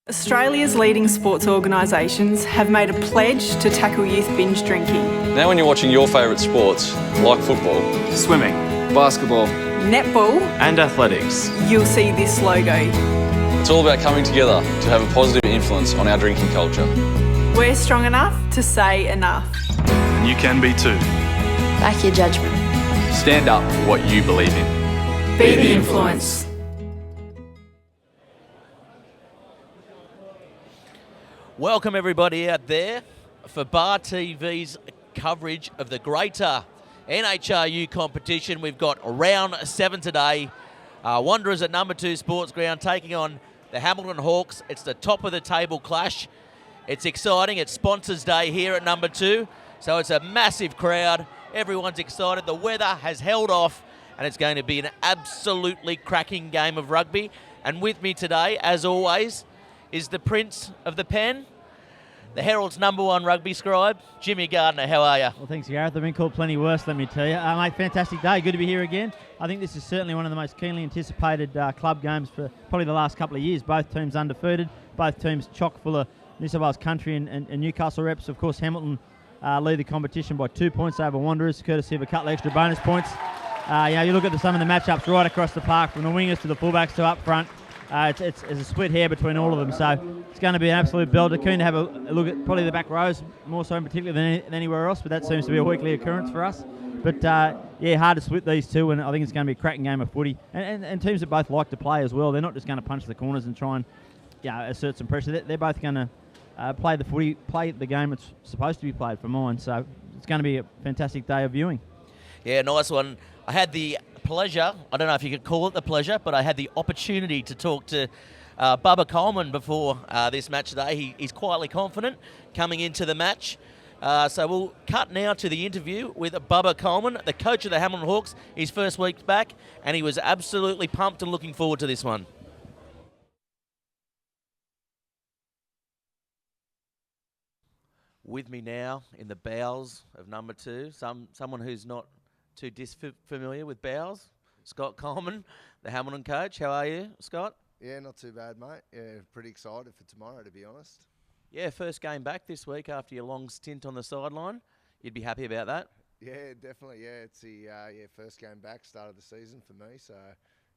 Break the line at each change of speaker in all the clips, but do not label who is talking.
Australia's leading sports organisations have made a pledge to tackle youth binge drinking.
Now when you're watching your favourite sports, like football,
swimming,
basketball,
netball
and athletics,
you'll see this logo.
It's all about coming together to have a positive influence on our drinking culture.
We're strong enough to say enough.
And you can be too.
Back your judgment.
Stand up for what you believe in.
Be the influence.
Welcome everybody out there for Bar TV's coverage of the greater NHRU competition. We've got round 7 today. Wanderers at number 2 Sports Ground taking on the Hamilton Hawks. It's the top of the table clash. It's exciting. It's Sponsors Day here at number 2. So it's a massive crowd. Everyone's excited. The weather has held off and it's going to be an absolutely cracking game of rugby. And with me today, as always, is the Prince of the Pen, the Herald's #1 rugby scribe, Jimmy Gardner. How are you?
Well, thanks, Gareth. I've been called plenty worse, let me tell you. Mate, fantastic day. Good to be here again. I think this is certainly one of the most keenly anticipated club games for probably the last couple of years. Both teams undefeated, both teams chock full of New South Wales country and Newcastle reps. Of course, Hamilton lead the competition by 2 points over Wanderers, courtesy of a couple of extra bonus points. You look at some of the matchups right across the park, from the wingers to the fullbacks to up front. It's a split hair between all of them, so it's going to be an absolute belter. Keen to have a look at probably the back rows, more so in particular than anywhere else, but that seems to be a weekly occurrence for us. But hard to split these two, and I think it's going to be a cracking game of footy. And teams that both like to play as well. They're not just going to punch the corners and try and assert some pressure. They're both going to play the footy, play the game it's supposed to be played for mine. So it's going to be a fantastic day of viewing.
Yeah, nice one. I had the pleasure, I don't know if you could call it the pleasure, but I had the opportunity to talk to Bubba Coleman before this match today. He's quietly confident coming into the match. So we'll cut now to the interview with Bubba Coleman, the coach of the Hamilton Hawks, his first week back, and he was absolutely pumped and looking forward to this one. With me now in the bowels of number 2, someone who's not too familiar with bowels, Scott Coleman, the Hamilton coach. How are you, Scott?
Yeah, not too bad, mate. Yeah, pretty excited for tomorrow, to be honest.
Yeah, first game back this week after your long stint on the sideline. You'd be happy about that?
Yeah, definitely. Yeah, it's the first game back, start of the season for me. So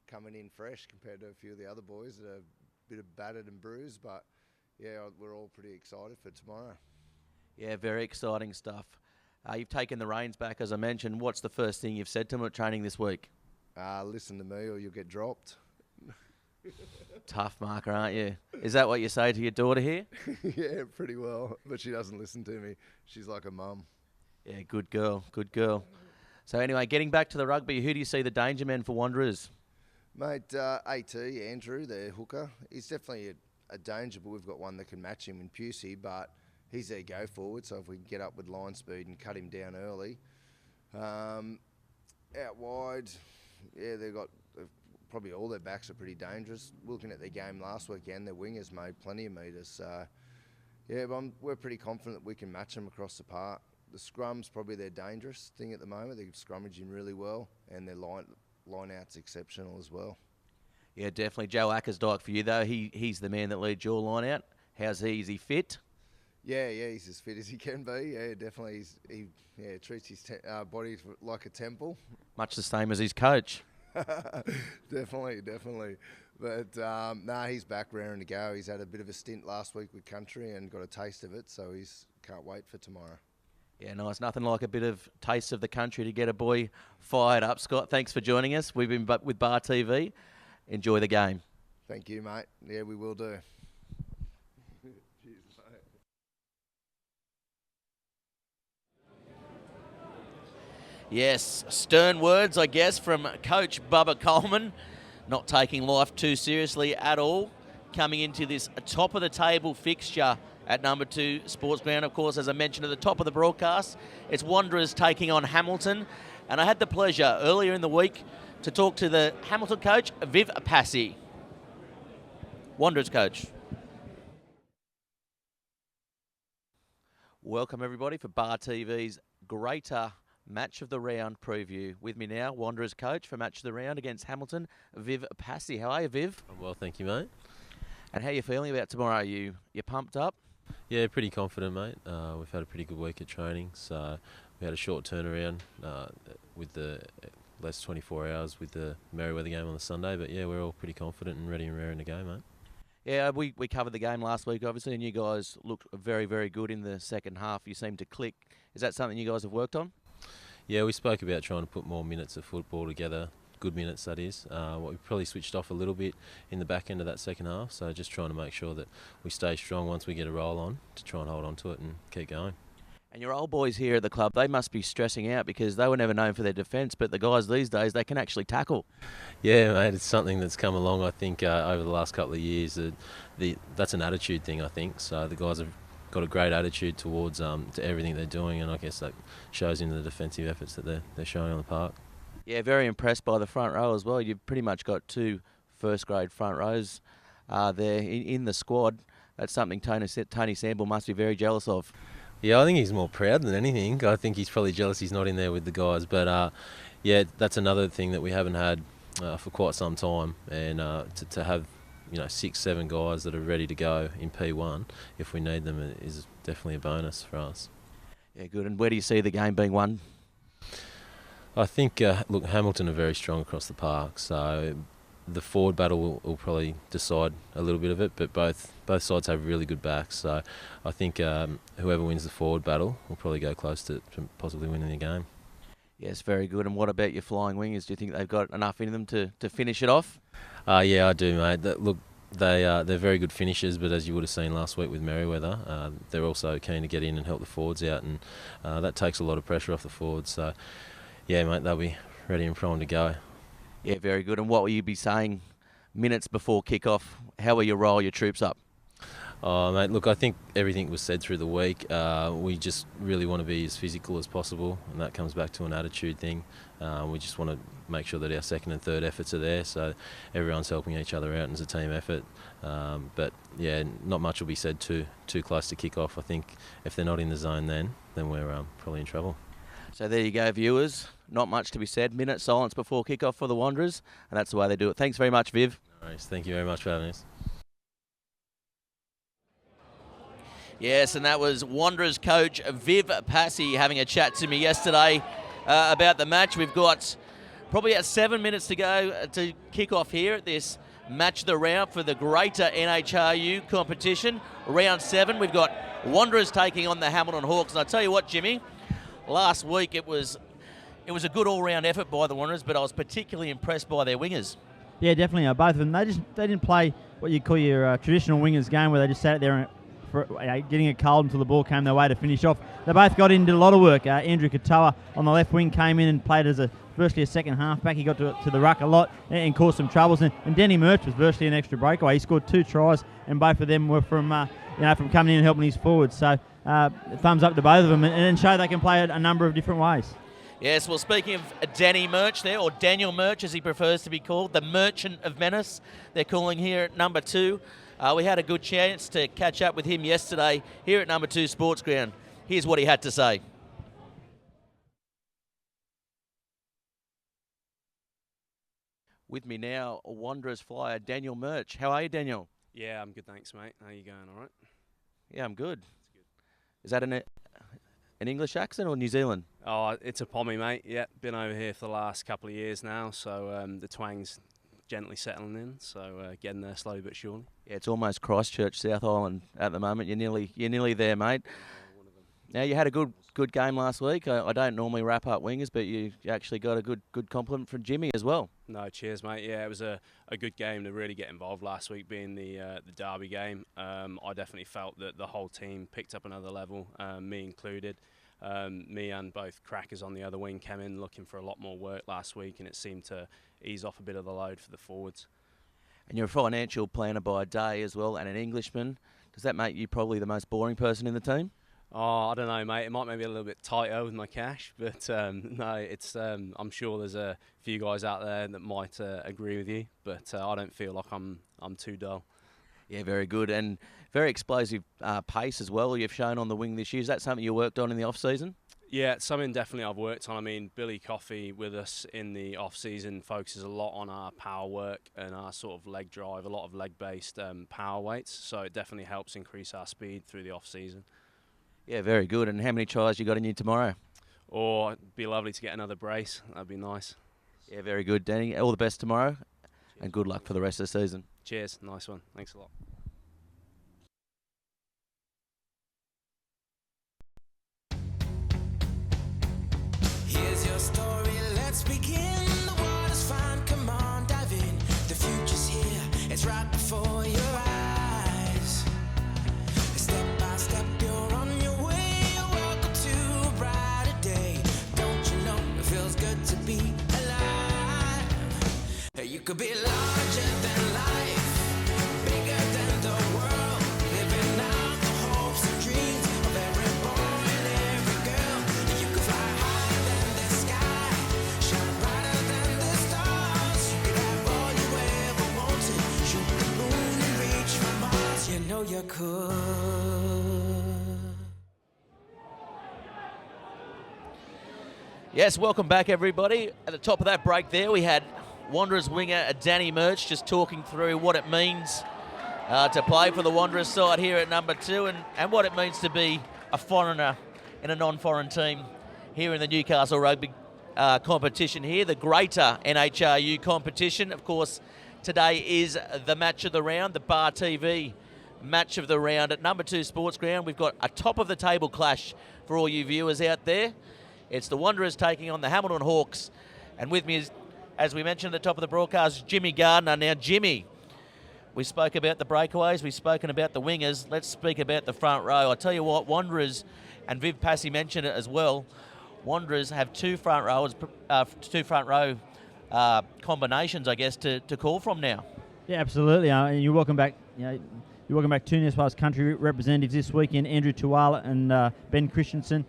coming in fresh compared to a few of the other boys that are a bit of battered and bruised. But yeah, we're all pretty excited for tomorrow.
Yeah, very exciting stuff. You've taken the reins back, as I mentioned. What's the first thing you've said to them at training this week?
Listen to me or you'll get dropped.
Tough marker, aren't you? Is that what you say to your daughter here?
Yeah, pretty well. But she doesn't listen to me. She's like a mum.
Yeah, good girl, good girl. So anyway, getting back to the rugby, who do you see the danger men for Wanderers?
Mate, AT, Andrew, the hooker, he's definitely a danger, but we've got one that can match him in Pusey, but he's their go forward, so if we can get up with line speed and cut him down early. Out wide, yeah, they've got probably all their backs are pretty dangerous. Looking at their game last weekend, their wingers made plenty of metres. So, yeah, but we're pretty confident that we can match them across the park. The scrum's probably their dangerous thing at the moment. They're scrummaging really well, and their line out's exceptional as well.
Yeah, definitely. Joe Ackersdyke for you, though. He's the man that leads your line out. How's he? Is he fit?
Yeah, he's as fit as he can be. Yeah, definitely. He treats his body like a temple.
Much the same as his coach.
Definitely. But he's back raring to go. He's had a bit of a stint last week with country and got a taste of it, so he's can't wait for tomorrow.
Yeah, nice. Nothing like a bit of taste of the country to get a boy fired up. Scott, thanks for joining us. We've been with Bar TV. Enjoy the game.
Thank you, mate. Yeah, we will do.
Yes, stern words, I guess, from Coach Bubba Coleman. Not taking life too seriously at all. Coming into this top-of-the-table fixture at number 2 Sports Ground. Of course, as I mentioned at the top of the broadcast, it's Wanderers taking on Hamilton. And I had the pleasure earlier in the week to talk to the Hamilton coach, Viv Passy. Wanderers coach. Welcome, everybody, for Bar TV's greater Match of the Round preview. With me now, Wanderers coach for Match of the Round against Hamilton, Viv Passy. How are you, Viv?
I'm well, thank you, mate.
And how are you feeling about tomorrow? You pumped up?
Yeah, pretty confident, mate. We've had a pretty good week of training, so we had a short turnaround with the less 24 hours with the Merryweather game on the Sunday. But yeah, we're all pretty confident and ready and raring to go, mate.
Yeah, we covered the game last week, obviously, and you guys looked very, very good in the second half. You seemed to click. Is that something you guys have worked on?
Yeah, we spoke about trying to put more minutes of football together. Good minutes, that is. We probably switched off a little bit in the back end of that second half, so just trying to make sure that we stay strong once we get a roll on to try and hold on to it and keep going.
And your old boys here at the club, they must be stressing out because they were never known for their defence, but the guys these days, they can actually tackle.
Yeah, mate, it's something that's come along, I think, over the last couple of years. That's an attitude thing, I think. So the guys have got a great attitude towards to everything they're doing, and I guess that shows in the defensive efforts that they're showing on the park.
Yeah, very impressed by the front row as well. You've pretty much got 2 first-grade front rows there in the squad. That's something Tony Sample must be very jealous of.
Yeah, I think he's more proud than anything. I think he's probably jealous he's not in there with the guys. But yeah, that's another thing that we haven't had for quite some time. And to have 6, 7 guys that are ready to go in P1 if we need them is definitely a bonus for us.
Yeah, good. And where do you see the game being won?
I think, look, Hamilton are very strong across the park, so the forward battle will probably decide a little bit of it, but both sides have really good backs, so I think whoever wins the forward battle will probably go close to possibly winning the game.
Yes, very good. And what about your flying wingers? Do you think they've got enough in them to finish it off?
Yeah, I do, mate. Look, they're very good finishers, but as you would have seen last week with Merryweather, they're also keen to get in and help the forwards out, and that takes a lot of pressure off the forwards, so yeah, mate, they'll be ready and primed to go.
Yeah, very good. And what will you be saying minutes before kick-off? How will you roll your troops up?
Oh, mate, look, I think everything was said through the week. We just really want to be as physical as possible, and that comes back to an attitude thing. We just want to make sure that our second and third efforts are there, so everyone's helping each other out and it's a team effort. But yeah, not much will be said too close to kick-off. I think if they're not in the zone then we're probably in trouble.
So there you go, viewers. Not much to be said. Minute silence before kick-off for the Wanderers, and that's the way they do it. Thanks very much, Viv.
No worries. Thank you very much for having us.
Yes, and that was Wanderers coach Viv Passy having a chat to me yesterday about the match. We've got probably about 7 minutes to go to kick off here at this match of the round for the greater NHRU competition. Round 7, we've got Wanderers taking on the Hamilton Hawks. And I tell you what, Jimmy, last week it was a good all-round effort by the Wanderers, but I was particularly impressed by their wingers. Yeah,
definitely. Both of them. They didn't play what you call your traditional wingers game, where they just sat there for getting a cold until the ball came their way to finish off. They both got in, did a lot of work. Andrew Katoa on the left wing came in and played as virtually a second half-back. He got to the ruck a lot and caused some troubles. And Denny Murch was virtually an extra breakaway. He scored 2 tries, and both of them were from coming in and helping his forwards. So thumbs up to both of them, and show they can play a number of different ways.
Yes, well, speaking of Danny Murch there, or Daniel Murch as he prefers to be called, the Merchant of Menace, they're calling here at number 2. We had a good chance to catch up with him yesterday here at number 2 Sports Ground. Here's what he had to say. With me now, Wanderers flyer Daniel Murch. How are you, Daniel?
Yeah, I'm good, thanks, mate. How are you going, all right?
Yeah, I'm good. Is that an English accent or New Zealand?
Oh, it's a Pommy, mate. Yeah, been over here for the last couple of years now, so the twang's gently settling in, so getting there slowly but surely.
Yeah, it's almost Christchurch, South Island at the moment. You're nearly there, mate.
One of them.
Now, you had a good game last week. I don't normally wrap up wingers, but you actually got a good compliment from Jimmy as well.
No, cheers, mate. Yeah, it was a good game to really get involved last week, being the derby game. I definitely felt that the whole team picked up another level, me included. Me and both crackers on the other wing came in looking for a lot more work last week, and it seemed to ease off a bit of the load for the forwards.
And you're a financial planner by day as well, and an Englishman. Does that make you probably the most boring person in the team?
Oh, I don't know, mate. It might make me a little bit tighter with my cash, but no, it's. I'm sure there's a few guys out there that might agree with you, but I don't feel like I'm too dull.
Yeah, very good, and very explosive pace as well. You've shown on the wing this year. Is that something you worked on in the off season?
Yeah, it's something definitely I've worked on. I mean, Billy Coffey with us in the off-season focuses a lot on our power work and our sort of leg drive, a lot of leg-based power weights. So it definitely helps increase our speed through the off-season.
Yeah, very good. And how many tries you got in you tomorrow?
Or it'd be lovely to get another brace. That'd be nice.
Yeah, very good, Danny. All the best tomorrow, and good luck for the rest of the season.
Cheers. Nice one. Thanks a lot.
Here's your story, let's begin. The water's fine, come on, dive in. The future's here, it's right before your eyes. Step by step, you're on your way. Welcome to a brighter day. Don't you know it feels good to be alive? You could be larger than life, bigger than the world, living out the hopes and dreams of every boy and every girl. You could fly higher than the sky, shine brighter than the stars. You could have all you ever wanted, shoot the moon and reach for Mars. You know you could.
Yes, welcome back, everybody. At the top of that break there, we had Wanderers winger Danny Murch just talking through what it means to play for the Wanderers side here at number 2 and what it means to be a foreigner in a non-foreign team here in the Newcastle Rugby competition here, the greater NHRU competition. Of course, today is the match of the round, the Bar TV match of the round at number 2 Sports Ground. We've got a top-of-the-table clash for all you viewers out there. It's the Wanderers taking on the Hamilton Hawks, and with me is, as we mentioned at the top of the broadcast, Jimmy Gardner. Now, Jimmy, we spoke about the breakaways, we've spoken about the wingers. Let's speak about the front row. I tell you what, Wanderers, and Viv Passy mentioned it as well, Wanderers have two front row combinations, I guess, to call from now.
Yeah, absolutely. And you're welcome back. You're welcome back to New South Wales country representatives this weekend, Andrew Tuala and Ben Christensen.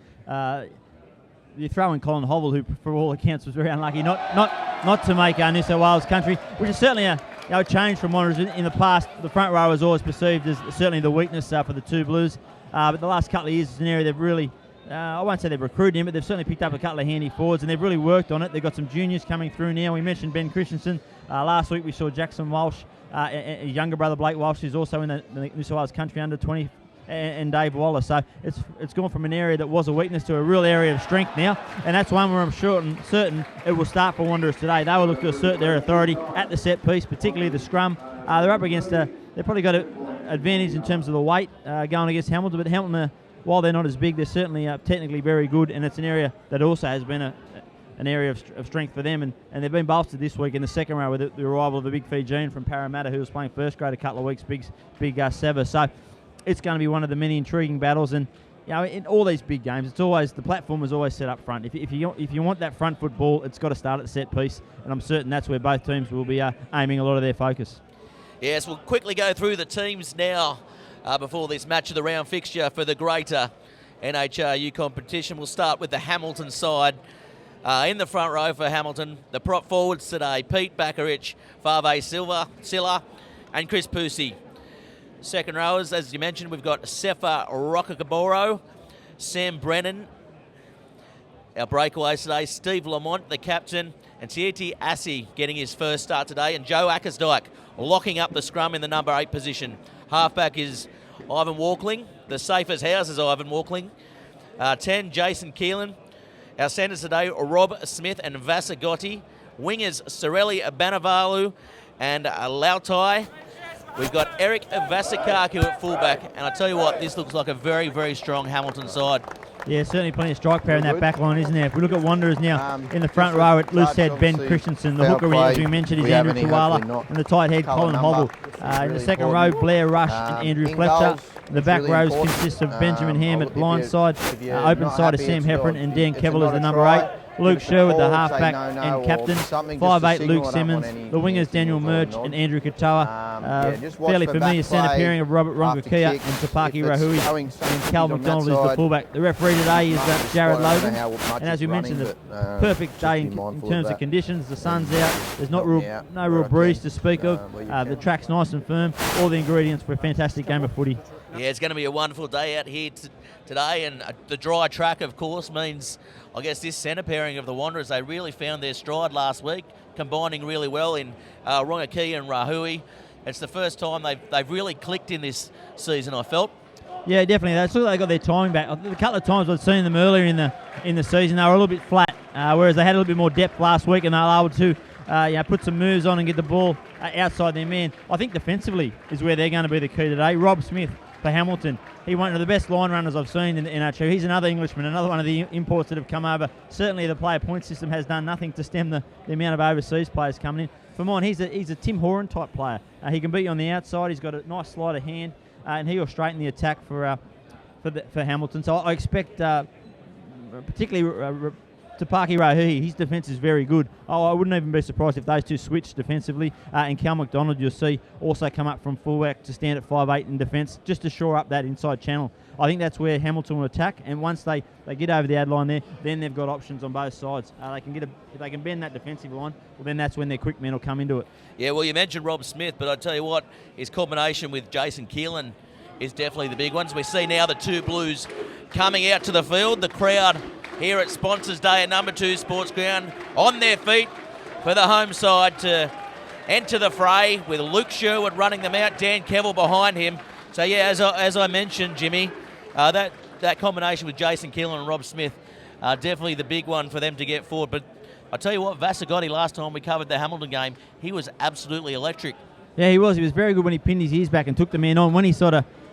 You throw in Colin Hovell, who for all accounts was very unlucky not to make New South Wales country, which is certainly a change from Wanderers. In the past, the front row was always perceived as certainly the weakness for the two Blues. But the last couple of years, it's an area they've really, I won't say they've recruited him, but they've certainly picked up a couple of handy forwards, and they've really worked on it. They've got some juniors coming through now. We mentioned Ben Christensen. Last week we saw Jackson Walsh, a younger brother Blake Walsh, who's also in the New South Wales country under 20, and Dave Waller. So it's gone from an area that was a weakness to a real area of strength now, and that's one where I'm certain it will start for Wanderers today. They will look to assert their authority at the set piece, particularly the scrum. They're up against they've probably got an advantage in terms of the weight going against Hamilton, but Hamilton, while they're not as big, they're certainly technically very good, and it's an area that also has been an area of strength for them, and they've been bolstered this week in the second row with the arrival of a big Fijian from Parramatta who was playing first grade a couple of weeks, big Sever. So it's going to be one of the many intriguing battles, and in all these big games, it's always the platform is always set up front. If you want that front foot ball, it's got to start at the set piece, and I'm certain that's where both teams will be aiming a lot of their focus.
Yes, we'll quickly go through the teams now before this match of the round fixture for the greater NHRU competition. We'll start with the Hamilton side. In the front row for Hamilton, the prop forwards today, Pete Bakarich, Fave Silla, and Chris Pusey. Second rowers, as you mentioned, we've got Sefa Rokakaboro, Sam Brennan. Our breakaways today, Steve Lamont, the captain, and Tieti Assi getting his first start today, and Joe Ackersdyke locking up the scrum in the number 8 position. Halfback is Ivan Walkling, the safe as houses Ivan Walkling. 10, Jason Keelan. Our centres today, Rob Smith and Vasa Gotti. Wingers, Sorelli Banavalu and Lautai. We've got Eric Vasakaku at fullback, and I tell you what, this looks like a very, very strong Hamilton side.
Yeah, certainly plenty of strike power in that back line, isn't there? If we look at Wanderers now, in the front row, at loose head, Ben Christensen. The hooker, as we mentioned, is Andrew Tuala, and the tight head, Colin Hovell. In the second row, Blair Rush and Andrew Fletcher. The back rows consist of Benjamin Ham at blind side. Open side is Sam Heffron, and Dan Kevill is the number 8. Luke Sherwood, the halfback and captain. 5'8", Luke Simmons. The wingers, Daniel Murch and Andrew Katoa. Fairly familiar centre pairing of Robert Rongakia and Tapaki Rahui. And Cal McDonald is the fullback. The referee today is Jared Logan. And as we mentioned, the perfect day in terms of conditions. The sun's out. There's no real breeze to speak of. The track's nice and firm. All the ingredients for a fantastic game of footy.
Yeah, it's going to be a wonderful day out here today, and the dry track, of course, means, I guess, this centre pairing of the Wanderers, they really found their stride last week, combining really well in Rongaki and Rahui. It's the first time they've really clicked in this season, I felt.
Yeah, definitely. They look like they got their timing back. A couple of times I've seen them earlier in the season, they were a little bit flat, whereas they had a little bit more depth last week, and they were able to put some moves on and get the ball outside their man. I think defensively is where they're going to be the key today. Rob Smith for Hamilton. He one of the best line runners I've seen in the NHRU. He's another Englishman, another one of the imports that have come over. Certainly the player point system has done nothing to stem the amount of overseas players coming in. For mine, he's a Tim Horan type player. He can beat you on the outside. He's got a nice sleight of hand, and he will straighten the attack for Hamilton. So I expect, particularly Tapaki Rahui, his defence is very good. I wouldn't even be surprised if those two switch defensively. And Cal McDonald, you'll see, also come up from fullback to stand at 5'8" in defence, just to shore up that inside channel. I think that's where Hamilton will attack, and once they get over the ad line there, then they've got options on both sides. If they can bend that defensive line, well, then that's when their quick men will come into it. Yeah, well, you mentioned Rob Smith, but I tell you what, his combination with Jason Keelan is definitely the big ones. We see now the two Blues coming out to the field. The crowd here at Sponsors Day at number 2 Sports Ground on their feet for the home side to enter the fray, with Luke Sherwood running them out, Dan Kevill behind him. So yeah, as I mentioned, Jimmy, that combination with Jason Keelan and Rob Smith, definitely the big one for them to get forward. But I tell you what, Vasagotti, last time we covered the Hamilton game, he was absolutely electric. Yeah, he was. He was very good when he pinned his ears back and took the man on. When he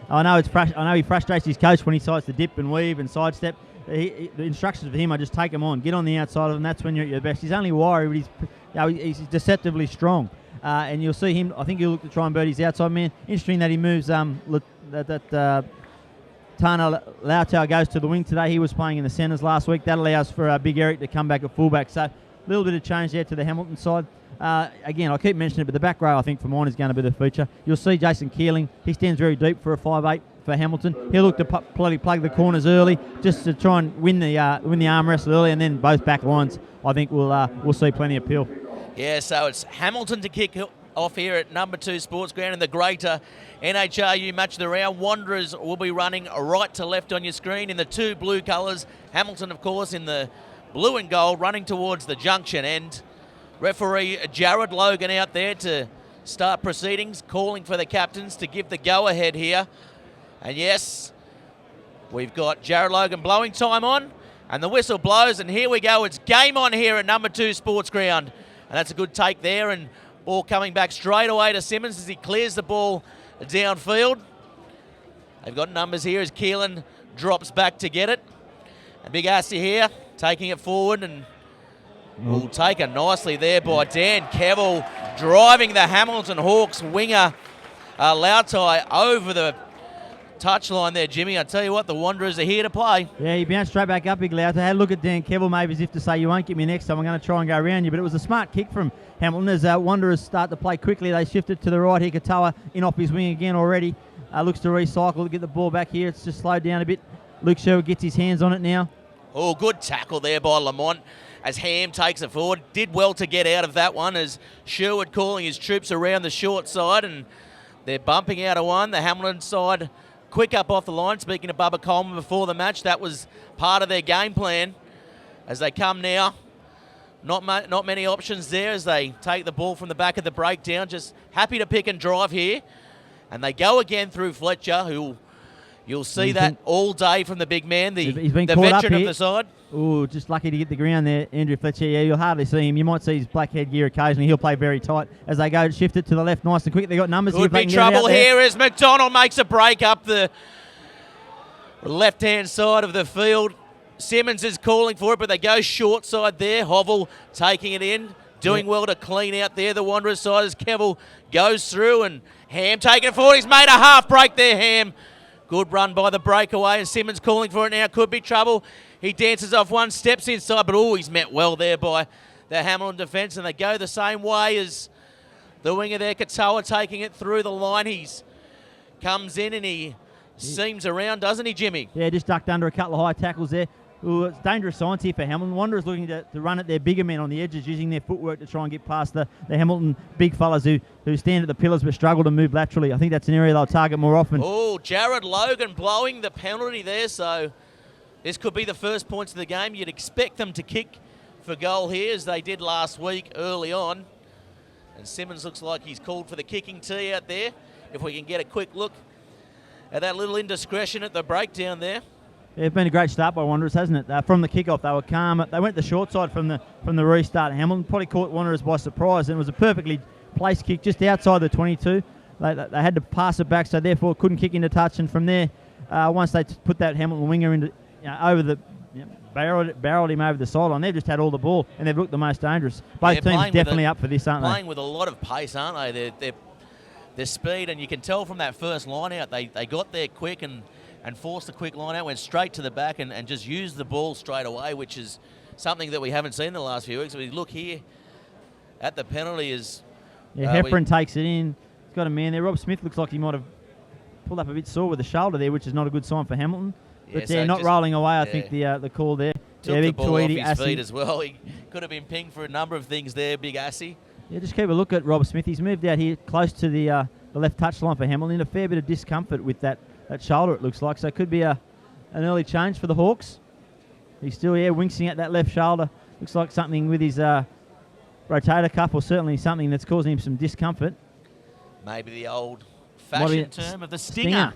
I know he frustrates his coach when he decides to dip and weave and sidestep. The instructions for him are just take him on, get on the outside of him. That's when you're at your best. He's only wiry, but he's deceptively strong. And you'll see him. I think he'll look to try and bird his outside man. Interesting that he moves. Tana Lautau goes to the wing today. He was playing in the centres last week. That allows for Big Eric to come back at fullback. So a little bit of change there to the Hamilton side. Again, I keep mentioning it, but the back row I think for mine is going to be the feature. You'll see Jason Keeling. He stands very deep for a 5'8". For Hamilton, he'll look to plug the corners early, just to try and win the arm wrestle early, and then both back lines, I think we'll see plenty of appeal. Yeah, so it's Hamilton to kick off here at number 2 Sports Ground in the greater NHRU match of the round. Wanderers will be running right to left on your screen in the 2 blue colours. Hamilton, of course, in the blue and gold, running towards the junction end. Referee Jared Logan out there to start proceedings, calling for the captains to give the go-ahead here. And yes, we've got Jared Logan blowing time on, and the whistle blows, and here we go. It's game on here at number 2 Sports Ground. And that's a good take there, and ball coming back straight away to Simmons as he clears the ball downfield. They've got numbers here as Keelan drops back to get it. And Big Assy here taking it forward, and will take it nicely there by Dan Kevill, driving the Hamilton Hawks winger Lautai over the touchline there, Jimmy. I tell you what, the Wanderers are here to play. Yeah, he bounced straight back up, Big Lautai. Had a look at Dan Kevill, maybe as if to say, you won't get me next time, I'm going to try and go around you. But it was a smart kick from Hamilton as Wanderers start to play quickly. They shifted to the right here. Katoa in off his wing again already. Looks to recycle to get the ball back here. It's just slowed down a bit. Luke Sherwood gets his hands on it now. Oh, good tackle there by Lamont as Ham takes it forward. Did well to get out of that one as Sherwood calling his troops around the short side, and they're bumping out of one. The Hamilton side quick up off the line. Speaking of Bubba Coleman before the match, that was part of their game plan as they come now. Not many options there as they take the ball from the back of the breakdown. Just happy to pick and drive here. And they go again through Fletcher, who you'll see that all day from the big man, the veteran of the side. Oh, just lucky to get the ground there, Andrew Fletcher. Yeah, you'll hardly see him. You might see his black headgear occasionally. He'll play very tight as they go shift it to the left nice and quick. They've got numbers here. Could be trouble here as McDonald makes a break up the left-hand side of the field. Simmons is calling for it, but they go short side there. Hovel taking it in, doing well to clean out there the Wanderers side as Kevill goes through, and Ham taking it forward. He's made a half break there, Ham. Good run by the breakaway, and Simmons calling for it now. Could be trouble. He dances off one, steps inside, but he's met well there by the Hamilton defence, and they go the same way as the winger there, Katoa, taking it through the line. He's comes in and he seams around, doesn't he, Jimmy? Yeah, just ducked under a couple of high tackles there. Ooh, it's dangerous signs here for Hamilton. Wanderers looking to run at their bigger men on the edges, using their footwork to try and get past the Hamilton big fellas who stand at the pillars but struggle to move laterally. I think that's an area they'll target more often.
Oh, Jared Logan blowing the penalty there, so this could be the first points of the game. You'd expect them to kick for goal here, as they did last week early on. And Simmons looks like he's called for the kicking tee out there. If we can get a quick look at that little indiscretion at the breakdown there.
Yeah, it's been a great start by Wanderers, hasn't it? From the kickoff, they were calm. They went the short side from the restart. Hamilton probably caught Wanderers by surprise, and it was a perfectly placed kick just outside the 22. They had to pass it back, so therefore couldn't kick into touch. And from there, once they put that Hamilton winger into over the barreled him over the sideline, they've just had all the ball, and they've looked the most dangerous. Both teams definitely up for this, aren't they?
Playing with a lot of pace, aren't they? Their speed, and you can tell from that first line out, they got there quick and forced the quick line out, went straight to the back and just used the ball straight away, which is something that we haven't seen in the last few weeks. We look here at the penalty is...
Yeah, Heffron takes it in. He's got a man there. Rob Smith looks like he might have pulled up a bit sore with the shoulder there, which is not a good sign for Hamilton. But
so
not rolling away, I think, the call there.
Took
big
the ball
Tweedy,
off his
Assy.
feet as well. He could have been pinged for a number of things there, big Assy.
Yeah, just keep a look at Rob Smith. He's moved out here close to the left touchline for Hamilton. A fair bit of discomfort with that shoulder, it looks like. So it could be an early change for the Hawks. He's still wincing at that left shoulder. Looks like something with his rotator cuff, or certainly something that's causing him some discomfort.
Maybe the old-fashioned term of the stinger.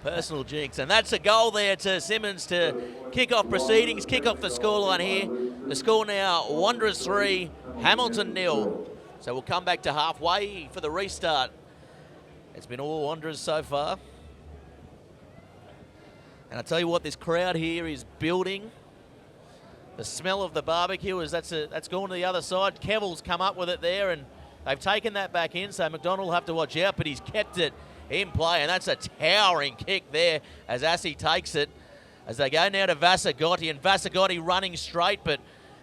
Personal jinx. And that's a goal there to Simmons to kick off proceedings, kick off the scoreline here. The score now, Wanderers 3, Hamilton 0. So we'll come back to halfway for the restart. It's been all Wanderers so far. And I tell you what, this crowd here is building. The smell of the barbecue that's gone to the other side. Kevill's come up with it there, and they've taken that back in, so McDonald will have to watch out, but he's kept it in play, and that's a towering kick there as Assy takes it. As they go now to Vasagotti, and Vasagotti running straight, but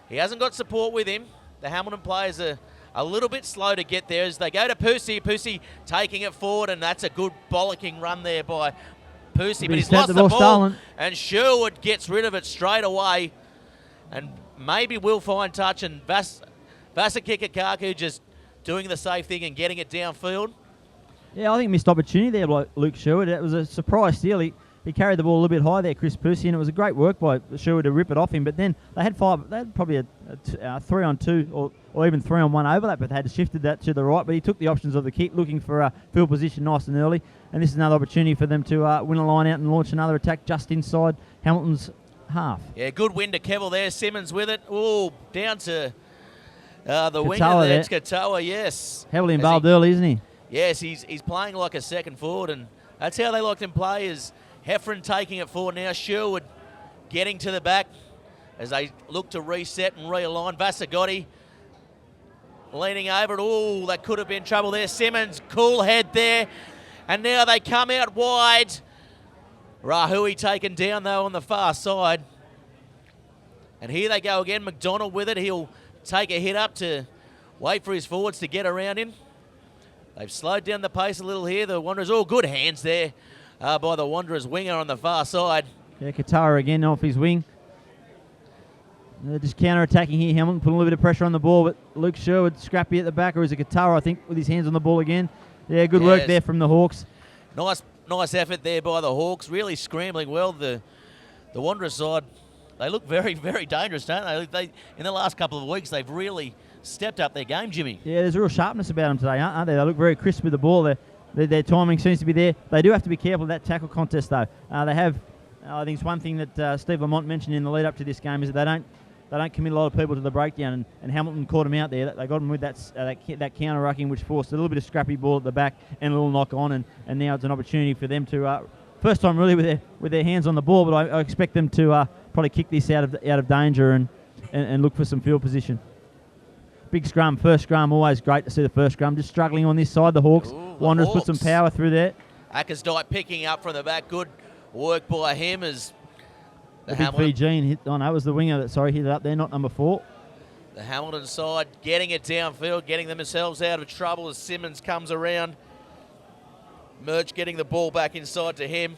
he hasn't got support with him. The Hamilton players are a little bit slow to get there as they go to Pussy. Pussy taking it forward, and that's a good bollocking run there by Pussy, but he's lost the ball,
stolen.
And Sherwood gets rid of it straight away, and maybe will find touch, and Vasakikakaku just doing the safe thing and getting it downfield.
Yeah, I think missed opportunity there by Luke Sherwood. It was a surprise steal. He carried the ball a little bit high there, Chris Pussy, and it was a great work by Sherwood to rip it off him. But then they had probably a 3-on-2 or even 3-on-1 overlap, but they had shifted that to the right. But he took the options of the kick, looking for a field position nice and early. And this is another opportunity for them to win a line out and launch another attack just inside Hamilton's half.
Yeah, good win to Kevill there. Simmons with it. Oh, down to the winger there. It's Katoa, yes.
Heavily involved early, isn't he?
Yes, he's playing like a second forward, and that's how they like him play, is Heffron taking it forward now. Sherwood getting to the back as they look to reset and realign. Vasagotti leaning over it. Oh, that could have been trouble there. Simmons, cool head there. And now they come out wide. Rahui taken down, though, on the far side. And here they go again. McDonald with it. He'll take a hit up to wait for his forwards to get around him. They've slowed down the pace a little here. The Wanderers, good hands there by the Wanderers winger on the far side.
Yeah, Katara again off his wing. They're just counter-attacking here, Hamilton, putting a little bit of pressure on the ball, but Luke Sherwood scrappy at the back, or is it Katara, I think, with his hands on the ball again. Yeah, good work there from the Hawks.
Nice effort there by the Hawks, really scrambling well. The Wanderers side, they look very, very dangerous, don't they? In the last couple of weeks, they've really stepped up their game, Jimmy.
Yeah, there's a real sharpness about them today, aren't they? They look very crisp with the ball. Their timing seems to be there. They do have to be careful of that tackle contest, though. They have, I think it's one thing that Steve Lamont mentioned in the lead up to this game is that they don't commit a lot of people to the breakdown, and Hamilton caught them out there. They got them with that counter-rucking, which forced a little bit of scrappy ball at the back and a little knock on, and now it's an opportunity for them to, first time really with their hands on the ball, but I expect them to probably kick this out of danger and look for some field position. Big scrum, first scrum, always great to see the first scrum. Just struggling on this side, the Hawks. Wanderers put some power through there.
Ackersdyke picking up from the back. Good work by him as
the big Fijian hit. Oh no, it was the winger that hit it up there, not number 4.
The Hamilton side getting it downfield, getting themselves out of trouble as Simmons comes around. Merch getting the ball back inside to him.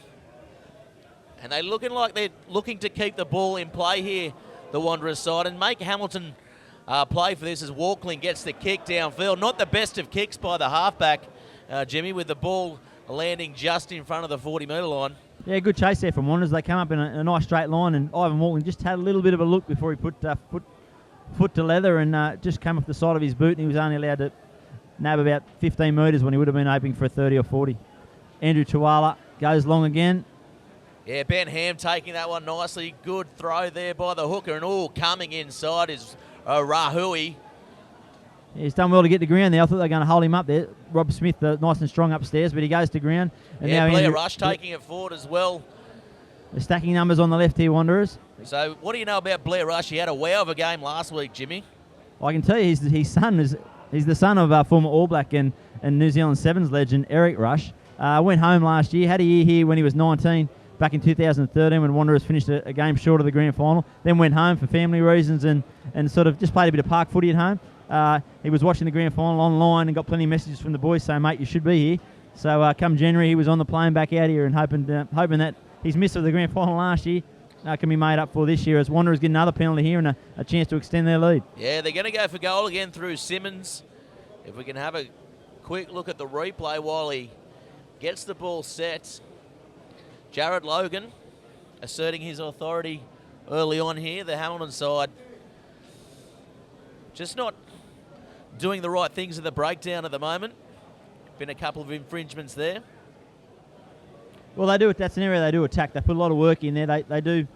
And they're looking like they're looking to keep the ball in play here, the Wanderers side, and make Hamilton play for this as Walkling gets the kick downfield. Not the best of kicks by the halfback, Jimmy, with the ball landing just in front of the 40-metre line.
Yeah, good chase there from Wanderers. They come up in a nice straight line, and Ivan Walkling just had a little bit of a look before he put foot to leather and just came off the side of his boot, and he was only allowed to nab about 15 metres when he would have been hoping for a 30 or 40. Andrew Tuala goes long again.
Yeah, Ben Ham taking that one nicely. Good throw there by the hooker, and all coming inside is Rahui.
Yeah, he's done well to get to ground there. I thought they were going to hold him up there. Rob Smith, nice and strong upstairs, but he goes to ground. And
yeah,
now
Blair
Andrew,
Rush taking it forward as well.
The stacking numbers on the left here, Wanderers.
So what do you know about Blair Rush? He had a wow of a game last week, Jimmy.
I can tell you his son he's the son of former All Black and New Zealand Sevens legend Eric Rush. Went home last year, had a year here when he was 19, back in 2013 when Wanderers finished a game short of the grand final. Then went home for family reasons and sort of just played a bit of park footy at home. He was watching the grand final online and got plenty of messages from the boys saying, mate, you should be here. So come January, he was on the plane back out here and hoping that his miss of the grand final last year can be made up for this year as Wanderers get another penalty here and a chance to extend their lead.
Yeah, they're going to go for goal again through Simmons. If we can have a quick look at the replay while he gets the ball set. Jared Logan asserting his authority early on here. The Hamilton side just not doing the right things in the breakdown at the moment. Been a couple of infringements there.
Well, they do it. That's an area they do attack. They put a lot of work in there. They do.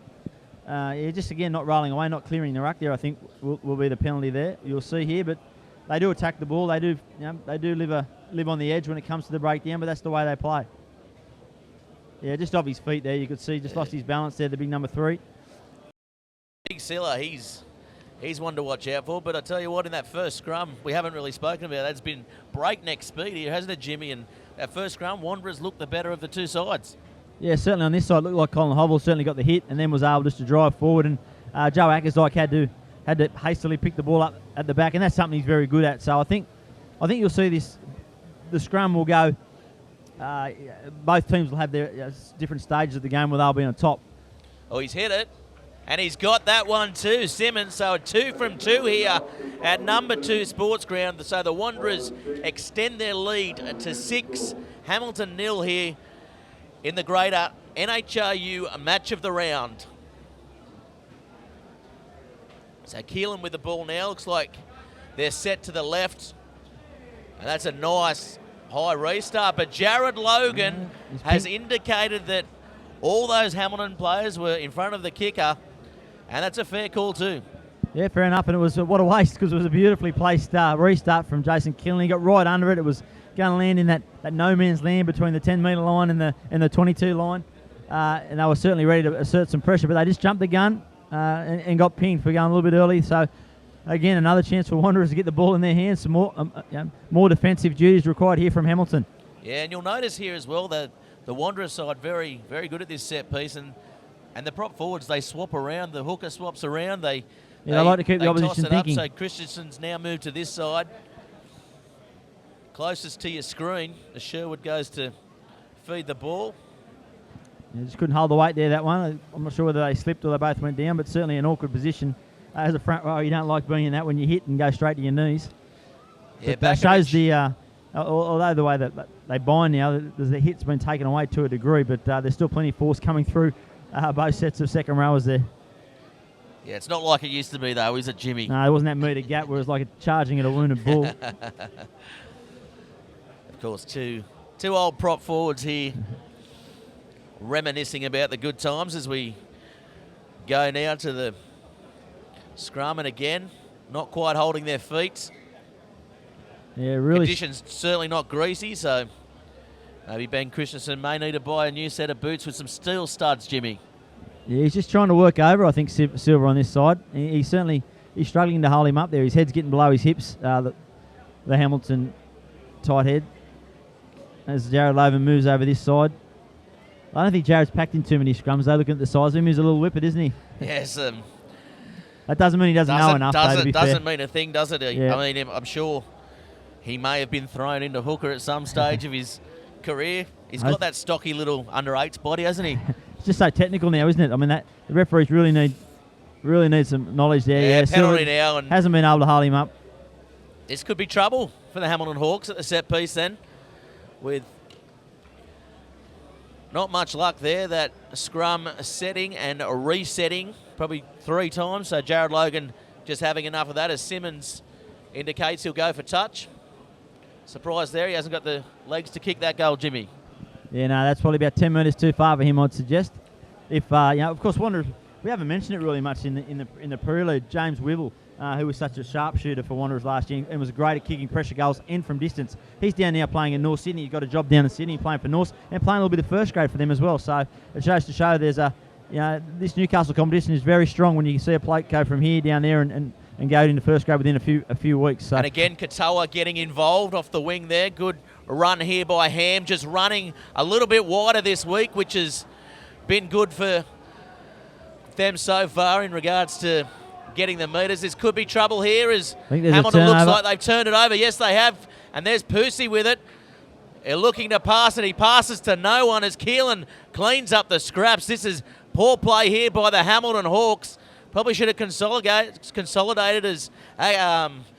Just again, not rolling away, not clearing the ruck there. I think will be the penalty there. You'll see here, but they do attack the ball. They do. They do live on the edge when it comes to the breakdown, but that's the way they play. Yeah, just off his feet there, you could see just lost his balance there. The big number 3.
Big Silla, he's one to watch out for. But I tell you what, in that first scrum, we haven't really spoken about. That's been breakneck speed here, hasn't it, Jimmy? And that first scrum, Wanderers looked the better of the two sides.
Yeah, certainly on this side, looked like Colin Hovell certainly got the hit and then was able just to drive forward. And Joe Ackersdyke had to hastily pick the ball up at the back, and that's something he's very good at. So I think you'll see this. The scrum will go. Both teams will have their different stages of the game where they'll be on top.
Oh, he's hit it. And he's got that one too, Simmons. So a 2 from 2 here at number 2 Sports Ground. So the Wanderers extend their lead to 6. Hamilton 0 here in the greater NHRU match of the round. So Keelan with the ball now. Looks like they're set to the left. And that's a nice high restart. But Jared Logan has indicated that all those Hamilton players were in front of the kicker. And that's a fair call too.
Yeah, fair enough. And it was what a waste because it was a beautifully placed restart from Jason Keelan. He got right under it. It was going to land in that no man's land between the 10-metre line and the 22 line. And they were certainly ready to assert some pressure, but they just jumped the gun and got pinged for going a little bit early. So, again, another chance for Wanderers to get the ball in their hands. Some more defensive duties required here from Hamilton.
Yeah, and you'll notice here as well that the Wanderers side very, very good at this set piece. And the prop forwards, they swap around. The hooker swaps around. They
like to keep the opposition thinking.
So Christensen's now moved to this side. Closest to your screen, as Sherwood goes to feed the ball.
Yeah, just couldn't hold the weight there, that one. I'm not sure whether they slipped or they both went down, but certainly an awkward position. As a front row, you don't like being in that when you hit and go straight to your knees.
Yeah,
but that shows the... although the way that they bind now, the hit's been taken away to a degree, but there's still plenty of force coming through both sets of second rowers there.
Yeah, it's not like it used to be, though, is it, Jimmy?
No, it wasn't that metre gap where it was like charging at a wounded bull.
Of course, two old prop forwards here reminiscing about the good times as we go now to the scrum. And again, not quite holding their feet.
Yeah, really.
Conditions certainly not greasy, so maybe Ben Christensen may need to buy a new set of boots with some steel studs, Jimmy.
Yeah, he's just trying to work over, I think, Silver on this side. He's struggling to hold him up there. His head's getting below his hips, the Hamilton tight head. As Jared Logan moves over this side. I don't think Jared's packed in too many scrums, though. Looking at the size of him, he's a little whippet, isn't he?
Yes.
That doesn't mean he doesn't know enough, though, to be fair.
Doesn't mean a thing, does it?
Yeah.
I mean, I'm sure he may have been thrown into hooker at some stage of his career. He's got that stocky little under-8s body, hasn't he?
it's just so technical now, isn't it? I mean, that the referees really need some knowledge there.
Yeah, penalty
Silver
now, and
hasn't been able to hold him up.
this could be trouble for the Hamilton Hawks at the set piece then, with not much luck there. That scrum setting and resetting probably 3 times. So Jared Logan just having enough of that as Simmons indicates he'll go for touch. Surprise there, he hasn't got the legs to kick that goal, Jimmy.
Yeah, no, that's probably about 10 metres too far for him, I'd suggest. If of course, Wanderers, we haven't mentioned it really much in the prelude. James Wibble, who was such a sharpshooter for Wanderers last year and was great at kicking pressure goals and from distance. He's down now playing in North Sydney. He's got a job down in Sydney playing for North and playing a little bit of first grade for them as well. So it shows to show there's this Newcastle competition is very strong when you see a plate go from here down there and go into first grade within a few weeks. So.
And again, Katoa getting involved off the wing there. Good run here by Ham, just running a little bit wider this week, which has been good for them so far in regards to getting the metres. This could be trouble here as Hamilton looks like they've turned it over. Yes, they have. And there's Pusey with it. They're looking to pass it. He passes to no one as Keelan cleans up the scraps. This is poor play here by the Hamilton Hawks. Probably should have consolidated as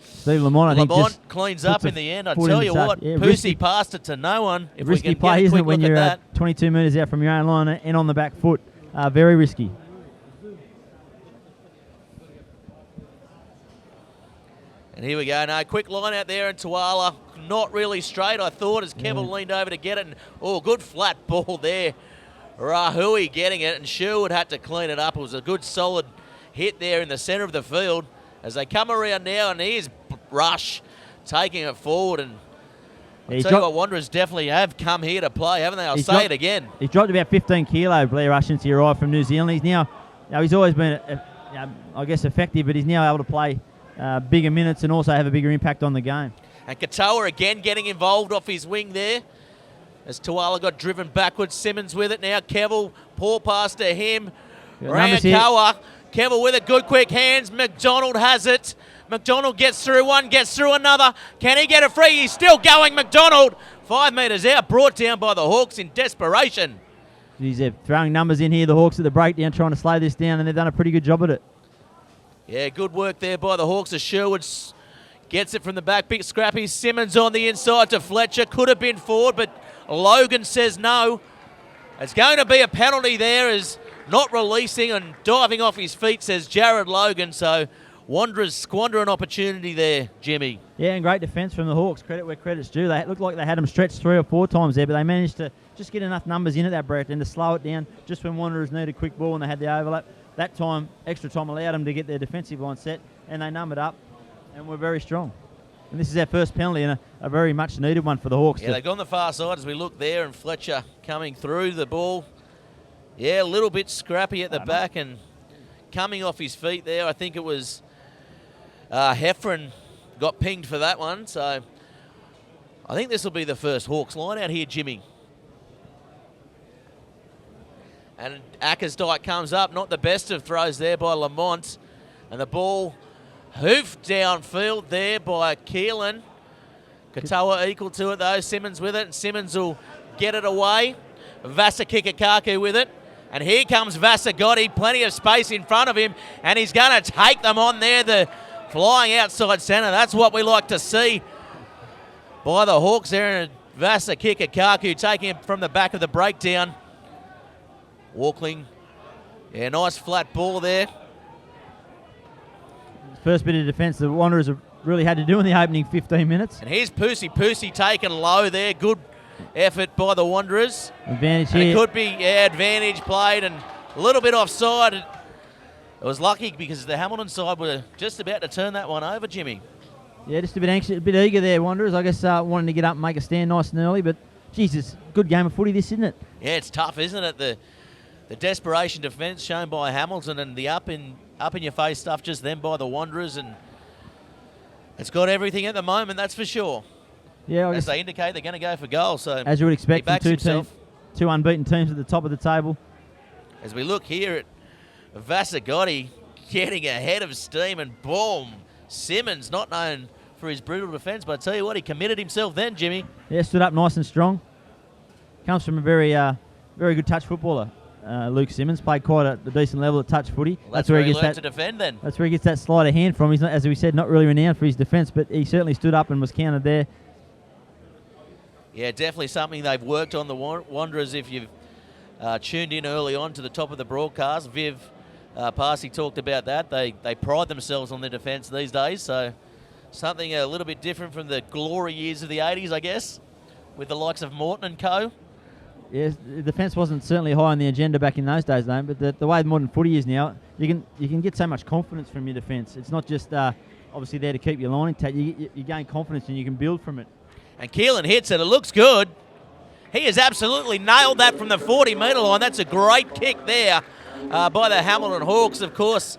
Steve Lamont, I think, just
cleans up in the end. I tell you what, Pusey passed it to no one. If
risky
we can
play,
get a
isn't
quick
it, when
look
you're
at that.
22 metres out from your own line and on the back foot? Very risky.
And here we go. No, quick line out there, and Tuala not really straight, I thought, as Kevin leaned over to get it. And, good flat ball there. Rahui getting it, and Sherwood had to clean it up. It was a good, solid hit there in the centre of the field as they come around now, and here's Rush taking it forward. And I'll tell you what, Wanderers definitely have come here to play, haven't they? I'll say it again.
He's dropped about 15 kilo, Blair Rush, since he arrived from New Zealand. He's now, he's always been, I guess, effective, but he's now able to play bigger minutes and also have a bigger impact on the game.
And Katoa again getting involved off his wing there as Tuala got driven backwards. Simmons with it now. Kevel, poor pass to him. Rankawa. Kevel with it. Good quick hands. McDonald has it. McDonald gets through one, gets through another. Can he get a free? He's still going. McDonald 5 metres out. Brought down by the Hawks in desperation.
They're throwing numbers in here, the Hawks at the breakdown, trying to slow this down, and they've done a pretty good job at it.
Yeah, good work there by the Hawks as Sherwood gets it from the back. Big scrappy. Simmons on the inside to Fletcher. Could have been forward, but Logan says no. It's going to be a penalty there as not releasing and diving off his feet, says Jared Logan. So Wanderers squander an opportunity there, Jimmy.
Yeah, and great defence from the Hawks. Credit where credit's due. They looked like they had them stretched 3 or 4 times there, but they managed to just get enough numbers in at that break and to slow it down just when Wanderers needed a quick ball and they had the overlap. That time, extra time allowed them to get their defensive line set, and they numbered up and were very strong. And this is our first penalty and a very much needed one for the Hawks.
Yeah, they've gone the far side as we look there, and Fletcher coming through the ball. Yeah, a little bit scrappy at the back and coming off his feet there. I think it was Heffron got pinged for that one. So I think this will be the first Hawks line out here, Jimmy. And Ackersdyke comes up, not the best of throws there by Lamont. And the ball hoofed downfield there by Keelan. Katoa equal to it though. Simmons with it, and Simmons will get it away. Vasa Kikakaku with it. And here comes Vasagotti, plenty of space in front of him, and he's going to take them on there, the flying outside centre. That's what we like to see by the Hawks there, and Vasa Kikakaku taking him from the back of the breakdown. Walkling, yeah, nice flat ball there.
First bit of defence the Wanderers have really had to do in the opening 15 minutes.
And here's Pusey taken low there. Good effort by the Wanderers.
Advantage
and
here.
It could be, advantage played and a little bit offside. It was lucky because the Hamilton side were just about to turn that one over, Jimmy.
Yeah, just a bit anxious, a bit eager there, Wanderers. I guess wanting to get up and make a stand nice and early, but Jesus, good game of footy this, isn't it?
Yeah, it's tough, isn't it? The desperation defence shown by Hamilton and the up in your face stuff just then by the Wanderers, and it's got everything at the moment, that's for sure.
Yeah,
as they indicate they're going to go for goals. So
as you would expect from two unbeaten teams at the top of the table.
As we look here at Vasagotti getting ahead of steam, and boom, Simmons, not known for his brutal defence, but I tell you what, he committed himself then, Jimmy.
Yeah, stood up nice and strong. Comes from a very good touch footballer. Luke Simmons played quite a decent level of touch footy.
Well, that's where he
gets
learned
that
to defend then.
That's where he gets that sleight of hand from. He's not, as we said, not really renowned for his defence, but he certainly stood up and was counted there.
Yeah, definitely something they've worked on, the Wanderers. If you've tuned in early on to the top of the broadcast, Viv Parsi talked about that. They pride themselves on their defence these days, so something a little bit different from the glory years of the 80s, I guess, with the likes of Morton and co.
Yes, the defence wasn't certainly high on the agenda back in those days, though. But the way modern footy is now, you can get so much confidence from your defence. It's not just obviously there to keep your line intact. You gain confidence and you can build from it.
And Keelan hits it. It looks good. He has absolutely nailed that from the 40-metre line. That's a great kick there by the Hamilton Hawks, of course,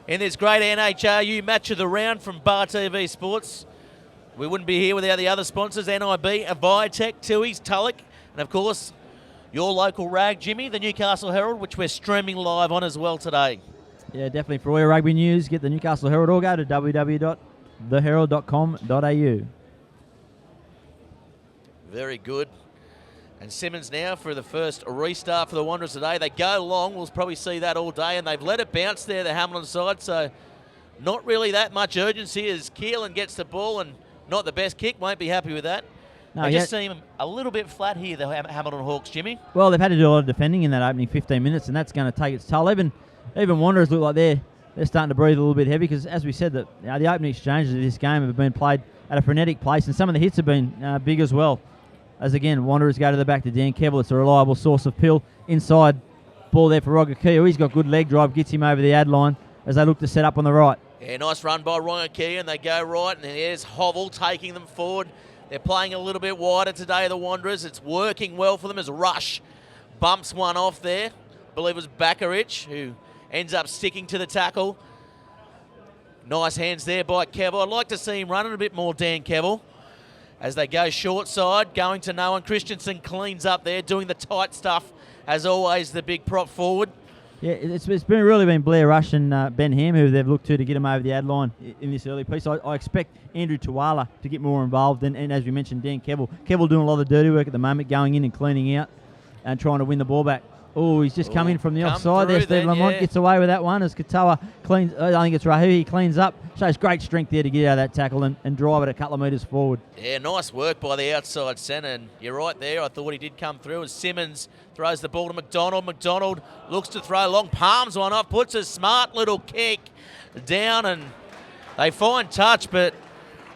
in this great NHRU match of the round from Bar TV Sports. We wouldn't be here without the other sponsors, NIB, Viatech, Tui's, Tulloch, and of course, your local rag, Jimmy, the Newcastle Herald, which we're streaming live on as well today.
Yeah, definitely. For all your rugby news, get the Newcastle Herald or go to www.theherald.com.au.
Very good. And Simmons now for the first restart for the Wanderers today. They go long. We'll probably see that all day, and they've let it bounce there, the Hamilton side, so not really that much urgency as Keelan gets the ball, and not the best kick. Won't be happy with that.
No,
they just seem a little bit flat here, the Hamilton Hawks, Jimmy.
Well, they've had to do a lot of defending in that opening 15 minutes, and that's going to take its toll. Even Wanderers look like they're starting to breathe a little bit heavy because, as we said, the opening exchanges of this game have been played at a frenetic pace, and some of the hits have been big as well. As again, Wanderers go to the back to Dan Kevill. It's a reliable source of pill. Inside ball there for Rogakia. He's got good leg drive, gets him over the ad line as they look to set up on the right.
Yeah, nice run by Rogakia, and they go right, and there's Hovell taking them forward. They're playing a little bit wider today, the Wanderers. It's working well for them as Rush bumps one off there. I believe it was Bakarich who ends up sticking to the tackle. Nice hands there by Kevill. I'd like to see him running a bit more, Dan Kevill. As they go short side, going to no one. Christensen cleans up there, doing the tight stuff, as always, the big prop forward.
Yeah, it's really been Blair Rush and Ben Ham who they've looked to get him over the ad line in this early piece. I expect Andrew Tuwala to get more involved, and as we mentioned, Dan Kevill. Kevill doing a lot of dirty work at the moment, going in and cleaning out and trying to win the ball back. Oh, he's just come in from the offside there. Steve Lamont gets away with that one as Katoa cleans. I think it's Rahu. He cleans up. Shows great strength there to get out of that tackle and drive it a couple of metres forward.
Yeah, nice work by the outside centre. And you're right there. I thought he did come through as Simmons throws the ball to McDonald. McDonald looks to throw long, palms one off, puts a smart little kick down, and they find touch, but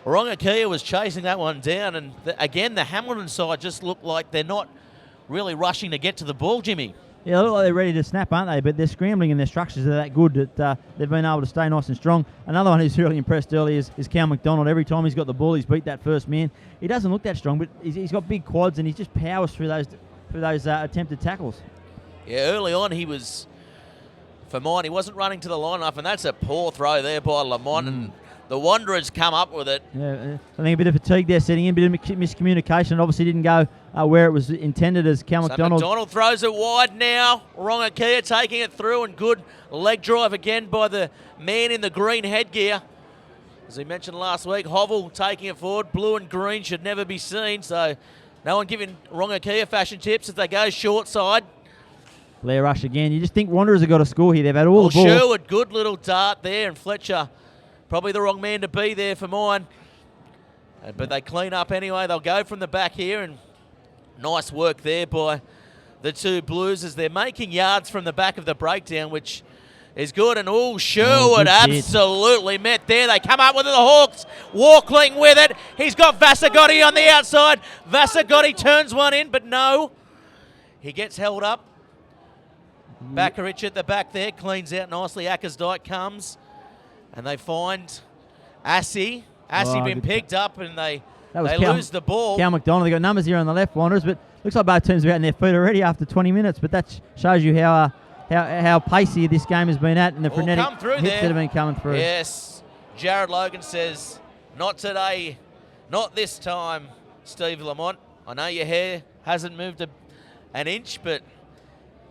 Rongakia was chasing that one down. And again, the Hamilton side just look like they're not really rushing to get to the ball, Jimmy.
Yeah, they look like they're ready to snap, aren't they? But their scrambling and their structures are that good that they've been able to stay nice and strong. Another one who's really impressed early is Cal McDonald. Every time he's got the ball, he's beat that first man. He doesn't look that strong, but he's got big quads and he just powers through those attempted tackles.
Yeah, early on he was, for mine, he wasn't running to the line enough, and that's a poor throw there by Lamont. And the Wanderers come up with it.
Yeah, I think a bit of fatigue there setting in, a bit of miscommunication. It obviously didn't go where it was intended as Cal McDonald.
McDonald throws it wide now. Rongakia taking it through, and good leg drive again by the man in the green headgear. As we mentioned last week, Hovell taking it forward. Blue and green should never be seen, so no one giving Rongakia fashion tips as they go short side.
Blair Rush again. You just think Wanderers have got a score here. They've had all the ball.
Sherwood, good little dart there, and Fletcher, probably the wrong man to be there for mine. But they clean up anyway. They'll go from the back here, and nice work there by the two Blues as they're making yards from the back of the breakdown, which is good. And Sherwood absolutely met there. They come up with it, the Hawks. Walkling with it. He's got Vasagotti on the outside. Vasagotti turns one in, but no. He gets held up. Bakarich at the back there, cleans out nicely. Ackersdyke comes, and they find Assey. Assey been picked up, and they lose the ball.
Cal McDonald, they got numbers here on the left, Wanderers, but looks like both teams are out on their feet already after 20 minutes. But that shows you how pacey this game has been at, and the frenetic hits that have been coming through.
Yes, Jared Logan says, "Not today, not this time, Steve Lamont. I know your hair hasn't moved an inch, but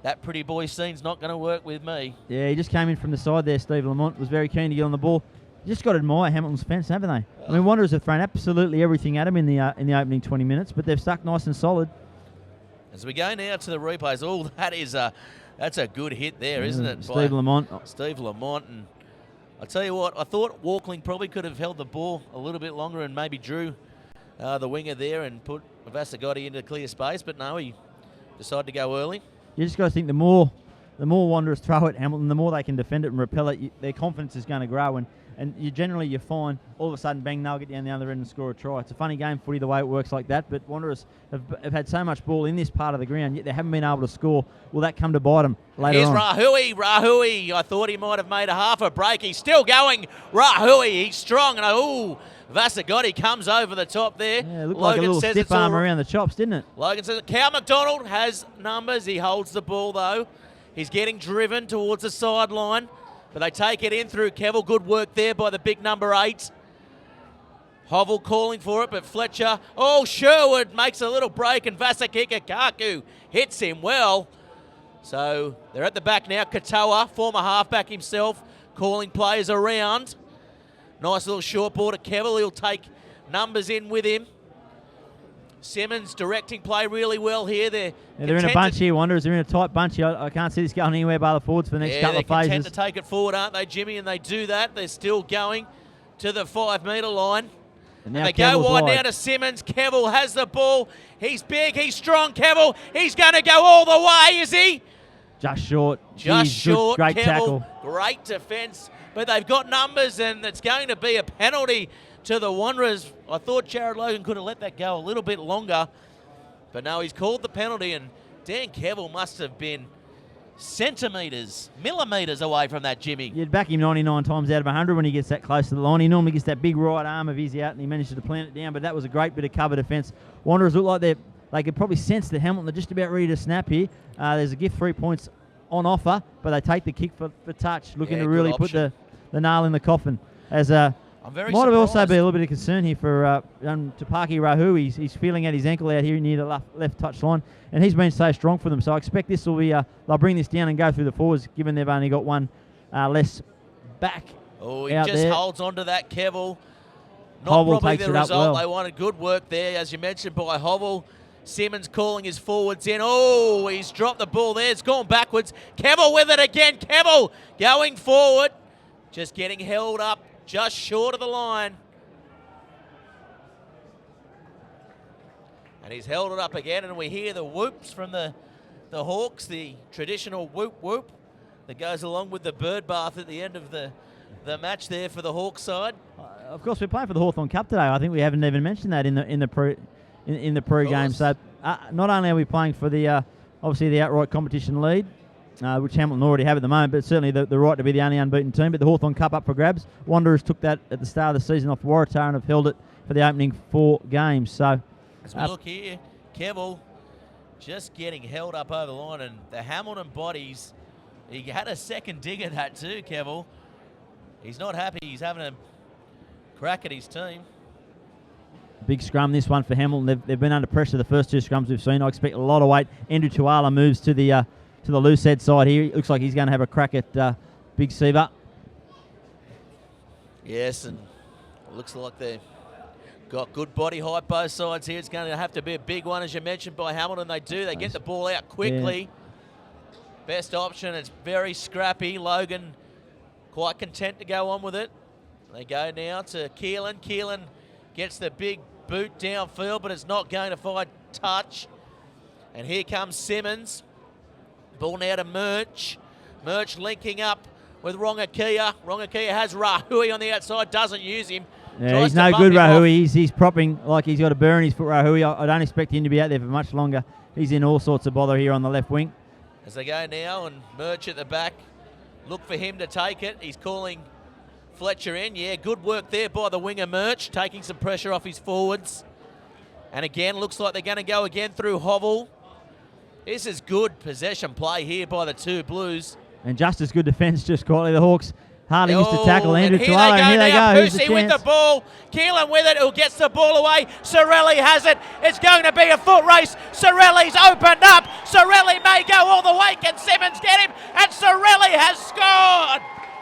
that pretty boy scene's not going to work with me."
Yeah, he just came in from the side there. Steve Lamont was very keen to get on the ball. You just got to admire Hamilton's fence, haven't they? I mean, Wanderers have thrown absolutely everything at him in the opening 20 minutes, but they've stuck nice and solid.
As we go now to the replays, that's a good hit there, isn't it?
Steve Lamont.
Steve Lamont. And I tell you what, I thought Walkling probably could have held the ball a little bit longer and maybe drew the winger there and put Vasagotti into clear space, but no, he decided to go early.
You just got to think the more Wanderers throw at Hamilton, the more they can defend it and repel it, their confidence is going to grow. And you find all of a sudden, bang, they'll get down the other end and score a try. It's a funny game, footy, the way it works like that, but Wanderers have had so much ball in this part of the ground, yet they haven't been able to score. Will that come to bite them later
Here's
on?
Rahui. I thought he might have made a half a break. He's still going. Rahui, he's strong. And Vasagotti comes over the top there.
Yeah, it looked like a little stiff arm around the chops, didn't it?
Logan says Cal McDonald has numbers. He holds the ball, though. He's getting driven towards the sideline. But they take it in through Kevill. Good work there by the big number 8. Hovell calling for it, but Fletcher. Sherwood makes a little break, and Vasakika-Kaku hits him well. So they're at the back now. Katoa, former halfback himself, calling players around. Nice little short ball to Kevill. He'll take numbers in with him. Simmons directing play really well here. They're
in a bunch here, Wanderers. They're in a tight bunch here. I can't see this going anywhere by the forwards for the next couple of phases.
They're content to take it forward, aren't they, Jimmy? And they do that. They're still going to the 5-metre line. And they go wide now to Simmons. Kevill has the ball. He's big. He's strong. Kevill. He's going to go all the way, is he?
Just short.
Just short.
Great
Kevill,
tackle.
Great defence. But they've got numbers, and it's going to be a penalty to the Wanderers. I thought Jared Logan could have let that go a little bit longer. But no, he's called the penalty, and Dan Kevill must have been millimetres away from that, Jimmy.
You'd back him 99 times out of 100 when he gets that close to the line. He normally gets that big right arm of his out, and he manages to plant it down, but that was a great bit of cover defence. Wanderers look like they could probably sense that Hamilton are just about ready to snap here. There's a gift 3 points on offer, but they take the kick for touch, looking to really put the nail in the coffin. As
might
have also been a little bit of concern here for Tapaki Rahu. He's feeling at his ankle out here near the left touch line, and he's been so strong for them. So I expect this will be they'll bring this down and go through the forwards, given they've only got one less back.
He just holds on to that, Kevill. Not
Hovell
probably
takes
the
it up
result
well.
they wanted. Good work there, as you mentioned, by Hovell. Simmons calling his forwards in. He's dropped the ball there. It's gone backwards. Kevill with it again. Kevill going forward. Just getting held up just short of the line. And he's held it up again, and we hear the whoops from the Hawks, the traditional whoop whoop that goes along with the bird bath at the end of the match there for the Hawks side.
Of course, we're playing for the Hawthorn Cup today. I think we haven't even mentioned that in the pre-game. So not only are we playing for the obviously the outright competition lead, which Hamilton already have at the moment, but certainly the right to be the only unbeaten team. But the Hawthorn Cup up for grabs. Wanderers took that at the start of the season off Waratah and have held it for the opening 4 games. So
as we look here, Kevill just getting held up over the line, and the Hamilton bodies, he had a second dig at that too, Kevill. He's not happy. He's having a crack at his team.
Big scrum, this one for Hamilton. They've been under pressure the first 2 scrums we've seen. I expect a lot of weight. Andrew Tuala moves to the loose head side here. It looks like he's going to have a crack at Big Seaver.
Yes, and it looks like they've got good body height both sides here. It's going to have to be a big one, as you mentioned, by Hamilton. They do. They get the ball out quickly. Yeah. Best option. It's very scrappy. Logan quite content to go on with it. They go now to Keelan. Keelan gets the big boot downfield, but it's not going to find touch. And here comes Simmons. Ball now to Murch. Murch linking up with Rongakia. Rongakia has Rahui on the outside, doesn't use him.
Yeah, he's no good, Rahui. He's propping like he's got a burr in his foot, Rahui. I don't expect him to be out there for much longer. He's in all sorts of bother here on the left wing.
As they go now, and Murch at the back. Look for him to take it. He's calling Fletcher in. Yeah, good work there by the winger Murch, taking some pressure off his forwards. And again, looks like they're going to go again through Hovell. This is good possession play here by the 2 Blues.
And just as good defence, just quietly. The Hawks hardly missed a tackle. Andrew Tuala,
and
here they go. Who's the
Pussy
chance?
with the ball. Keelan with it, who gets the ball away. Sorelli has it. It's going to be a foot race. Sorelli's opened up. Sorelli may go all the way. Can Simmons get him? And Sorelli has scored.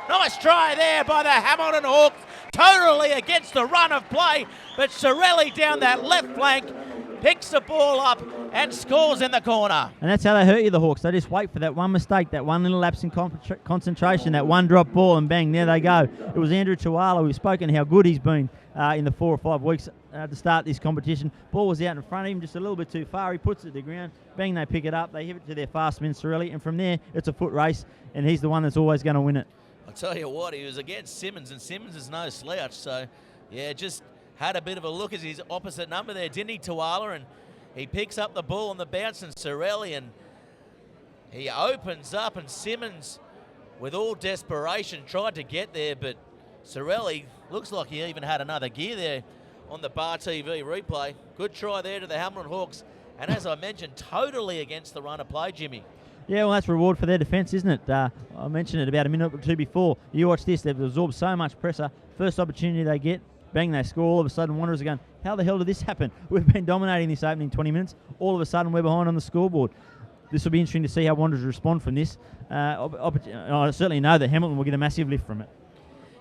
Nice try there by the Hamilton Hawks. Totally against the run of play. But Sorelli down that left flank picks the ball up and scores in the corner.
And that's how they hurt you, the Hawks. They just wait for that one mistake, that one little lapse in concentration, that one drop ball, and bang, there they go. It was Andrew Tuala. We've spoken how good he's been in the 4 or 5 weeks to start this competition. Ball was out in front of him, just a little bit too far. He puts it to the ground. Bang, they pick it up. They hit it to their fast man, Sorelli. And from there, it's a foot race, and he's the one that's always going to win it.
I'll tell you what, he was against Simmons, and Simmons is no slouch. So, yeah, just had a bit of a look at his opposite number there, didn't he, Tuala? And he picks up the ball on the bounce, and Sorelli, and he opens up, and Simmons, with all desperation, tried to get there, but Sorelli looks like he even had another gear there on the Bar TV replay. Good try there to the Hamilton Hawks, and as I mentioned, totally against the run of play, Jimmy.
Yeah, well, that's reward for their defence, isn't it? I mentioned it about a minute or two before. You watch this, they've absorbed so much pressure. First opportunity they get, bang, they score. All of a sudden, Wanderers are going, how the hell did this happen? We've been dominating this opening 20 minutes. All of a sudden, we're behind on the scoreboard. This will be interesting to see how Wanderers respond from this. I certainly know that Hamilton will get a massive lift from it.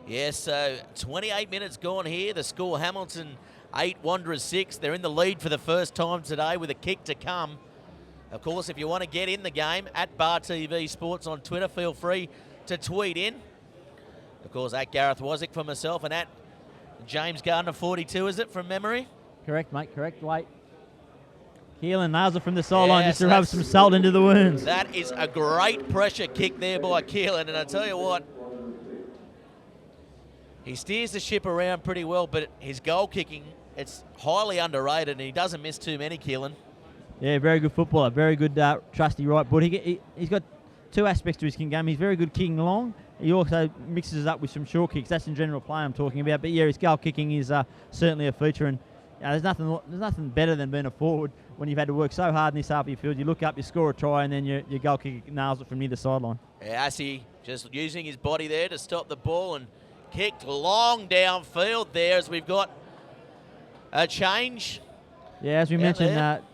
Yeah, so 28 minutes gone here. The score, Hamilton 8, Wanderers 6. They're in the lead for the first time today with a kick to come. Of course, if you want to get in the game, at Bar TV Sports on Twitter, feel free to tweet in. Of course, at Gareth Wozick for myself, and at James Gardner 42, is it, from memory?
Correct, mate, correct. Wait. Keelan nails it from the sideline just to rub some salt into the wounds.
That is a great pressure kick there by Keelan, and I tell you what, he steers the ship around pretty well, but his goal kicking, it's highly underrated, and he doesn't miss too many, Keelan.
Yeah, very good footballer, very good trusty right foot. He's got two aspects to his kicking game. He's very good kicking long. He also mixes it up with some short kicks. That's in general play I'm talking about. But yeah, his goal kicking is certainly a feature, and there's nothing better than being a forward when you've had to work so hard in this half of your field. You look up, you score a try, and then your goal kicker nails it from near the sideline.
Yeah, Assi just using his body there to stop the ball and kicked long downfield there as we've got a change.
Yeah, as we mentioned,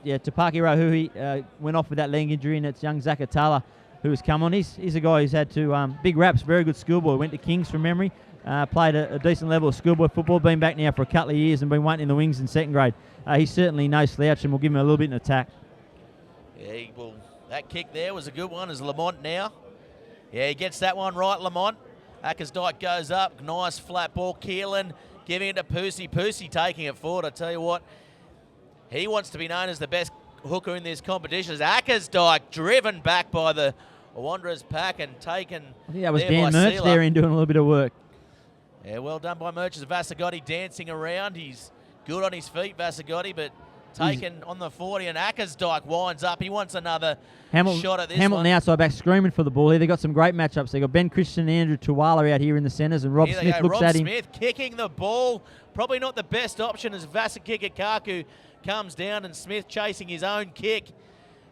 Tapaki Rahui went off with that leg injury, and it's young Zakatala who has come on. He's a guy who's had two big raps, very good schoolboy. Went to Kings from memory, played a decent level of schoolboy football, been back now for a couple of years and been waiting in the wings in second grade. He's certainly no slouch, and we'll give him a little bit in attack.
Yeah, well, that kick there was a good one as Lamont now. Yeah, he gets that one right, Lamont. Ackersdyke goes up, nice flat ball. Keelan giving it to Pusey. Pusey taking it forward. I tell you what, he wants to be known as the best hooker in this competition. As Ackersdyke driven back by the Wanderers pack and taken.
I think that was Dan Mertz there in doing a little bit of work.
Yeah, well done by Mertz. Vasagotti dancing around. He's good on his feet, Vasagotti, but taken on the 40, and Ackersdyke winds up. He wants another shot at this
Hamilton
one.
the outside back screaming for the ball here. They've got some great matchups. They've got Ben Christian and Andrew Tuala out here in the centres, and Rob Smith looks at him.
Rob Smith kicking the ball. Probably not the best option as Vasakikakaku comes down, and Smith chasing his own kick.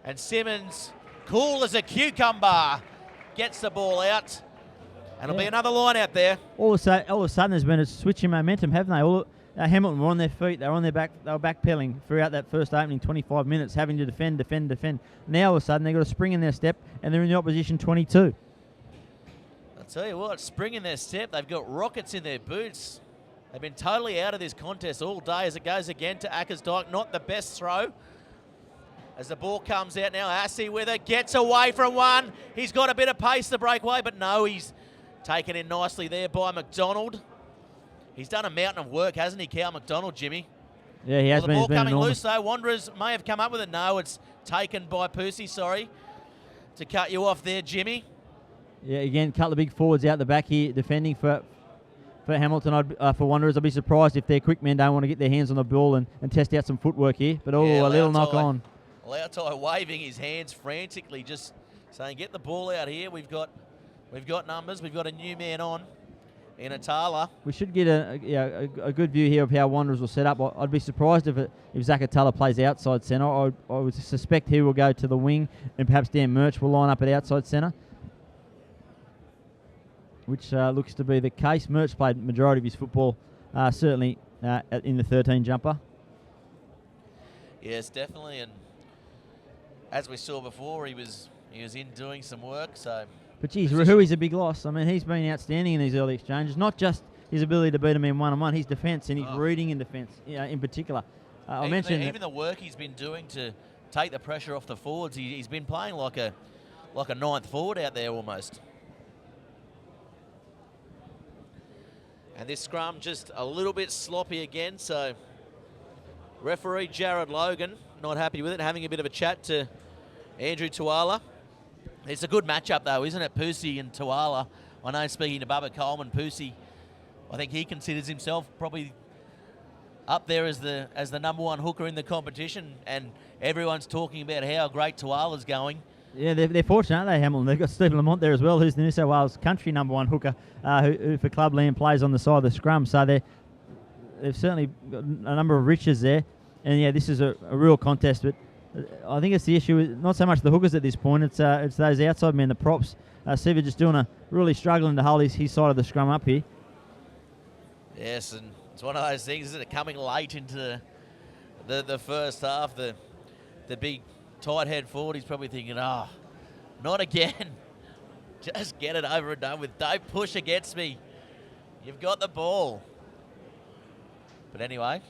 And Simmons, cool as a cucumber, gets the ball out. And it'll be another line out there.
All of a sudden there's been a switch in momentum, haven't they? Hamilton were on their feet. They were on their back. They were backpedaling throughout that first opening 25 minutes, having to defend. Now all of a sudden they've got a spring in their step, and they're in the opposition 22.
I'll tell you what, spring in their step. They've got rockets in their boots. They've been totally out of this contest all day as it goes again to Ackersdyke. Not the best throw. As the ball comes out now, Assi with it, gets away from one. He's got a bit of pace to break away, but no, he's taken in nicely there by McDonald. He's done a mountain of work, hasn't he, Cal McDonald, Jimmy?
Yeah, he has been.
The ball coming loose, though. Wanderers may have come up with it. No, it's taken by Pusey, sorry, to cut you off there, Jimmy.
Yeah, again, a couple of big forwards out the back here defending for Hamilton, for Wanderers. I'd be surprised if their quick men don't want to get their hands on the ball and test out some footwork here. But a little knock on.
Lautai waving his hands frantically, just saying, get the ball out here. We've got numbers. We've got a new man on in Atala.
We should get a good view here of how Wanderers will set up. I'd be surprised if Zakatala plays outside centre. I would suspect he will go to the wing, and perhaps Dan Mertz will line up at outside centre, which looks to be the case. Mertz played majority of his football, certainly in the 13 jumper.
Yes, definitely, and as we saw before, he was in doing some work. So,
but geez, Rahui's a big loss. I mean, he's been outstanding in these early exchanges. Not just his ability to beat him in one-on-one, his defence and his reading in defence, in particular. I mentioned
even the work he's been doing to take the pressure off the forwards, he's been playing like a ninth forward out there almost. And this scrum just a little bit sloppy again, so referee Jared Logan not happy with it, having a bit of a chat to Andrew Tuala. It's a good matchup though, isn't it, Pusi and Tuala? I know, speaking to Bubba Coleman, Pusi, I think he considers himself probably up there as the number one hooker in the competition, and everyone's talking about how great Tuala's going.
Yeah, they're fortunate, aren't they, Hamilton? They've got Stephen Lamont there as well, who's the New South Wales country number one hooker, who for Clubland plays on the side of the scrum. So they've certainly got a number of riches there. And yeah, this is a real contest. But I think it's the issue, not so much the hookers at this point, it's those outside men, the props. Siva just really struggling to hold his side of the scrum up here.
Yes, and it's one of those things, isn't it, coming late into the first half, the big tight head forward, he's probably thinking, oh, not again. Just get it over and done with. Don't push against me. You've got the ball. But anyway,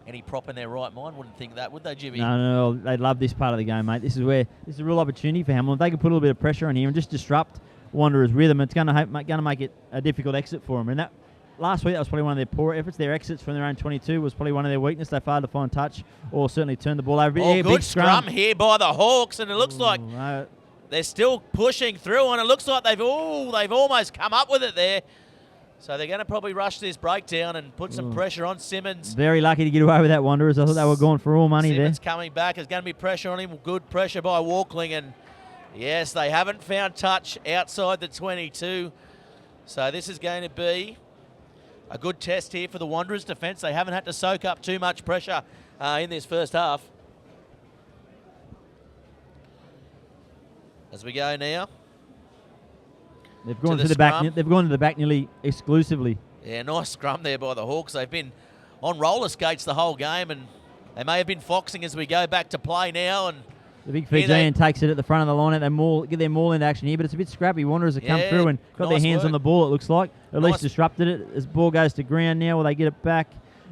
any prop in their right mind wouldn't think that, would they, Jimmy?
No, they love this part of the game, mate. This is a real opportunity for Hamilton. If they can put a little bit of pressure on here and just disrupt Wanderers' rhythm, it's going to make it a difficult exit for them. And that last week, that was probably one of their poor efforts. Their exits from their own 22 was probably one of their weaknesses. They failed to find touch or certainly turn the ball over.
Oh,
yeah,
good
big
scrum here by the Hawks, and it looks like they're still pushing through, and it looks like they've almost come up with it there. So they're going to probably rush this breakdown and put some pressure on Simmons.
Very lucky to get away with that, Wanderers. I thought they were going for all money
Simmons
there.
coming back. There's going to be pressure on him. Good pressure by Walkling, and yes, they haven't found touch outside the 22. So this is going to be a good test here for the Wanderers defence. They haven't had to soak up too much pressure in this first half. As we go now.
They've gone to the back. They've gone to the back nearly exclusively.
Yeah, nice scrum there by the Hawks. They've been on roller skates the whole game, and they may have been foxing as we go back to play now. And
the big Fijian takes it at the front of the line. They get their maul into action here, but it's a bit scrappy. Wanderers have come through and got their hands on the ball, it looks like. At least disrupted it. As ball goes to ground now, will they get it back?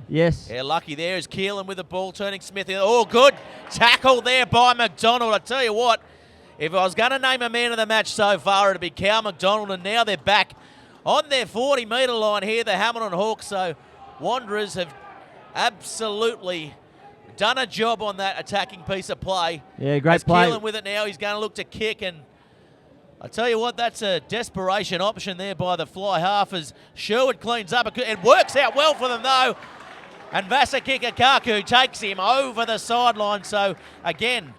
Yes.
Yeah, lucky there is Keelan with the ball, turning Smith. Oh, good tackle there by McDonald. I tell you what, if I was going to name a man of the match so far, it'd be Cal McDonald, and now they're back on their 40-metre line here, the Hamilton Hawks. So Wanderers have absolutely done a job on that attacking piece of play.
Yeah, great play.
Keelan with it now, he's going to look to kick, and I tell you what, that's a desperation option there by the fly half as Sherwood cleans up. It works out well for them though, and Vasakikakaku takes him over the sideline. So again,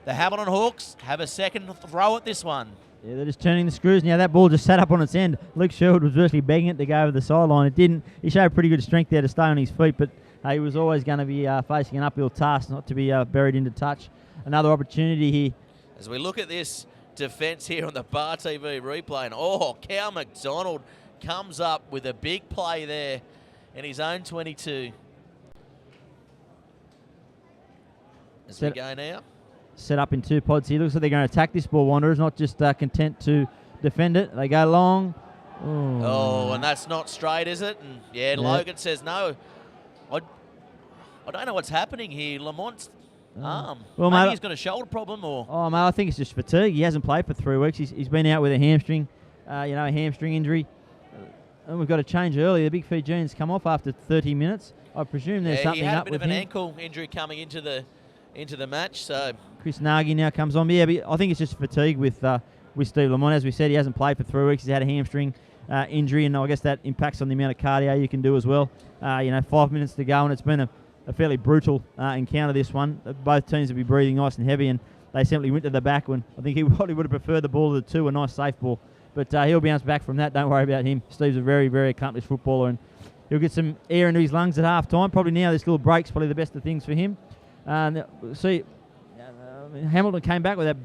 the Hamilton Hawks have a second throw at this one.
Yeah, they're just turning the screws now. That ball just sat up on its end. Luke Sherwood was virtually begging it to go over the sideline. It didn't. He showed pretty good strength there to stay on his feet, but he was always going to be facing an uphill task, not to be buried into touch. Another opportunity here.
As we look at this defence here on the Bar TV replay, and Cal McDonald comes up with a big play there in his own 22. As we go now.
Set up in two pods here. Looks like they're going to attack this ball, Wanderers, not just content to defend it. They go long.
Oh, and that's not straight, is it? And yeah, Logan says no. I don't know what's happening here. Lamont's arm. Well, maybe he's got a shoulder problem, or.
Oh, mate, I think it's just fatigue. He hasn't played for 3 weeks. He's been out with a hamstring, a hamstring injury. And we've got a change early. The big Fijians come off after 30 minutes. I presume there's something up with him.
He had a bit of an ankle injury coming into the match, so.
Chris Nagy now comes on. Yeah, but I think it's just fatigue with Steve Lamont. As we said, he hasn't played for 3 weeks. He's had a hamstring injury, and I guess that impacts on the amount of cardio you can do as well. 5 minutes to go, and it's been a fairly brutal encounter, this one. Both teams will be breathing nice and heavy, and they simply went to the back when I think he probably would have preferred the ball to the two, a nice safe ball. But he'll bounce back from that. Don't worry about him. Steve's a very, very accomplished footballer, and he'll get some air into his lungs at half time. Probably now this little break's probably the best of things for him. Hamilton came back with that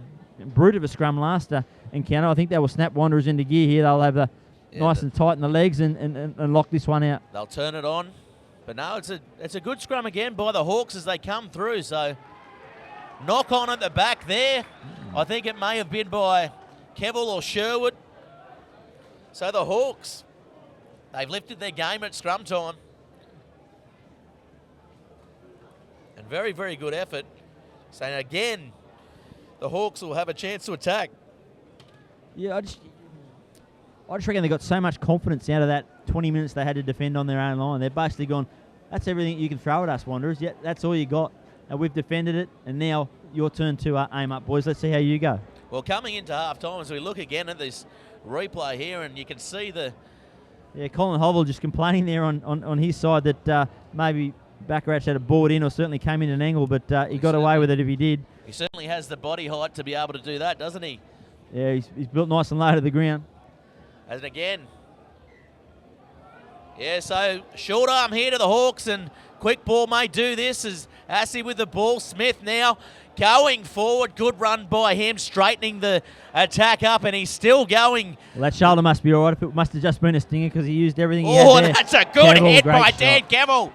brute of a scrum last encounter. I think they will snap Wanderers into gear here. They'll have nice and tight in the legs and lock this one out.
They'll turn it on. But no, it's a good scrum again by the Hawks as they come through. So knock on at the back there. I think it may have been by Kevill or Sherwood. So the Hawks, they've lifted their game at scrum time. And very, very good effort. So again, the Hawks will have a chance to attack.
Yeah, I just reckon they got so much confidence out of that 20 minutes they had to defend on their own line. They're basically gone, that's everything you can throw at us, Wanderers. Yeah, that's all you got. We've defended it, and now your turn to aim up, boys. Let's see how you go.
Well, coming into half-time, as we look again at this replay here, and you can see the...
Yeah, Colin Hovell just complaining there on his side that maybe Bacharach had a board in or certainly came in an angle, but he got away with it if he did.
He certainly has the body height to be able to do that, doesn't he?
Yeah, he's built nice and low to the ground.
And again, yeah, so short arm here to the Hawks, and quick ball may do this as Assey with the ball. Smith now going forward. Good run by him, straightening the attack up, and he's still going.
Well, that shoulder must be all right. It must have just been a stinger because he used everything he
had
there.
That's a good
Cavill,
hit by
shot.
Dan Cavill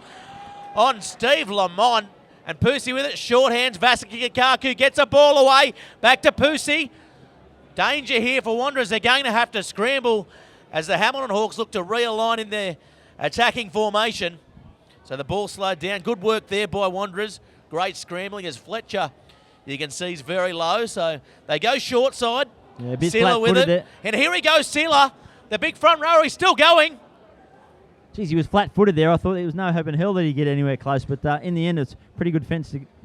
on Steve Lamont. And Pusey with it, short hands. Vasakikaku gets a ball away. Back to Pusey. Danger here for Wanderers. They're going to have to scramble as the Hamilton Hawks look to realign in their attacking formation. So the ball slowed down. Good work there by Wanderers. Great scrambling as Fletcher, you can see, is very low. So they go short side.
Yeah, a bit
Silla with it.
there.
And here he goes, Silla. The big front rower, he's still going.
Geez, he was flat-footed there. I thought there was no hope in hell that he'd get anywhere close, but in the end, it's pretty good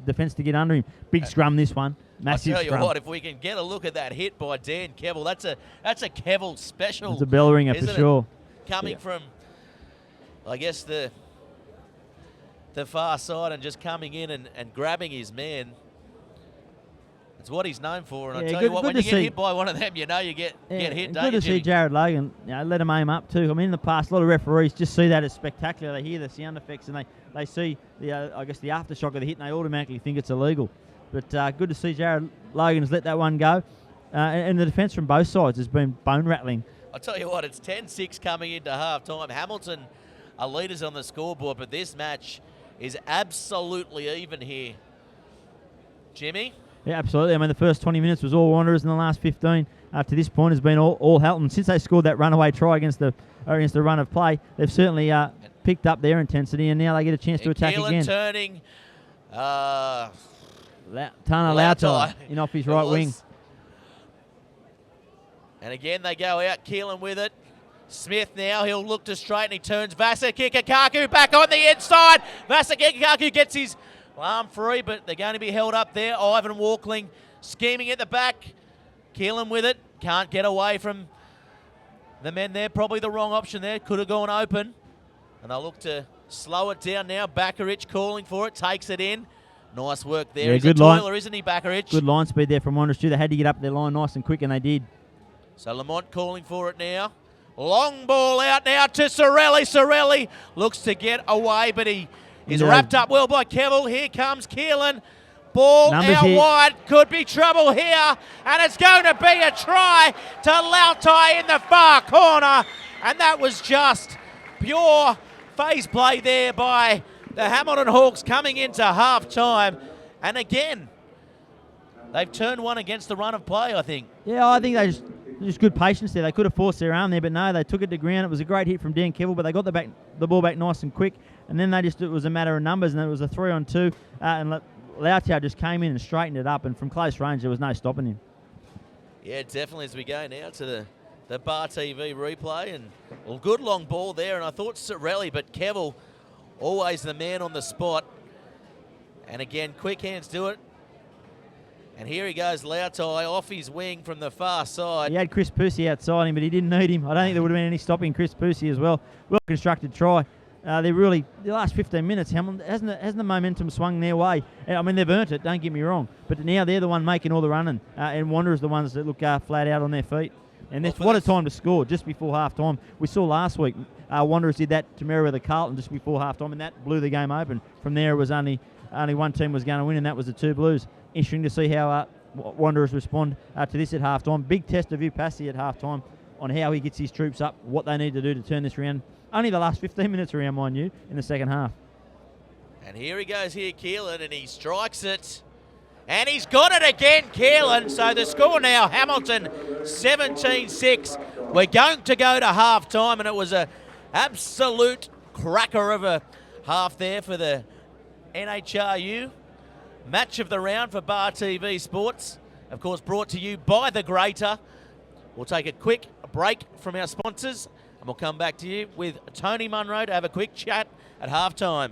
defence to get under him. Big scrum, this one. Massive
I tell you
scrum.
what, if we can get a look at that hit by Dan Cavill, that's a Cavill special.
It's a bell ringer for sure.
Coming from, I guess, the far side and just coming in and grabbing his man. It's what he's known for, and I tell you what, when you get hit by one of them, you know you get hit, don't
good
you,
to see
Jimmy?
Jared Logan, let him aim up too. I mean, in the past, a lot of referees just see that as spectacular. They hear the sound effects and they see the I guess the aftershock of the hit, and they automatically think it's illegal. But good to see Jared Logan has let that one go. And the defence from both sides has been bone-rattling.
I'll tell you what, it's 10-6 coming into half-time. Hamilton are leaders on the scoreboard, but this match is absolutely even here. Jimmy?
Yeah, absolutely. I mean, the first 20 minutes was all Wanderers, and the last 15 up to this point has been all Hamilton. Since they scored that runaway try against the run of play, they've certainly picked up their intensity, and now they get a chance to attack
Keelan
again.
turning.
Tana Lautai in off his right wing.
And again, they go out. Keelan with it. Smith now, he'll look to straighten. He turns Vasakikaku back on the inside. Vasakikaku gets his arm free, but they're going to be held up there. Ivan Walkling scheming at the back. Keelan with it. Can't get away from the men there. Probably the wrong option there. Could have gone open. And they'll look to slow it down now. Bacharach calling for it. Takes it in. Nice work there.
Yeah,
He's
good
a toiler,
line.
isn't he, Bacharach?
Good line speed there from Wanderers too. They had to get up their line nice and quick, and they did.
So Lamont calling for it now. Long ball out now to Sorelli. Sorelli looks to get away, but he is wrapped up well by Cavill. Here comes Keelan. Ball
Numbers
out
here.
wide. Could be trouble here. And it's going to be a try to Lautai in the far corner. And that was just pure phase play there by the Hamilton Hawks coming into half-time. And again, they've turned one against the run of play, I think.
Yeah, I think they just good patience there. They could have forced their arm there, but no, they took it to ground. It was a great hit from Dan Cavill, but they got the ball back nice and quick. And then it was a matter of numbers, and then it was a 3-on-2. And Lautai just came in and straightened it up, and from close range, there was no stopping him.
Yeah, definitely, as we go now to the Bar TV replay. And well, good long ball there, and I thought Sorelli, but Cavill, always the man on the spot. And again, quick hands do it. And here he goes, Lautai off his wing from the far side.
He had Chris Pusey outside him, but he didn't need him. I don't think there would have been any stopping Chris Pusey as well. Well-constructed try. The last 15 minutes, Hamilton hasn't the momentum swung their way. I mean, they've earned it, don't get me wrong. But now they're the one making all the running, and Wanderers the ones that look flat out on their feet. And what a time to score just before half-time. We saw last week, Wanderers did that to Merriweather Carlton just before half-time, and that blew the game open. From there, it was only one team was going to win, and that was the two Blues. Interesting to see how Wanderers respond to this at half-time. Big test of Upassi at half-time on how he gets his troops up, what they need to do to turn this around. Only the last 15 minutes around, mind you, in the second half.
And here he goes here, Keelan, and he strikes it. And he's got it again, Keelan. So the score now, Hamilton 17-6. We're going to go to half-time, and it was an absolute cracker of a half there for the NHRU match of the round for Bar TV Sports. Of course, brought to you by the Greater. We'll take a quick break from our sponsors and we'll come back to you with Tony Munro to have a quick chat at halftime.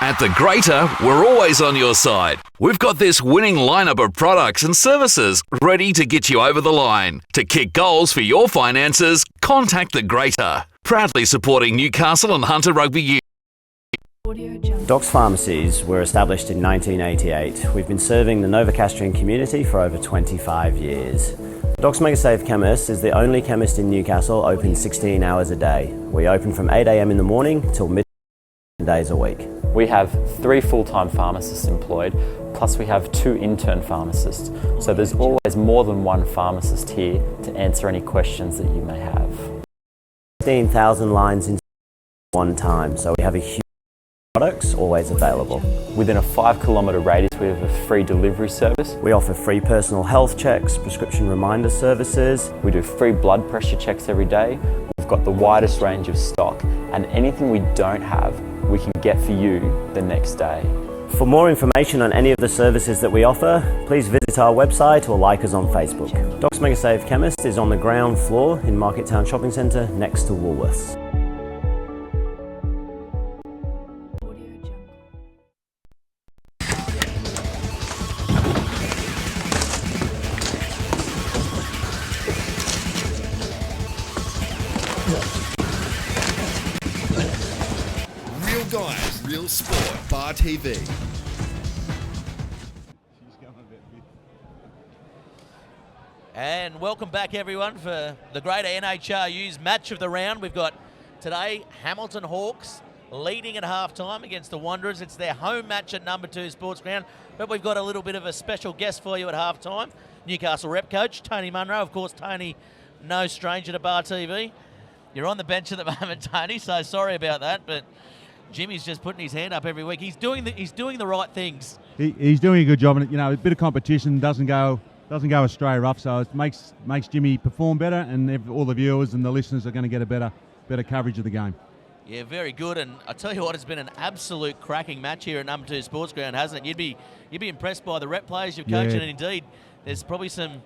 At the Greater, we're always on your side. We've got this winning lineup of products and services ready to get you over the line. To kick goals for your finances, contact the Greater. Proudly supporting Newcastle and Hunter Rugby Union.
Doc's Pharmacies were established in 1988. We've been serving the Novocastrian community for over 25 years. Doc's MegaSave Chemist is the only chemist in Newcastle open 16 hours a day. We open from 8 a.m. in the morning till midnight days a week.
We have 3 full-time pharmacists employed, plus we have 2 intern pharmacists. So there's always more than one pharmacist here to answer any questions that you may have.
15,000 lines in one time, so we have a huge products always available.
Within a 5-kilometre radius, we have a free delivery service.
We offer free personal health checks, prescription reminder services.
We do free blood pressure checks every day. We've got the widest range of stock, and anything we don't have, we can get for you the next day.
For more information on any of the services that we offer, please visit our website or like us on Facebook. Doc's MegaSave Chemist is on the ground floor in Market Town Shopping Centre next to Woolworths.
Real guys, real sport, Bar TV.
And welcome back, everyone, for the Greater NHRU's match of the round. We've got today Hamilton Hawks leading at halftime against the Wanderers. It's their home match at number 2 Sports Ground, but we've got a little bit of a special guest for you at halftime. Newcastle rep coach Tony Munro. Of course, Tony, no stranger to Bar TV. You're on the bench at the moment, Tony, so sorry about that, but Jimmy's just putting his hand up every week. He's doing the right things.
He's doing a good job, and a bit of competition doesn't go astray rough, so it makes Jimmy perform better, and all the viewers and the listeners are going to get a better coverage of the game.
Yeah, very good, and I tell you what, it's been an absolute cracking match here at number 2 Sports Ground, hasn't it? You'd be impressed by the rep players you've coached, and indeed, there's probably some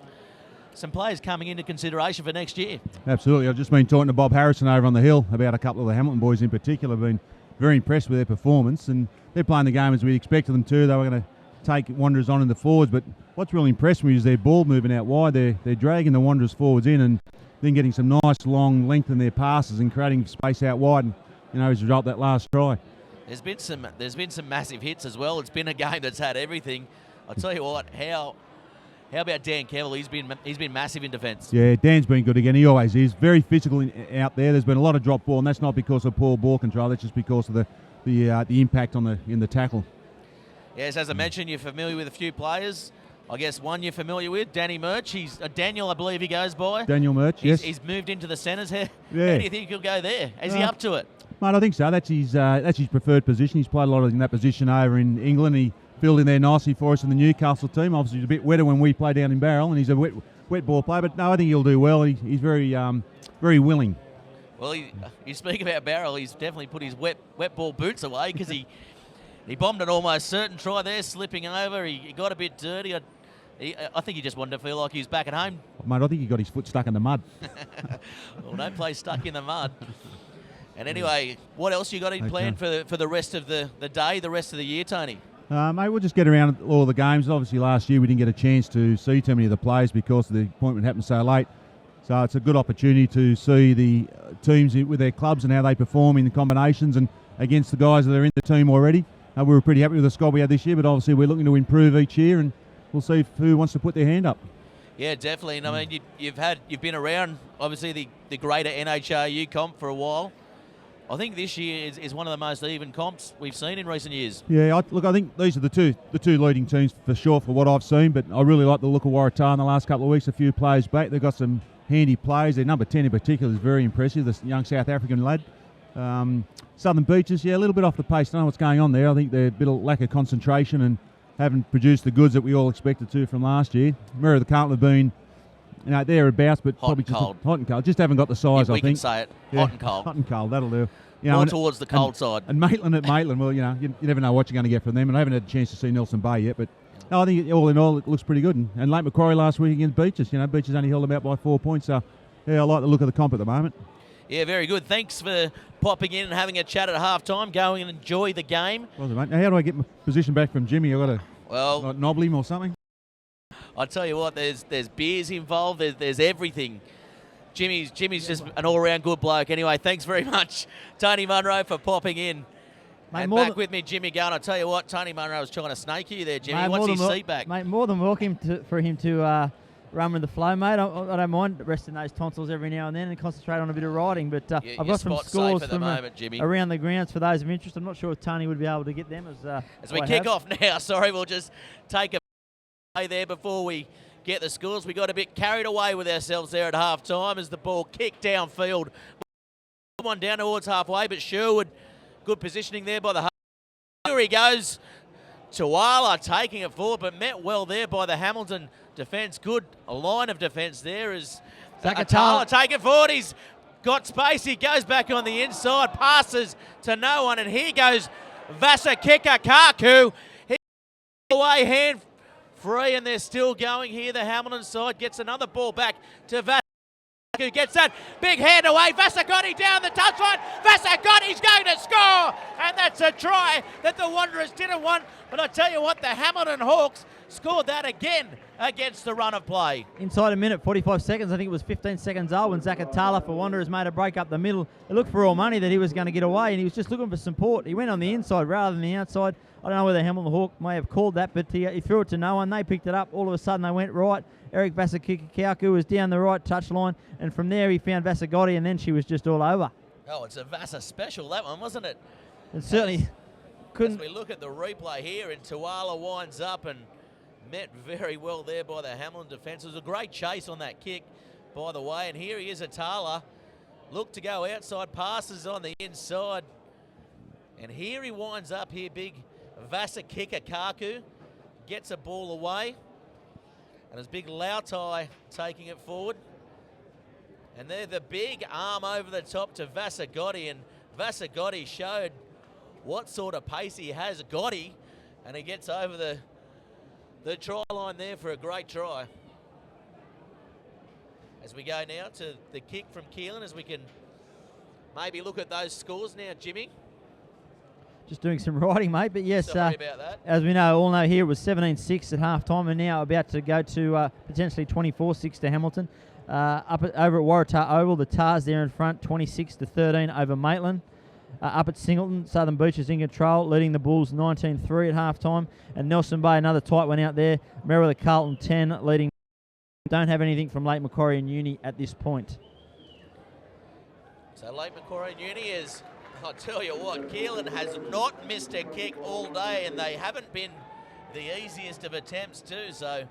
players coming into consideration for next year.
Absolutely. I've just been talking to Bob Harrison over on the hill about a couple of the Hamilton boys in particular. I've been very impressed with their performance, and they're playing the game as we expected them to. They were going to take Wanderers on in the forwards, but what's really impressed me is their ball moving out wide. They're dragging the Wanderers forwards in and then getting some nice long length in their passes and creating space out wide, and as a result, that last try.
There's been some massive hits as well. It's been a game that's had everything. I'll tell you what, how about Dan Kevill? He's been massive in defence.
Yeah, Dan's been good again. He always is. Very physical out there. There's been a lot of drop ball, and that's not because of poor ball control. That's just because of the impact in the tackle.
Yes, as I mentioned, you're familiar with a few players. I guess one you're familiar with, Danny Murch. He's Daniel, I believe he goes by.
Daniel Murch, yes.
He's moved into the centres here.
Yeah.
How do you think he'll go there? Is he up to it?
Mate, I think so. That's his preferred position. He's played a lot in that position over in England. He filled in there nicely for us in the Newcastle team. Obviously, he's a bit wetter when we play down in Barrel, and he's a wet ball player. But no, I think he'll do well. He's very willing.
Well, you speak about Barrel. He's definitely put his wet ball boots away because he bombed an almost certain try there, slipping over. He got a bit dirty. I think he just wanted to feel like he was back at home.
Mate, I think he got his foot stuck in the mud.
Well, don't play stuck in the mud. And anyway, what else you got in plan for the rest of the day, the rest of the year, Tony?
Mate, we'll just get around all the games. Obviously, last year we didn't get a chance to see too many of the players because the appointment happened so late. So it's a good opportunity to see the teams with their clubs and how they perform in the combinations and against the guys that are in the team already. We were pretty happy with the squad we had this year, but obviously we're looking to improve each year, and we'll see who wants to put their hand up.
Yeah, definitely. And I mean, you've been around obviously the greater NHRU comp for a while. I think this year is one of the most even comps we've seen in recent years.
Yeah, I think these are the two leading teams for sure for what I've seen, but I really like the look of Waratah in the last couple of weeks. A few players back. They've got some handy players. Their number 10 in particular is very impressive, this young South African lad. Southern Beaches, a little bit off the pace. Don't know what's going on there. I think they're a bit of lack of concentration and haven't produced the goods that we all expected to from last year. Merida Carlton have been thereabouts, but
Hot
probably
and
just
cold.
hot and cold. Just haven't got the size,
we
I think.
can say it.
Yeah,
Hot and cold.
Hot and cold, that'll do.
More towards the cold side.
And Maitland at Maitland, well, you never know what you're going to get from them. And I haven't had a chance to see Nelson Bay yet, but no, I think all in all, it looks pretty good. And Lake Macquarie last week against Beaches, Beaches only held them out by 4 points. So, yeah, I like the look of the comp at the moment.
Yeah, very good. Thanks for popping in and having a chat at half-time. Go and enjoy the game.
Was it, mate? Now, how do I get my position back from Jimmy? I've got to like, nobble him or something?
I tell you what, there's beers involved. There's everything. Jimmy's just an all-round good bloke. Anyway, thanks very much, Tony Munro, for popping in.
Mate,
and back with me, Jimmy Gunn. I tell you what, Tony Munro was trying to snake you there, Jimmy.
Mate,
What's his seat back?
Mate, more than welcome for him to run with the flow, mate. I don't mind resting those tonsils every now and then and concentrate on a bit of riding. But I've got some scores
at the moment, Jimmy.
Around the grounds for those of interest. I'm not sure if Tony would be able to get them
as we kick off now. Sorry, we'll just take a play there before we get the scores. We got a bit carried away with ourselves there at half time as the ball kicked downfield. One down towards halfway, but Sherwood, good positioning there by the half. Here he goes. Tuala taking it forward, but met well there by the Hamilton defence. Good line of defence there as Zakatala taking forward. He's got space. He goes back on the inside, passes to no one, and here goes Vasakika Kaku. He away hand free, and they're still going here. The Hamilton side gets another ball back to Vasakika, who gets that big hand away. Vasagotti down the touchline. Vasagotti's going to score, and that's a try that the Wanderers didn't want. But I tell you what, the Hamilton Hawks scored that again against the run of play.
Inside a minute, 45 seconds. I think it was 15 seconds old when Zakatala for Wanderers made a break up the middle. It looked for all money that he was going to get away, and he was just looking for support. He went on the inside rather than the outside. I don't know whether Hamilton Hawk may have called that, but he threw it to no one. They picked it up. All of a sudden, they went right. Eric Vasakikakauku was down the right touchline, and from there he found Vasagotti, and then she was just all over.
Oh, it's a Vasa special, that one, wasn't it?
And certainly couldn't.
As we look at the replay here, and Tuala winds up and met very well there by the Hamilton defence. It was a great chase on that kick, by the way. And here he is, Atala. Looked to go outside, passes on the inside. And here he winds up here, big Vasakikakauku. Gets a ball away. And it's big Lautai taking it forward. And they're the big arm over the top to Vasagotti. And Vasagotti showed what sort of pace he has. Gotti. And he gets over the try line there for a great try. As we go now to the kick from Keelan, as we can maybe look at those scores now, Jimmy.
Just doing some riding, mate. But yes,
Sorry about that.
As we all know here, it was 17-6 at half-time, and now about to go to potentially 24-6 to Hamilton. Over at Waratah Oval, the Tars there in front, 26-13 over Maitland. Up at Singleton, Southern Beach is in control, leading the Bulls 19-3 at half-time. And Nelson Bay, another tight one out there. Merrill Carlton 10, leading. Don't have anything from Lake Macquarie and Uni at this point.
So Lake Macquarie and Uni is, I'll tell you what, Keelan has not missed a kick all day, and they haven't been the easiest of attempts too. So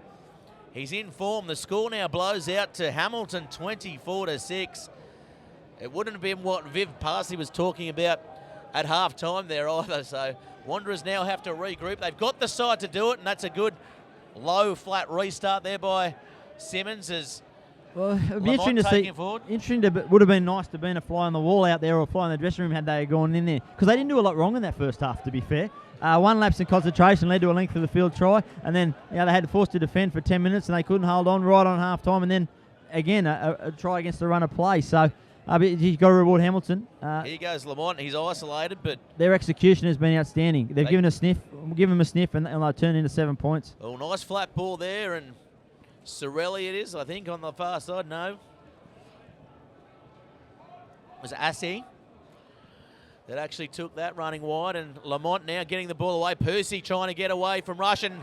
he's in form. The score now blows out to Hamilton 24-6. It wouldn't have been what Viv Parsley was talking about at half-time there either. So Wanderers now have to regroup. They've got the side to do it, and that's a good low, flat restart there by Simmons. As
well, it'd be interesting to see. Would have been nice to have been a fly on the wall out there or a fly in the dressing room had they gone in there, because they didn't do a lot wrong in that first half, to be fair. One lapse in concentration led to a length of the field try, and then they had to force to defend for 10 minutes, and they couldn't hold on right on half-time, and then again a try against the run of play. So you've got to reward Hamilton.
Here goes Lamont. He's isolated, but
their execution has been outstanding. They've given a sniff. We'll give them a sniff, and they'll turn into 7 points.
Oh, nice flat ball there, and Sorelli it is, I think, on the far side. No. It was Assey that actually took that running wide, and Lamont now getting the ball away. Percy trying to get away from Rush, and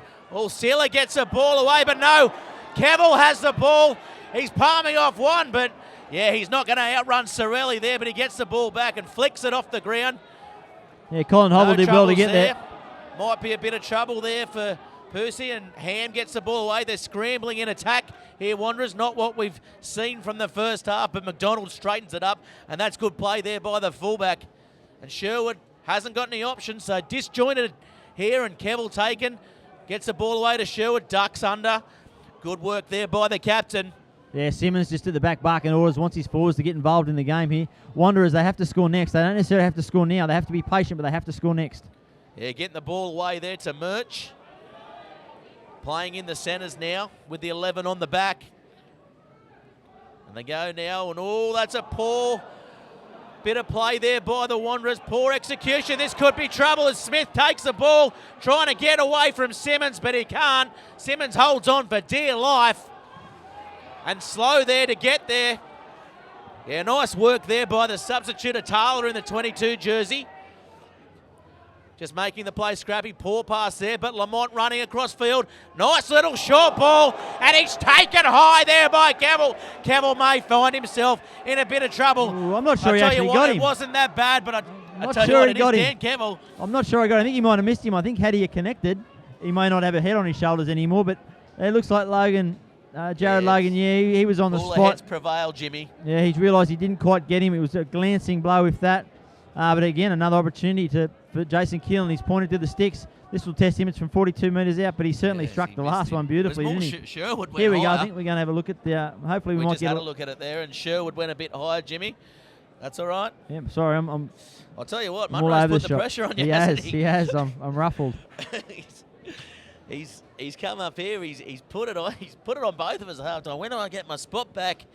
Sealer gets the ball away, but no. Cavill has the ball. He's palming off one, but yeah, he's not going to outrun Sorelli there, but he gets the ball back and flicks it off the ground.
Yeah, Colin Hobble did well to get there.
Might be a bit of trouble there for Percy, and Ham gets the ball away. They're scrambling in attack here, Wanderers. Not what we've seen from the first half, but McDonald straightens it up, and that's good play there by the fullback. And Sherwood hasn't got any options, so disjointed here, and Kevill taken. Gets the ball away to Sherwood, ducks under. Good work there by the captain.
Yeah, Simmons just at the back barking orders, wants his forwards to get involved in the game here. Wanderers, they have to score next. They don't necessarily have to score now. They have to be patient, but they have to score next.
Yeah, getting the ball away there to Murch. Playing in the centres now with the 11 on the back. And they go now, and oh, that's a poor bit of play there by the Wanderers. Poor execution. This could be trouble as Smith takes the ball, trying to get away from Simmons, but he can't. Simmons holds on for dear life. And slow there to get there. Yeah, nice work there by the substitute, Taylor in the 22 jersey. Just making the play scrappy. Poor pass there, but Lamont running across field. Nice little short ball, and he's taken high there by Cavill. Cavill may find himself in a bit of trouble.
Ooh, I'm not sure he actually got him.
It wasn't that bad, but
I'm not sure he got him.
Dan Cavill.
I'm not sure he got him. I think he might have missed him. I think had he connected, he may not have a head on his shoulders anymore, but it looks like Logan, Jared Logan, he was on the
All
spot.
the heads prevail, Jimmy.
Yeah, he's realised he didn't quite get him. It was a glancing blow with that. But again, another opportunity for Jason Keelan. He's pointed to the sticks. This will test him. It's from 42 metres out, but he certainly struck the last one beautifully, didn't he?
Sherwood went
Here we go.
higher.
I think we're going to have a look at the... hopefully we might
just
get
had a look at it there, and Sherwood went a bit higher, Jimmy. That's all right.
Yeah, sorry, I'm
I'll tell you what,
all
Munro's
over
put
the
the
shop.
pressure on you,
He
hasn't
has.
he?
He has. I'm ruffled.
He's come up here. He's put it on. He's put it on both of us at halftime. When do I get my spot back?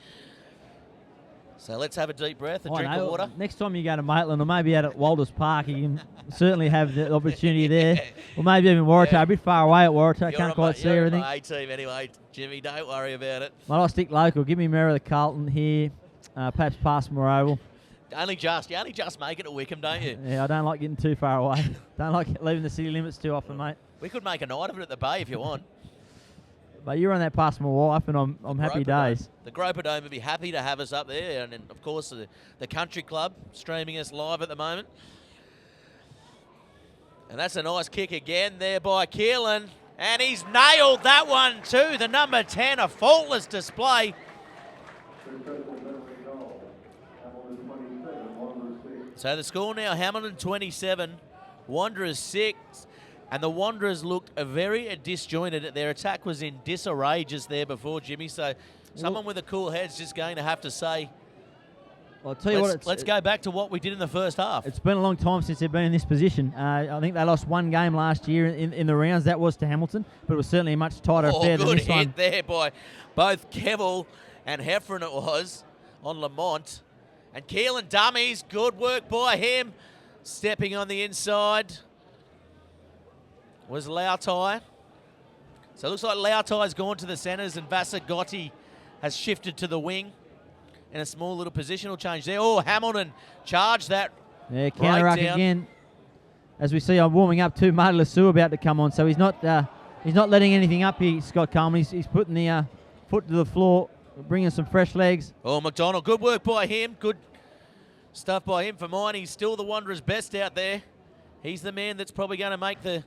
So let's have a deep breath and drink of water.
Next time you go to Maitland or maybe out at Walters Park, you can certainly have the opportunity there. Or maybe even Waratah, a bit far away at Waratah. Can't quite see everything.
You're on my A-team anyway, Jimmy. Don't worry about it.
Might I stick local? Give me Merra the Carlton here. Perhaps past Moroval.
You only just make it to Wickham, don't you?
Yeah, I don't like getting too far away. Don't like leaving the city limits too often, mate.
We could make a night of it at the Bay if you want.
But you run that past my wife, and I'm happy days.
The Groper Dome would be happy to have us up there, and then, of course, the Country Club streaming us live at the moment. And that's a nice kick again there by Keelan, and he's nailed that one too. The number 10, a faultless display. So the score now, Hamilton 27, Wanderers 6. And the Wanderers looked very disjointed. Their attack was in disarray just there before, Jimmy. So someone with a cool head's just going to have to say,
I'll tell you
let's go back to what we did in the first half.
It's been a long time since they've been in this position. I think they lost one game last year in the rounds. That was to Hamilton, but it was certainly a much tighter affair than this one.
Good hit there by both Kevill and Heffron it was on Lamont. And Keelan dummies, good work by him. Stepping on the inside was Lautai. So it looks like Lautai's gone to the centres and Vasagotti has shifted to the wing. And a small little positional change there. Oh, Hamilton charged that.
Yeah, counter-ruck
right
again. As we see, I'm warming up too. Marty Lassou about to come on, so he's not letting anything up here, Scott Coleman. He's putting the foot to the floor, bringing some fresh legs.
Oh, McDonald, good work by him. Good stuff by him for mine. He's still the Wanderers' best out there. He's the man that's probably going to make the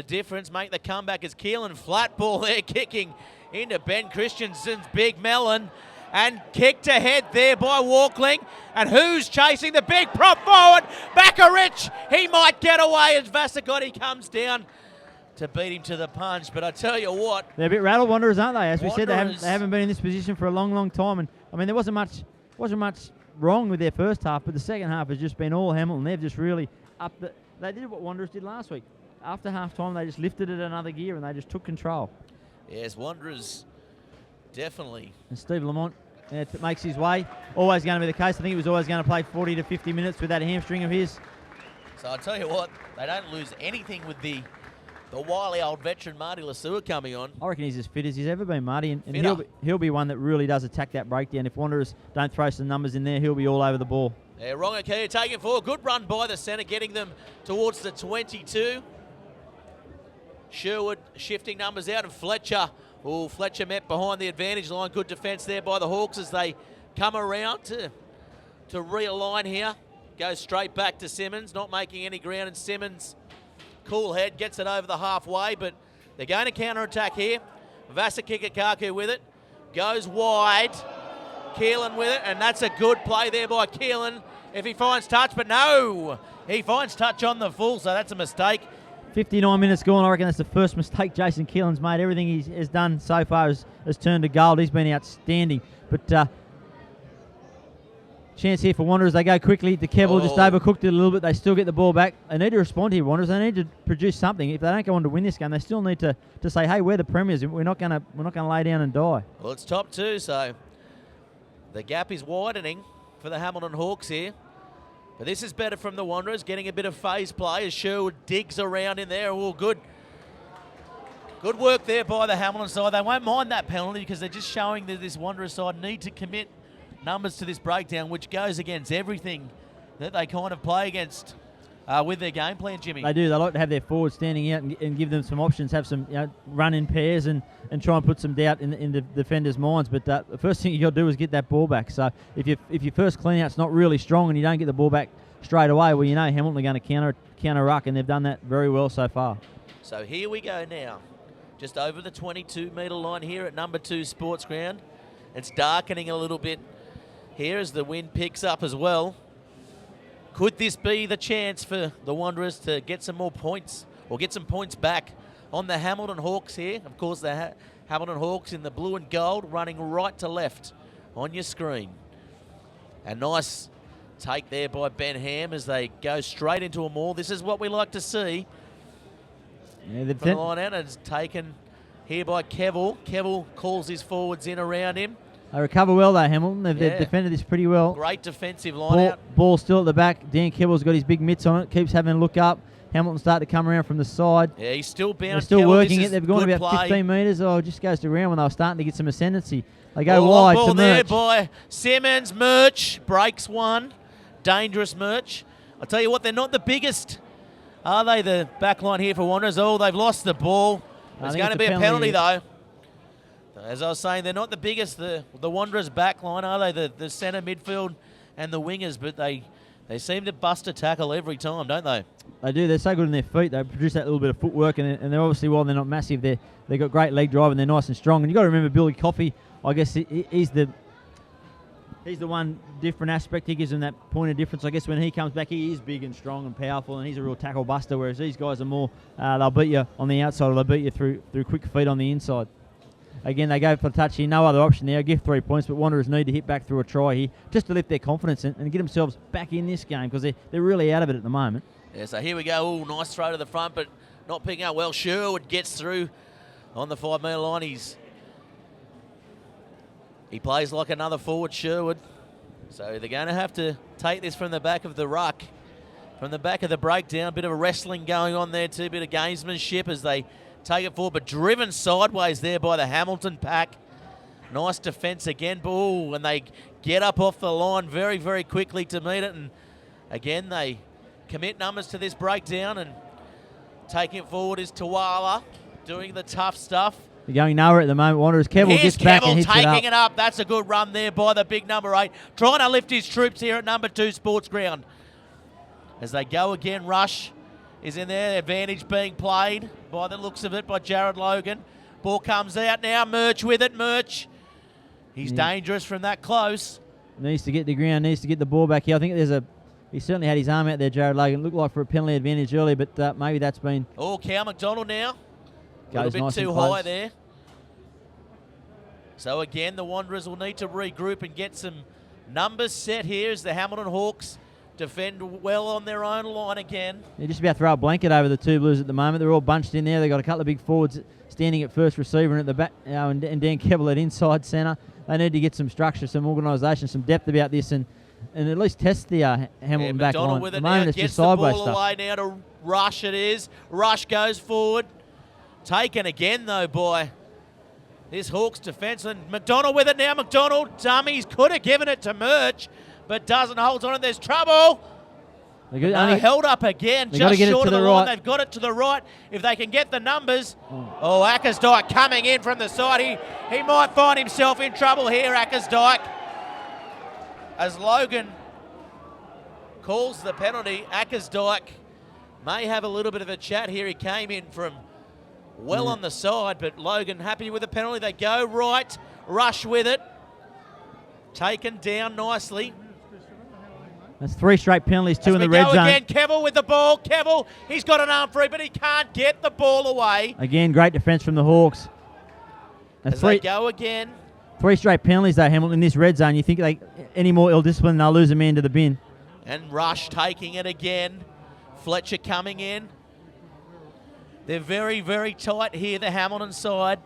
difference, make the comeback as Keelan flat ball there, kicking into Ben Christensen's big melon. And kicked ahead there by Walkling. And who's chasing the big prop forward? Bakarich. He might get away as Vasagotti comes down to beat him to the punch. But I tell you what.
They're a bit rattled Wanderers, aren't they? As we said, they haven't been in this position for a long, long time. And I mean, there wasn't much wrong with their first half, but the second half has just been all Hamilton. They've just really they did what Wanderers did last week. After half time, they just lifted it another gear and they just took control.
Yes, Wanderers definitely.
And Steve Lamont makes his way. Always going to be the case. I think he was always going to play 40 to 50 minutes with that hamstring of his.
So I'll tell you what, they don't lose anything with the wily old veteran Marty Lassua coming on.
I reckon he's as fit as he's ever been, Marty. And he'll be one that really does attack that breakdown. If Wanderers don't throw some numbers in there, he'll be all over the ball.
Yeah, Rongakia taking forward. Good run by the centre, getting them towards the 22. Sherwood shifting numbers out, and Fletcher. Oh, Fletcher met behind the advantage line. Good defence there by the Hawks as they come around to realign here. Goes straight back to Simmons, not making any ground, and Simmons, cool head, gets it over the halfway, but they're going to counter-attack here. Vasakikakaku with it. Goes wide. Keelan with it, and that's a good play there by Keelan if he finds touch, but no! He finds touch on the full, so that's a mistake.
59 minutes gone. I reckon that's the first mistake Jason Keelan's made. Everything he has done so far has turned to gold. He's been outstanding. But chance here for Wanderers. They go quickly to Kevill, just overcooked it a little bit. They still get the ball back. They need to respond here, Wanderers. They need to produce something. If they don't go on to win this game, they still need to say, hey, we're the premiers. We're not going to lay down and die.
Well, it's top two, so the gap is widening for the Hamilton Hawks here. But this is better from the Wanderers, getting a bit of phase play as Sherwood digs around in there. Oh, good work there by the Hamilton side. They won't mind that penalty because they're just showing that this Wanderers side need to commit numbers to this breakdown, which goes against everything that they kind of play against with their game plan, Jimmy.
They do. They like to have their forwards standing out and give them some options, have some run in pairs and try and put some doubt in the defenders' minds. But the first thing you got to do is get that ball back. So if your first clean-out's not really strong and you don't get the ball back straight away, well, you know Hamilton are going to counter-ruck, and they've done that very well so far.
So here we go now. Just over the 22-metre line here at number 2 Sports Ground. It's darkening a little bit here as the wind picks up as well. Could this be the chance for the Wanderers to get some more points or get some points back on the Hamilton Hawks here? Of course, the Hamilton Hawks in the blue and gold running right to left on your screen. A nice take there by Ben Ham as they go straight into a maul. This is what we like to see.
Yeah,
from the line out, and it's taken here by Kevill. Kevill calls his forwards in around him.
They recover well, though, Hamilton. They've defended this pretty well.
Great defensive line out.
Ball still at the back. Dan Kevill's got his big mitts on it. Keeps having a look up. Hamilton start to come around from the side.
Yeah, he's still bound.
They're still working it. They've gone about
play.
15 metres. Oh, it just goes to ground when they were starting to get some ascendancy. They go wide
ball
to
there
Murch.
by Simmons. Murch breaks one. Dangerous Murch. I tell you what, they're not the biggest, are they, the back line here for Wanderers? Oh, they've lost the ball. There's going to be a penalty, though. As I was saying, they're not the biggest, the Wanderers' back line, are they? The centre midfield and the wingers, but they seem to bust a tackle every time, don't they?
They do. They're so good on their feet. They produce that little bit of footwork, and they're obviously, while they're not massive, they've got great leg drive and they're nice and strong. And you've got to remember Billy Coffey, I guess he's the one different aspect. He gives them that point of difference. I guess when he comes back, he is big and strong and powerful, and he's a real tackle buster, whereas these guys are more, they'll beat you on the outside or they'll beat you through quick feet on the inside. Again, they go for the touch here. No other option there. Give 3 points, but Wanderers need to hit back through a try here just to lift their confidence and get themselves back in this game because they're really out of it at the moment.
Yeah, so here we go. Oh, nice throw to the front, but not picking up well. Sherwood gets through on the 5 metre line. He plays like another forward, Sherwood. So they're going to have to take this from the back of the ruck, from the back of the breakdown. Bit of a wrestling going on there too, bit of gamesmanship as they take it forward, but driven sideways there by the Hamilton pack. Nice defence again. Ooh, and they get up off the line very, very quickly to meet it. And again, they commit numbers to this breakdown, and taking it forward is Tawala doing the tough stuff.
They're going nowhere at the moment. Wanderers. Kevill gets back and hits
taking it up. That's a good run there by the big number 8. Trying to lift his troops here at number 2 Sports Ground. As they go again, Rush is in there. Advantage being played by the looks of it by Jared Logan. Ball comes out now. Murch with it. Murch. He's dangerous from that close.
Needs to get the ground. Needs to get the ball back here. I think he certainly had his arm out there, Jared Logan. Looked like for a penalty advantage earlier, but maybe that's been...
Oh, Cal McDonald now. A little bit
nice
too high there. So again, the Wanderers will need to regroup and get some numbers set here as the Hamilton Hawks defend well on their own line again.
They're just about to throw a blanket over the two Blues at the moment. They're all bunched in there. They've got a couple of big forwards standing at first receiver and at the back, and Dan Kevill at inside centre. They need to get some structure, some organisation, some depth about this, and at least test the Hamilton back line.
With
at
it
the moment,
now,
it's
gets
just sideways
the ball
stuff.
away now to Rush. It is. Rush goes forward. Taken again though by this Hawks defence, and McDonald with it now. McDonald dummies, could have given it to Murch, but doesn't. Holds on it. There's trouble. They held up again, just short of the line. They've got it to the right. If they can get the numbers. Oh, Ackersdyke coming in from the side. He might find himself in trouble here, Ackersdyke. As Logan calls the penalty, Ackersdyke may have a little bit of a chat here. He came in from well on the side, but Logan happy with the penalty. They go right. Rush with it. Taken down nicely.
That's 3 straight penalties, 2
As
in the
we
red
go
zone.
again, Kevill with the ball. Kevill, he's got an arm free, but he can't get the ball away.
Again, great defence from the Hawks. That's
As they go again.
3 straight penalties, though, Hamilton, in this red zone. You think any more ill-discipline, they'll lose a man to the bin.
And Rush taking it again. Fletcher coming in. They're very, very tight here, the Hamilton side.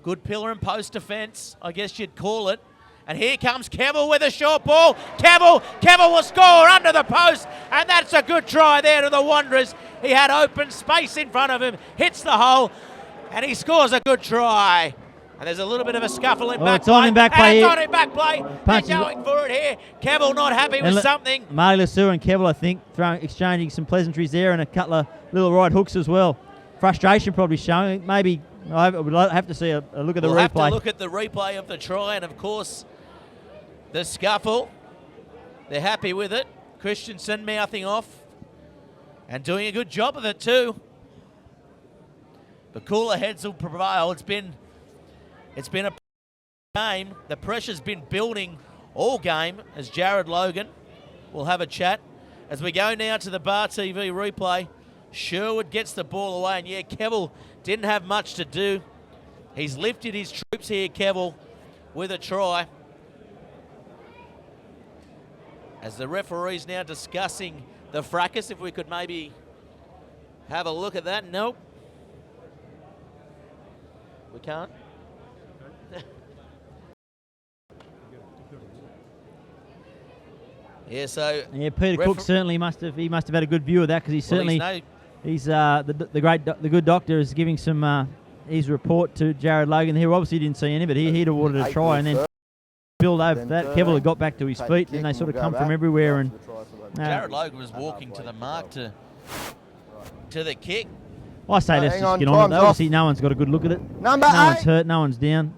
Good pillar and post defence, I guess you'd call it. And here comes Kevill with a short ball. Kevill will score under the post, and that's a good try there to the Wanderers. He had open space in front of him, hits the hole, and he scores a good try. And there's a little bit of a scuffle in back
it's on
play.
in back play
It's
here.
on in back play.
Punches
They're going for it here. Kevill not happy with something.
Marty Lasur and Kevill, I think, exchanging some pleasantries there and a couple of little right hooks as well. Frustration probably showing. Maybe I would have to see a look at the replay.
We'll have to look at the replay of the try, and of course, the scuffle. They're happy with it. Christensen mouthing off and doing a good job of it too. But cooler heads will prevail. It's been a game. The pressure's been building all game as Jared Logan will have a chat. As we go now to the Bar TV replay, Sherwood gets the ball away, and yeah, Kevill didn't have much to do. He's lifted his troops here, Kevill, with a try. As the referee's now discussing the fracas, if we could maybe have a look at that. Nope. We can't. Yeah, so
Peter Cook certainly must have had a good view of that, because he's the good doctor is giving some his report to Jared Logan. He obviously didn't see any of it. He'd awarded a try and then build over that. Kevill had got back to his feet, and they sort of come from everywhere. And
Jared Logan was walking to the mark to the kick.
I say let's just get on it. Obviously, no one's got a good look at it. No one's hurt. No one's down.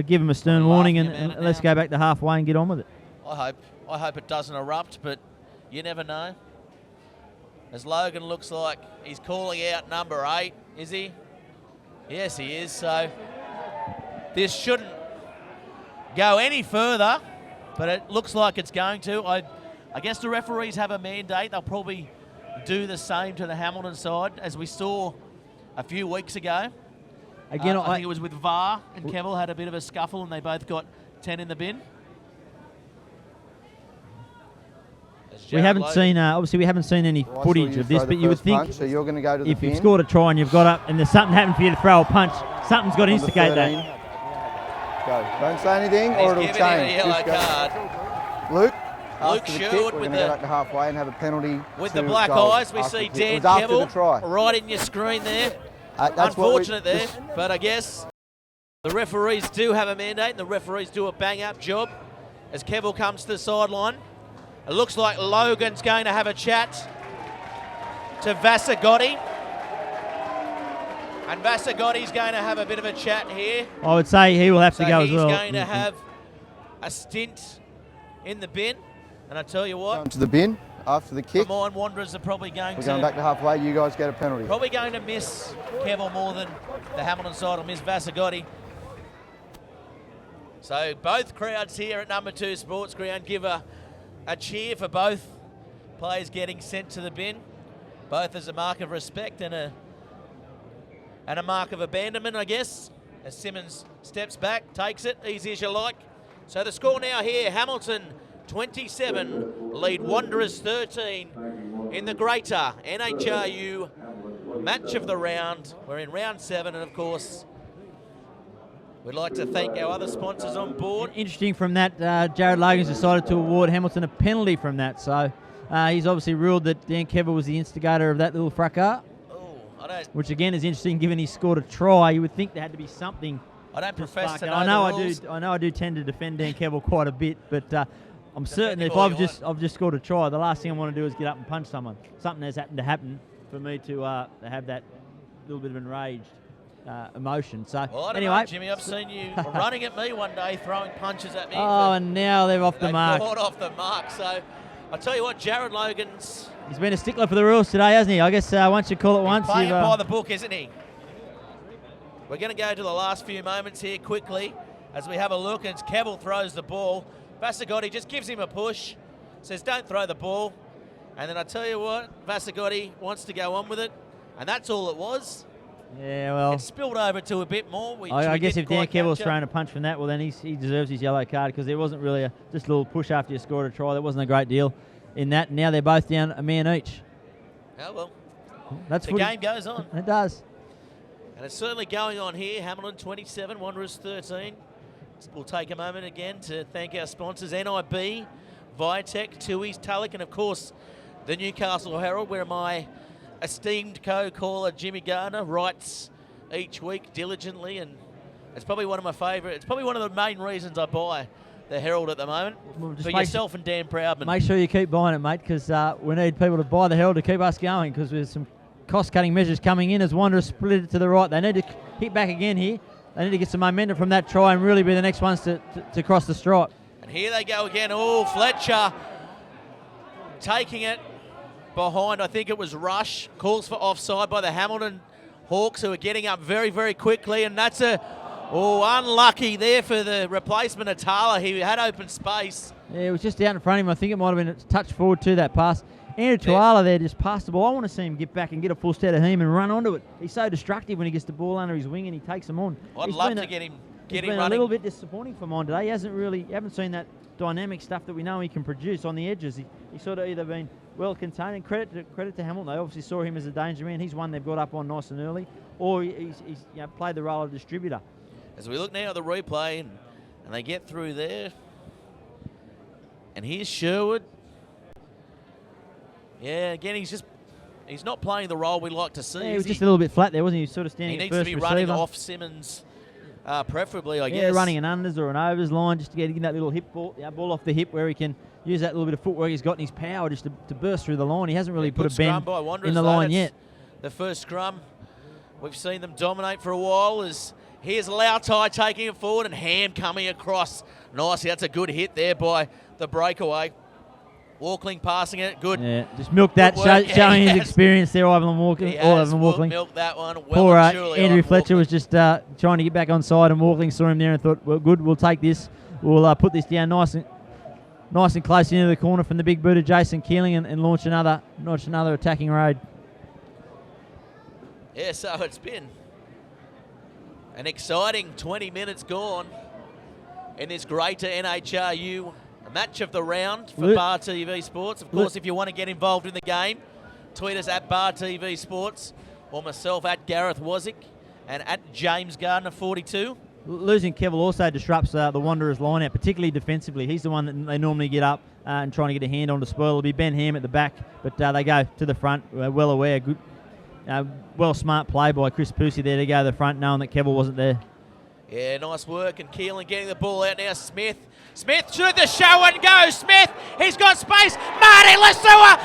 Give him a stern warning, and let's go back to halfway and get on with it.
I hope it doesn't erupt, but you never know. As Logan looks like he's calling out number 8, is he? Yes, he is. So this shouldn't go any further, but it looks like it's going to. I guess the referees have a mandate. They'll probably do the same to the Hamilton side, as we saw a few weeks ago.
Again,
I think it was with VAR and Kevill had a bit of a scuffle, and they both got 10 in the bin.
We haven't seen, obviously, we haven't seen any footage of this, but you would think
so you're going to go to the
if you've scored a try and you've got up and there's something happened for you to throw a punch, something's got to instigate that.
Go. Don't say anything, or it'll change.
A yellow card.
Luke.
Luke Sherwood
with the go back to halfway and have a penalty.
With the black eyes, we see Dan Kevill right in your screen there. Unfortunate there, but I guess the referees do have a mandate, and the referees do a bang-up job as Kevill comes to the sideline. It looks like Logan's going to have a chat to Vasagotti. And Vasagotti's going to have a bit of a chat here.
I would say he will have to go as well.
He's going to have a stint in the bin. And I tell you what,
going to the bin after the kick.
The Mine Wanderers are probably going
We're going back to halfway. You guys get a penalty.
Probably going to miss Kevill more than the Hamilton side will miss Vasagotti. So both crowds here at number 2 Sports Ground give a cheer for both players getting sent to the bin, both as a mark of respect and a mark of abandonment, I guess, as Simmons steps back, takes it, easy as you like. So the score now here, Hamilton 27, lead Wanderers 13 in the greater NHRU match of the round. We're in round 7, and of course, we'd like to thank our other sponsors on board.
Interesting from that, Jared Logan's decided to award Hamilton a penalty from that. So he's obviously ruled that Dan Kevill was the instigator of that little fracas. Which again is interesting, given he scored a try. You would think there had to be something.
I don't profess to know the rules.
I know I do tend to defend Dan Kevill quite a bit, but I'm certain if I've just scored a try, the last thing I want to do is get up and punch someone. Something has happened to happen for me to have that little bit of enraged emotion. So
well, I don't
anyway,
know, Jimmy, I've seen you running at me one day, throwing punches at me.
Oh, and now they're off the mark.
They've off the mark. So I tell you what, Jared Logan's.
He's been a stickler for the rules today, hasn't he? I guess once you call it once,
he's playing by the book, isn't he? We're going to go to the last few moments here quickly as we have a look, and Kevill throws the ball. Vasagotti just gives him a push, says don't throw the ball. And then I tell you what, Vasagotti wants to go on with it. And that's all it was.
Yeah, well,
it spilled over to a bit more.
I guess if Dan Kebble's throwing a punch from that, well, then he deserves his yellow card because there wasn't really just a little push after you scored a try. There wasn't a great deal in that. Now they're both down a man each.
Oh, well.
That's
the game goes on.
It does.
And it's certainly going on here. Hamilton 27, Wanderers 13. We'll take a moment again to thank our sponsors, NIB, Viatech, Tui's, Tulloch, and of course the Newcastle Herald, where my esteemed co-caller Jimmy Gardner writes each week diligently, and it's probably one of my favourite. It's probably one of the main reasons I buy the Herald at the moment. For yourself and Dan Proudman.
Make sure you keep buying it, mate, because we need people to buy the Herald to keep us going, because there's some cost-cutting measures coming in as Wanderers split it to the right. They need to hit back again here. They need to get some momentum from that try and really be the next ones to cross the stripe.
And here they go again. Oh, Fletcher taking it behind. I think it was Rush. Calls for offside by the Hamilton Hawks, who are getting up very, very quickly. And that's unlucky there for the replacement Atala. He had open space.
Yeah, it was just out in front of him. I think it might have been a touch forward to that pass. Andrew Tuala there just passed the ball. I want to see him get back and get a full set of him and run onto it. He's so destructive when he gets the ball under his wing and he takes them on.
I'd love to get him running.
A little bit disappointing for mine today. He haven't seen that dynamic stuff that we know he can produce on the edges. He's sort of either been well contained, and credit to Hamilton. They obviously saw him as a danger man. He's one they've got up on nice and early, or he's played the role of distributor.
As we look now at the replay and they get through there, and here's Sherwood. Yeah, again, he's not playing the role we like to see.
Yeah, he was just a little bit flat there, wasn't he? He was sort of standing
He
at
needs to
first
be running
receiver.
off Simmons, preferably, I guess.
Yeah, running an unders or an overs line just to get that little hip ball, ball off the hip where he can use that little bit of footwork he's got in his power just to burst through the line. He hasn't really put a bend in the line yet.
The first scrum, we've seen them dominate for a while. Here's Lautai taking it forward and Ham coming across. Nicely, that's a good hit there by the breakaway. Walkling passing it, good.
Yeah, just milk that, showing his experience there, Ivan Walkling.
Milk that one. Well,
poor Andrew Fletcher was just trying to get back on side, and Walkling saw him there and thought, well, good, we'll take this. We'll put this down nice and close into the corner from the big boot of Jason Keeling and launch another attacking raid.
Yeah, so it's been an exciting 20 minutes gone in this greater NHRU match of the round for Bar TV Sports. Of course, if you want to get involved in the game, tweet us at Bar TV Sports or myself at Gareth Wazick and at James Gardner 42.
Losing Kevel also disrupts the Wanderers line-out, particularly defensively. He's the one that they normally get up and trying to get a hand on to spoil. It'll be Ben Ham at the back, but they go to the front, well aware. Good, smart play by Chris Pusey there to go to the front, knowing that Kevel wasn't there.
Yeah, nice work, and Keelan getting the ball out now. Smith should the show and go. Smith, he's got space. Marty Lasua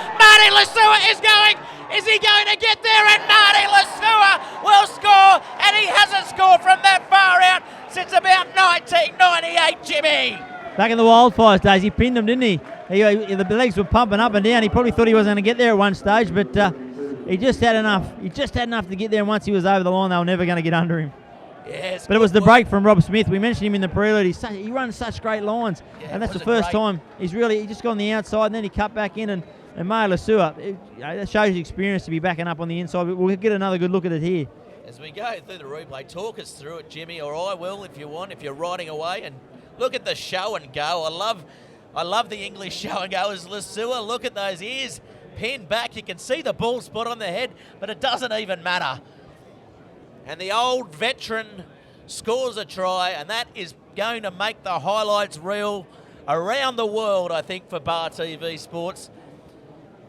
is going. Is he going to get there? And Marty Lasua will score, and he hasn't scored from that far out since about 1998, Jimmy.
Back in the Wildfires days, he pinned them, didn't he? The legs were pumping up and down. He probably thought he wasn't going to get there at one stage, but he just had enough. He just had enough to get there, and once he was over the line, they were never going to get under him.
Yes,
but it was the break from Rob Smith. We mentioned him in the prelude. He runs such great lines, and that's the first time he just got on the outside, and then he cut back in, and Maya Lasua, that shows his experience to be backing up on the inside. But we'll get another good look at it here.
As we go through the replay, talk us through it, Jimmy, or I will if you want, if you're riding away. And look at the show and go. I love the English show and go as Lasua. Look at those ears pinned back. You can see the ball spot on the head, but it doesn't even matter. And the old veteran scores a try, and that is going to make the highlights reel around the world, I think, for Bar TV Sports.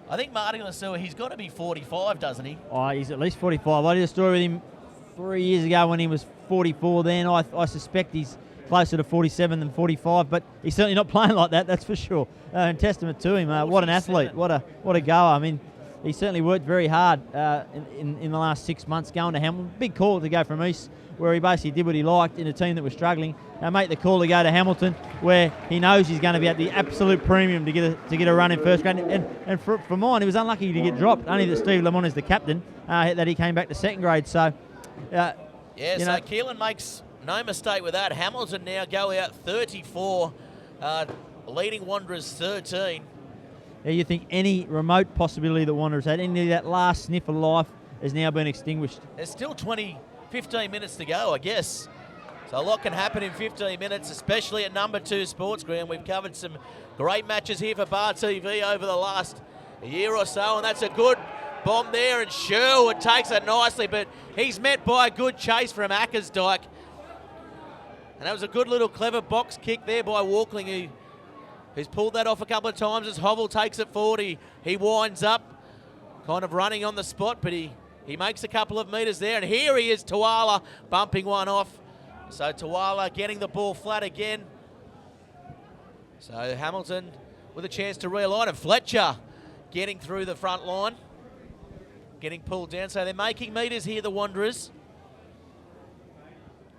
I think Marty Lasua, he's got to be 45, doesn't he?
Oh, he's at least 45. I did a story with him 3 years ago when he was 44 then. I suspect he's closer to 47 than 45, but he's certainly not playing like that, that's for sure. And testament to him. What an athlete. What a goer. I mean, he certainly worked very hard in the last 6 months going to Hamilton. Big call to go from East, where he basically did what he liked in a team that was struggling, and make the call to go to Hamilton, where he knows he's going to be at the absolute premium to get a run in first grade. And for mine, he was unlucky to get dropped. Only that Steve Lamont is the captain, that he came back to second grade. So,
so Keelan makes no mistake with that. Hamilton now go out 34, leading Wanderers 13.
You think any remote possibility that Wanderers had, any of that last sniff of life has now been extinguished.
There's still 15 minutes to go, I guess. So a lot can happen in 15 minutes, especially at number 2 Sports Ground. We've covered some great matches here for Bar TV over the last year or so, and that's a good bomb there, and Sherwood takes it nicely, but he's met by a good chase from Ackersdyke. And that was a good little clever box kick there by Walkling, who's pulled that off a couple of times as Hovell takes it forward. He winds up, kind of running on the spot, but he makes a couple of metres there. And here he is, Tuala, bumping one off. So Tuala getting the ball flat again. So Hamilton with a chance to realign, and Fletcher getting through the front line, getting pulled down. So they're making metres here, the Wanderers.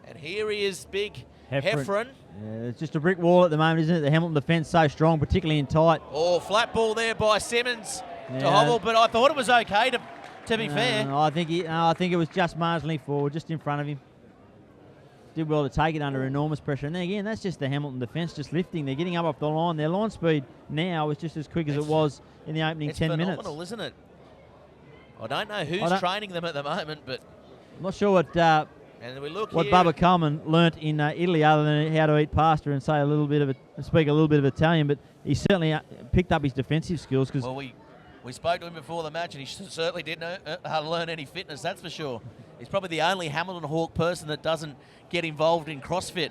And here he is, big Heffron.
Yeah, it's just a brick wall at the moment, isn't it? The Hamilton defence so strong, particularly in tight.
Oh, flat ball there by Simmons to Hovell, but I thought it was okay to be fair.
I think it was just marginally forward, just in front of him. Did well to take it under enormous pressure. And then again, that's just the Hamilton defence just lifting. They're getting up off the line. Their line speed now is just as quick as it was in the opening 10 minutes.
It's phenomenal, isn't it? I don't know who's training them at the moment, but
I'm not sure what
and we look
what
here.
Bubba Coleman learnt in Italy, other than how to eat pasta and speak a little bit of Italian. But he certainly picked up his defensive skills. Because
we spoke to him before the match, and he certainly didn't learn any fitness. That's for sure. He's probably the only Hamilton Hawk person that doesn't get involved in CrossFit.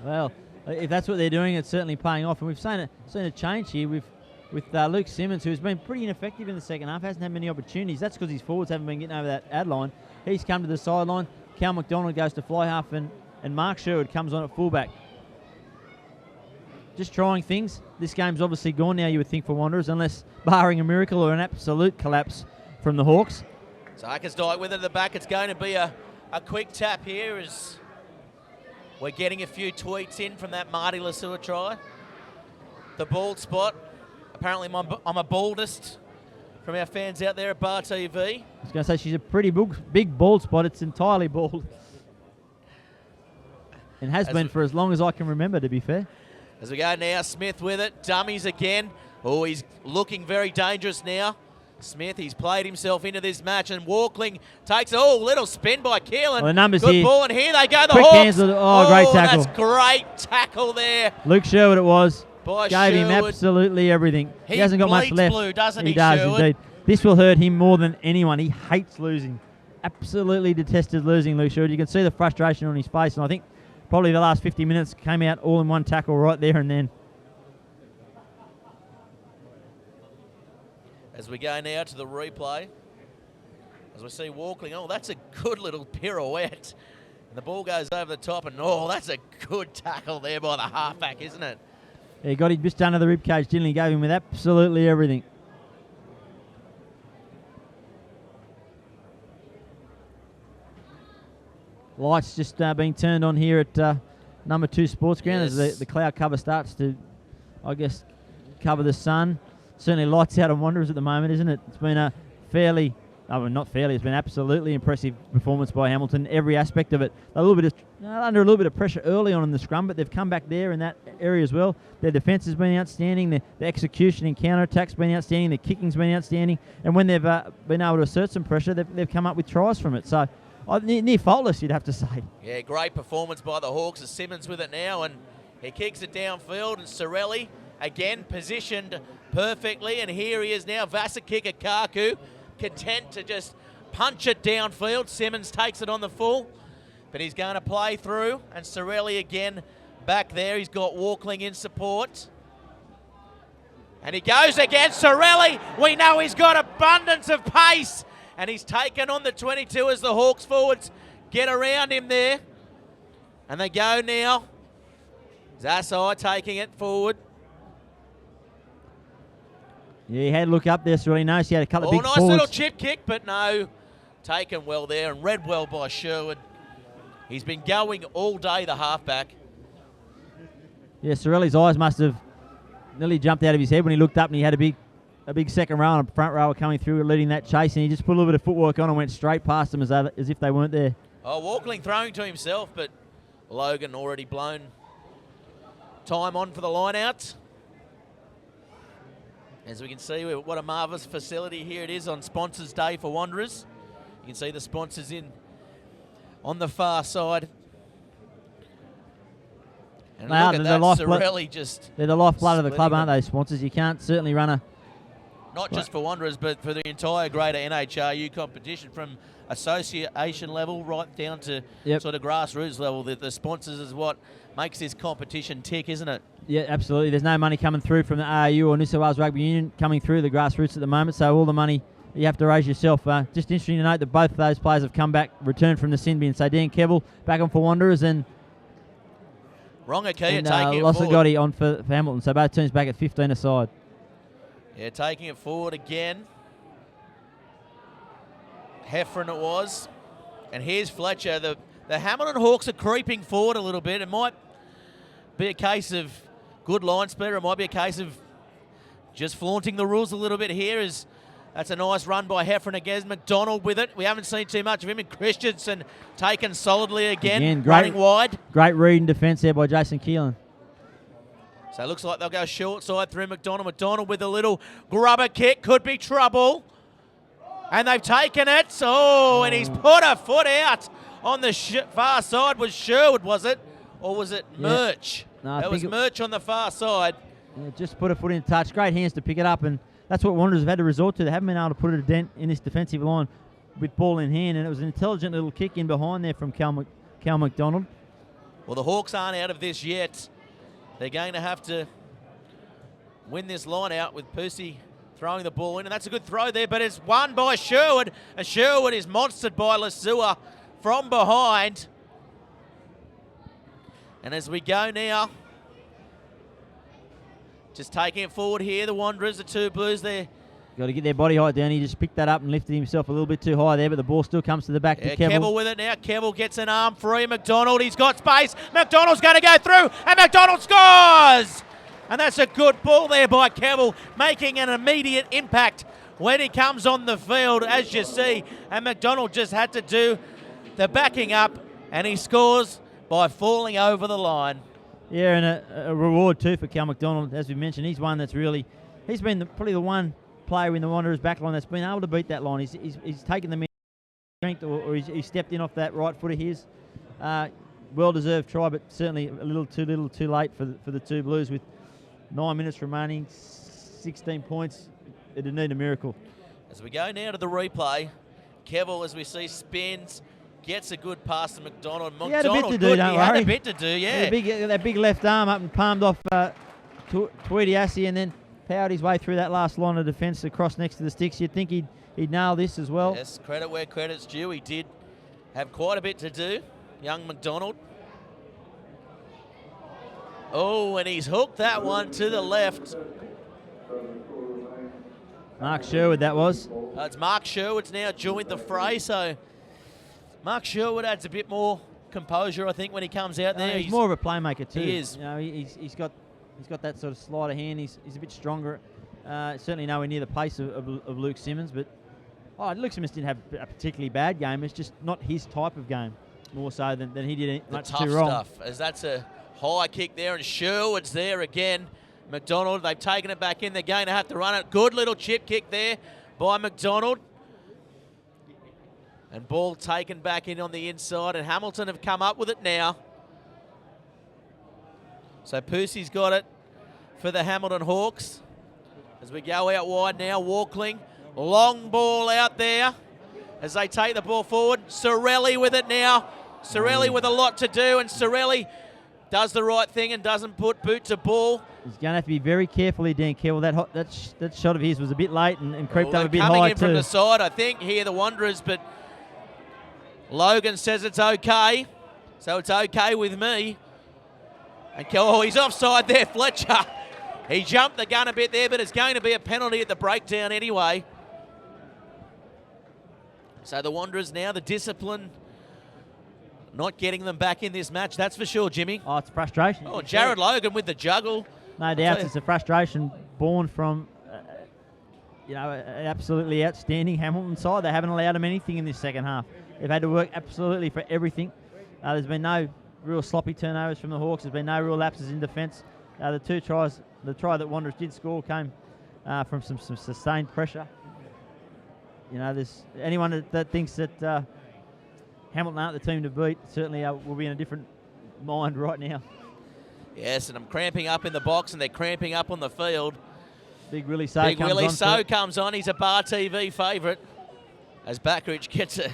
Well, if that's what they're doing, it's certainly paying off. And we've seen a change here with Luke Simmons, who's been pretty ineffective in the second half, hasn't had many opportunities. That's because his forwards haven't been getting over that ad line. He's come to the sideline. Cal McDonald goes to fly half, and Mark Sherwood comes on at fullback. Just trying things. This game's obviously gone now, you would think, for Wanderers, unless barring a miracle or an absolute collapse from the Hawks.
So Ackersdyke with it at the back. It's going to be a quick tap here as we're getting a few tweets in from that Marty Lasua try. The bald spot. Apparently I'm a baldest from our fans out there at Bar TV.
I was going to say she's a pretty big bald spot. It's entirely bald. And has been for as long as I can remember, to be fair.
As we go now, Smith with it. Dummies again. Oh, he's looking very dangerous now. Smith, he's played himself into this match, and Walkling takes little spin by Keelan.
Well, the numbers
Good
here.
ball, and here they go, the
Quick
Hawks.
hands. Great tackle.
That's great tackle there.
Luke Sherwood it was.
By
Gave him
Sherwood.
absolutely everything. He hasn't got much
bleeds
left.
blue, doesn't
he
he,
does
Sherwood?
indeed. This will hurt him more than anyone. He hates losing. Absolutely detested losing, Luke Sherwood. You can see the frustration on his face, and I think probably the last 50 minutes came out all in one tackle right there and then.
As we go now to the replay, as we see Walkling, that's a good little pirouette. And the ball goes over the top, and that's a good tackle there by the halfback, isn't it?
Yeah, he got him just under the ribcage, didn't he? Gave him with absolutely everything. Lights just being turned on here at number 2 Sports Ground as the cloud cover starts to, I guess, cover the sun. Certainly lights out on Wanderers at the moment, isn't it? It's been a fairly, not fairly, it's been absolutely impressive performance by Hamilton, every aspect of it. Under a little bit of pressure early on in the scrum, but they've come back there in that area as well. Their defence has been outstanding, the execution in counter-attacks has been outstanding, the kicking's been outstanding, and when they've been able to assert some pressure, they've come up with tries from it. So near faultless, you'd have to say.
Yeah, great performance by the Hawks as Simmons with it now, and he kicks it downfield, and Sorelli again positioned perfectly, and here he is now, Vasakika Kaku, content to just punch it downfield. Simmons takes it on the full, but he's going to play through, and Sorelli again back there. He's got Walkling in support. And he goes again, Sorelli. We know he's got abundance of pace, and he's taken on the 22 as the Hawks forwards get around him there. And they go now. Zasai taking it forward.
Yeah, he had a look up there, so he knows he had a couple of big
nice
forwards.
little chip kick, but no. Taken well there and read well by Sherwood. He's been going all day, the halfback.
Yeah, Sorelli's eyes must have nearly jumped out of his head when he looked up and he had a big second row and a front rower coming through leading that chase, and he just put a little bit of footwork on and went straight past them as if they weren't there.
Walkling throwing to himself, but Logan already blown time on for the line out. As we can see, what a marvellous facility here it is on Sponsors Day for Wanderers. You can see the sponsors in on the far side. And look at that, Sorelli just...
They're the lifeblood of the club,
splitting
aren't they, sponsors? You can't certainly run a...
Not just for Wanderers, but for the entire greater NHRU competition, from association level right down to sort of grassroots level. The sponsors is what makes this competition tick, isn't it?
Yeah, absolutely. There's no money coming through from the ARU or New South Wales Rugby Union coming through the grassroots at the moment, so all the money you have to raise yourself. Just interesting to note that both of those players have come back, returned from the sin bin. So Dan Kevill back on for Wanderers and
Rongakia taking it
Lossa
forward.
Gotti on for Hamilton. So both teams back at 15 aside.
Yeah, taking it forward again. Heffron it was. And here's Fletcher. The Hamilton Hawks are creeping forward a little bit. It might be a case of good line speed, or it might be a case of just flaunting the rules a little bit here. That's a nice run by Heffron again. McDonald with it. We haven't seen too much of him. And Christensen taken solidly again running wide.
Great read and defence there by Jason Keelan.
So it looks like they'll go short side through McDonald. McDonald with a little grubber kick. Could be trouble. And they've taken it. Oh, and he's put a foot out on the far side. Was Sherwood, was it? Or was it Murch?
No,
that was Murch on the far side.
Yeah, just put a foot in touch. Great hands to pick it up, and that's what Wanderers have had to resort to. They haven't been able to put a dent in this defensive line with ball in hand, and it was an intelligent little kick in behind there from Cal McDonald.
Well, the Hawks aren't out of this yet. They're going to have to win this line out with Percy throwing the ball in, and that's a good throw there, but it's won by Sherwood, and Sherwood is monstered by Lasua from behind. And as we go now, just taking it forward here, the Wanderers, the two Blues there.
Got to get their body height down. He just picked that up and lifted himself a little bit too high there, but the ball still comes to the back to Kevill.
Kevill with it now. Kevill gets an arm free. McDonald, he's got space. McDonald's going to go through, and McDonald scores! And that's a good ball there by Kevill, making an immediate impact when he comes on the field, as you see. And McDonald just had to do the backing up, and he scores by falling over the line.
Yeah, and a reward too for Cal McDonald. As we mentioned, he's one that's really, he's been probably the one player in the Wanderers back line that's been able to beat that line. He's taken the strength, or he's stepped in off that right foot of his. Well-deserved try, but certainly a little too late for the two Blues with 9 minutes remaining, 16 points. It'd need a miracle.
As we go now to the replay, Kevill, as we see, spins, gets a good pass to McDonald.
He had a bit to do, don't worry.
He had a bit to do, yeah.
That big left arm up and palmed off Tweediassi, and then powered his way through that last line of defence across next to the sticks. You'd think he'd nail this as well.
Yes, credit where credit's due. He did have quite a bit to do, young McDonald. Oh, and he's hooked that one to the left.
Mark Sherwood, that was.
It's Mark Sherwood's now joined the fray, so Mark Sherwood adds a bit more composure, I think, when he comes out there.
He's more of a playmaker too.
He is.
You know, he's got that sort of sleight of hand. He's a bit stronger. Certainly nowhere near the pace of Luke Simmons, but Luke Simmons didn't have a particularly bad game. It's just not his type of game, more so than he did much
tough
too wrong.
Stuff, as that's a high kick there, and Sherwood's there again. McDonald, they've taken it back in. They're going to have to run it. Good little chip kick there by McDonald. And ball taken back in on the inside, and Hamilton have come up with it now. So Percy's got it for the Hamilton Hawks. As we go out wide now, Walkling, long ball out there as they take the ball forward. Sorelli with it now. Sorelli with a lot to do, and Sorelli does the right thing and doesn't put boot to ball.
He's going to have to be very careful here, Dan Kevill. That shot of his was a bit late and creeped up a bit high too.
Coming in from the side, I think, here the Wanderers, but Logan says it's okay, so it's okay with me. And he's offside there, Fletcher. He jumped the gun a bit there, but it's going to be a penalty at the breakdown anyway. So the Wanderers now, the discipline, not getting them back in this match, that's for sure, Jimmy.
Oh, it's frustration.
Oh, Jared Logan with the juggle.
No doubt, it's a frustration born from, an absolutely outstanding Hamilton side. They haven't allowed them anything in this second half. They've had to work absolutely for everything. There's been no real sloppy turnovers from the Hawks. There's been no real lapses in defence. The two tries, the try that Wanderers did score came from some sustained pressure. You know, there's anyone that thinks that Hamilton aren't the team to beat, certainly will be in a different mind right now.
Yes, and I'm cramping up in the box, and they're cramping up on the field.
Big Willie So
Big
comes
Willie
on.
So comes on. He's a Bar TV favourite. As Backridge gets a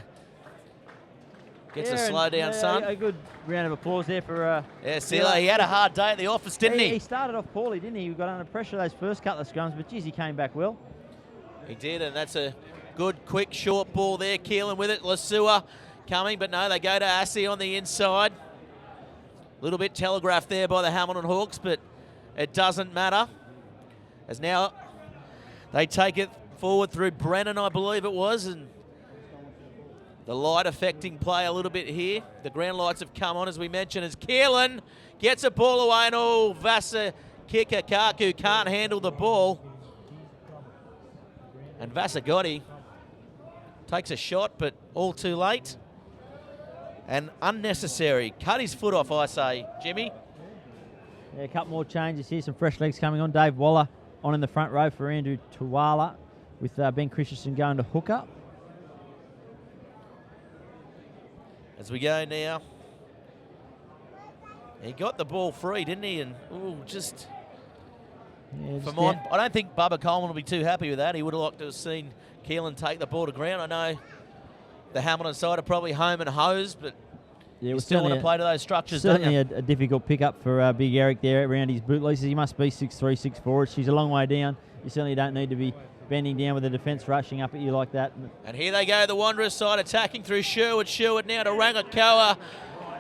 slow down, son.
A good round of applause there for...
Yeah, Sila, he had a hard day at the office, didn't he?
He started off poorly, didn't he? He got under pressure those first couple of scrums, but geez, he came back well.
He did, and that's a good, quick, short ball there. Keelan with it. Lasua coming, but no, they go to Assey on the inside. A little bit telegraphed there by the Hamilton Hawks, but it doesn't matter. As now they take it forward through Brennan, I believe it was, and the light affecting play a little bit here. The ground lights have come on, as we mentioned, as Keelan gets a ball away, and Vasa Kikakaku can't handle the ball. And Vasagotti takes a shot, but all too late. And unnecessary. Cut his foot off, I say, Jimmy.
Yeah, a couple more changes here. Some fresh legs coming on. Dave Waller on in the front row for Andrew Tuwala, with Ben Christensen going to hooker.
As we go now. He got the ball free, didn't he? And just...
Yeah,
I don't think Bubba Coleman will be too happy with that. He would have liked to have seen Keelan take the ball to ground. I know the Hamilton side are probably home and hosed, but you still want to play to those structures, don't you?
Certainly a difficult pickup for Big Eric there around his boot laces. He must be 6'3", 6'4". She's a long way down. You certainly don't need to be bending down with the defence rushing up at you like that.
And here they go, the Wanderers side attacking through Sherwood. Sherwood now to Rangakoa,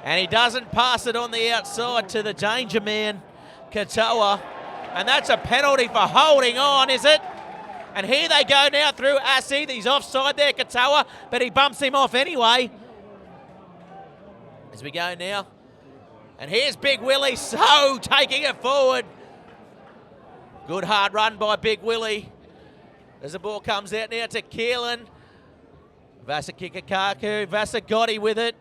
and he doesn't pass it on the outside to the danger man, Katoa. And that's a penalty for holding on, is it? And here they go now through Assey. He's offside there, Katoa, but he bumps him off anyway. As we go now. And here's Big Willie So taking it forward. Good hard run by Big Willie. As the ball comes out now to Keelan. Vasa Kikakaku, Vasagotti with it.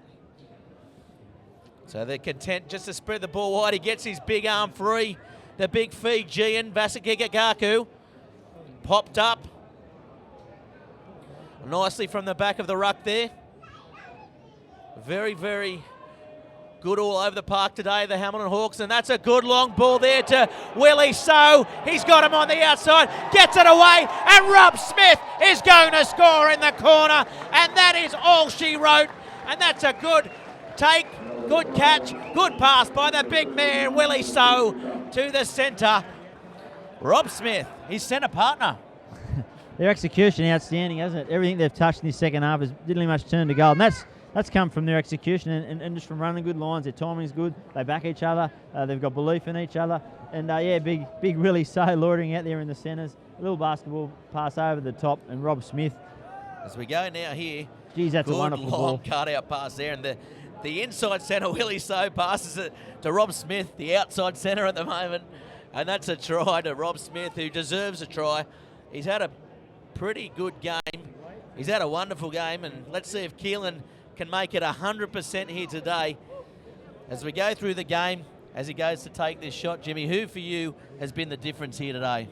So they're content just to spread the ball wide. He gets his big arm free. The big Fijian, Vasa Kikakaku. Popped up nicely from the back of the ruck there. Very, very good all over the park today, the Hamilton Hawks, and that's a good long ball there to Willie So. He's got him on the outside, gets it away, and Rob Smith is going to score in the corner, and that is all she wrote, and that's a good take, good catch, good pass by the big man, Willie So, to the centre. Rob Smith, his centre partner.
Their execution outstanding, hasn't it? Everything they've touched in this second half has diddly much turned to gold. And that's come from their execution and just from running good lines. Their timing's good. They back each other. They've got belief in each other. And big Willie So loitering out there in the centres. A little basketball pass over the top, and Rob Smith.
As we go now here.
Geez, that's a wonderful
long
ball.
cut-out pass there, and the inside centre, Willie So, passes it to Rob Smith, the outside centre at the moment. And that's a try to Rob Smith, who deserves a try. He's had a pretty good game. He's had a wonderful game, and let's see if Keelan can make it 100% here today. As we go through the game, as he goes to take this shot, Jimmy, who for you has been the difference here today?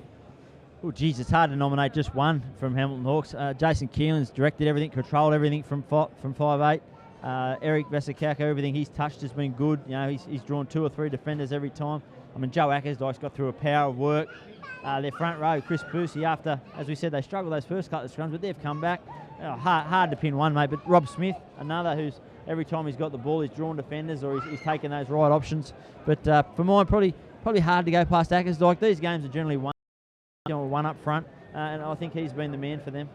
Oh, geez, it's hard to nominate just one from Hamilton Hawks. Jason Keelan's directed everything, controlled everything from 5'8". Eric Vasakako, everything he's touched has been good. You know, he's drawn 2 or 3 defenders every time. I mean, Joe Ackersdyke's got through a power of work. Their front row, Chris Pusey, after, as we said, they struggled those first couple of scrums, but they've come back. Hard to pin one, mate, but Rob Smith, another who's every time he's got the ball, he's drawn defenders or he's taken those right options. But for mine, probably hard to go past Ackersdyke. These games are generally one up front, and I think he's been the man for them.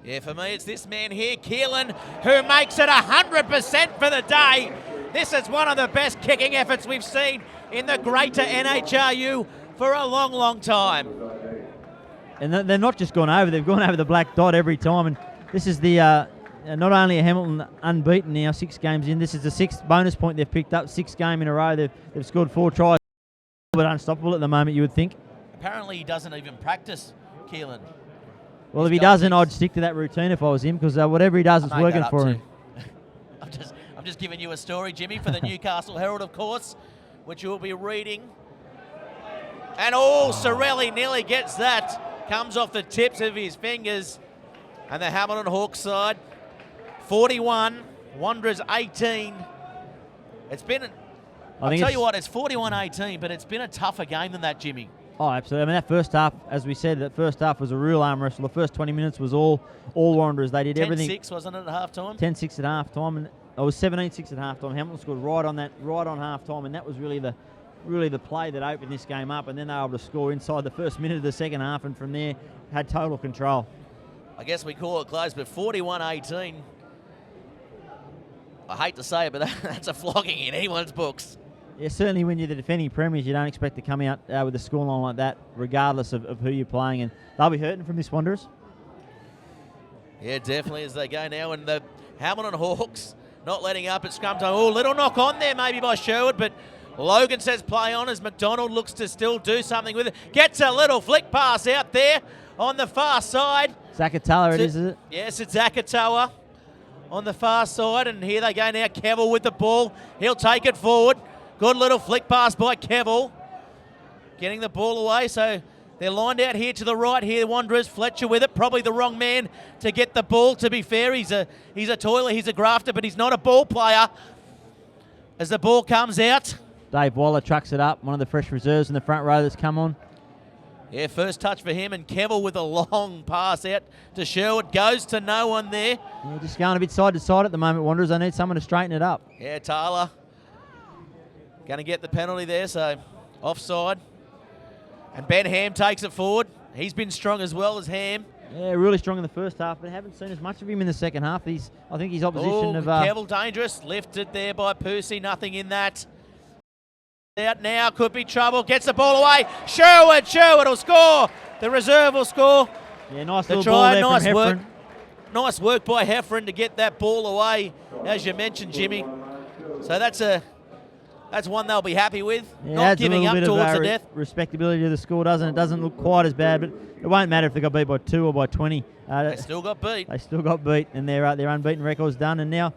Yeah, for me, it's this man here, Keelan, who makes it 100% for the day. This is one of the best kicking efforts we've seen in the greater NHRU for a long, long time.
And they're not just gone over, they've gone over the black dot every time. And this is the not only a Hamilton unbeaten now, 6 games in, this is the 6th bonus point they've picked up, 6th game in a row. They've scored 4 tries, but unstoppable at the moment, you would think.
Apparently he doesn't even practice, Keelan.
Well, if he doesn't, I'd stick to that routine if I was him, because whatever he does is working for him.
I'm just giving you a story, Jimmy, for the Newcastle Herald, of course, which you'll be reading. And Sorelli nearly gets that. comes off the tips of his fingers. And the Hamilton Hawks side, 41, Wanderers 18. It's been, I'll tell you what, it's 41-18, but it's been a tougher game than that, Jimmy.
Oh, absolutely. I mean, that first half, as we said, that first half was a real arm wrestle. The first 20 minutes was all Wanderers. They did everything.
10-6, wasn't it, at half-time?
10-6 at half-time. And it was 17-6 at half-time. Hamilton scored right on half-time, and that was really the play that opened this game up. And then they were able to score inside the first minute of the second half, and from there had total control.
I guess we call it close, but 41-18. I hate to say it, but that's a flogging in anyone's books.
Yeah, certainly when you're the defending premiers, you don't expect to come out with a scoreline like that, regardless of who you're playing. And they'll be hurting from this, Wanderers.
Yeah, definitely, as they go now. And the Hamilton Hawks not letting up at scrum time. Oh, little knock on there maybe by Sherwood, but Logan says play on as McDonald looks to still do something with it. Gets a little flick pass out there on the far side.
Zakatoa it is it?
Yes, it's Zakatoa on the far side. And here they go now. Kevill with the ball. He'll take it forward. Good little flick pass by Kevill. Getting the ball away, so they're lined out here to the right here, Wanderers. Fletcher with it, probably the wrong man to get the ball, to be fair. He's a toiler, he's a grafter, but he's not a ball player. As the ball comes out.
Dave Waller trucks it up, one of the fresh reserves in the front row that's come on.
Yeah, first touch for him, and Kevill with a long pass out to Sherwood. Goes to no one there.
Yeah, just going a bit side to side at the moment, Wanderers. They need someone to straighten it up.
Yeah, Taylor going to get the penalty there, so offside. And Ben Ham takes it forward. He's been strong as well as Ham.
Yeah, really strong in the first half, but haven't seen as much of him in the second half. I think his opposition of...
Kevill dangerous. Lifted there by Percy. Nothing in that. Out now. Could be trouble. Gets the ball away. Sherwood will score. The reserve will score.
Yeah, nice little ball there from Heffron.
Nice work by Heffron to get that ball away, as you mentioned, Jimmy. So that's one they'll be happy with.
Yeah,
not giving up towards the death.
Respectability to the score, doesn't it? Doesn't look quite as bad, but it won't matter if they got beat by 2 or by 20.
They still got beat.
They still got beat, and their unbeaten record's done. And now,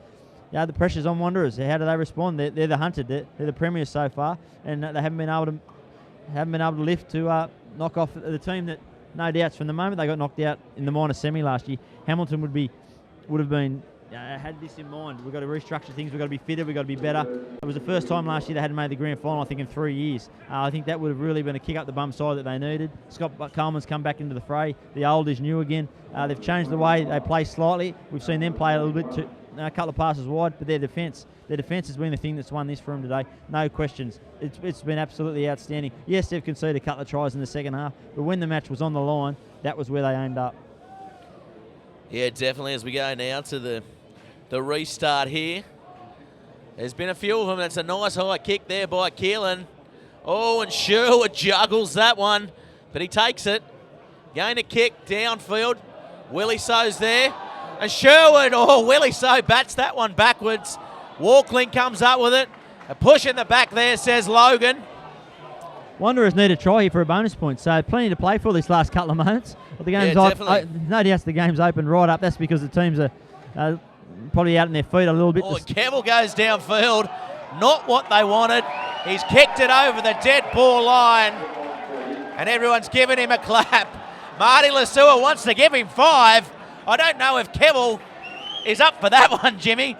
the pressure's on Wanderers. How do they respond? They're the hunted. They're the premiers so far, and they haven't been able to lift to knock off the team that, no doubts, from the moment they got knocked out in the minor semi last year, Hamilton would have been. Had this in mind. We've got to restructure things. We've got to be fitter. We've got to be better. It was the first time last year they hadn't made the grand final, I think, in 3 years. I think that would have really been a kick up the bum side that they needed. Scott Coleman's come back into the fray. The old is new again. They've changed the way they play slightly. We've seen them play a little bit a couple of passes wide, but their defence has been the thing that's won this for them today. No questions. It's been absolutely outstanding. Yes, they've conceded a couple of tries in the second half, but when the match was on the line, that was where they aimed up.
Yeah, definitely. As we go now to the restart here. There's been a few of them. That's a nice high kick there by Keelan. Oh, and Sherwood juggles that one, but he takes it. Going to kick downfield. Willie So's there. And Sherwood, Willie So bats that one backwards. Walkling comes up with it. A push in the back there, says Logan.
Wanderers need a try here for a bonus point, so plenty to play for this last couple of moments. But the game's no doubt the game's open right up. That's because the teams are probably out on their feet a little bit.
Campbell goes downfield. Not what they wanted. He's kicked it over the dead ball line. And everyone's giving him a clap. Marty Lasua wants to give him 5. I don't know if Kevill is up for that one, Jimmy.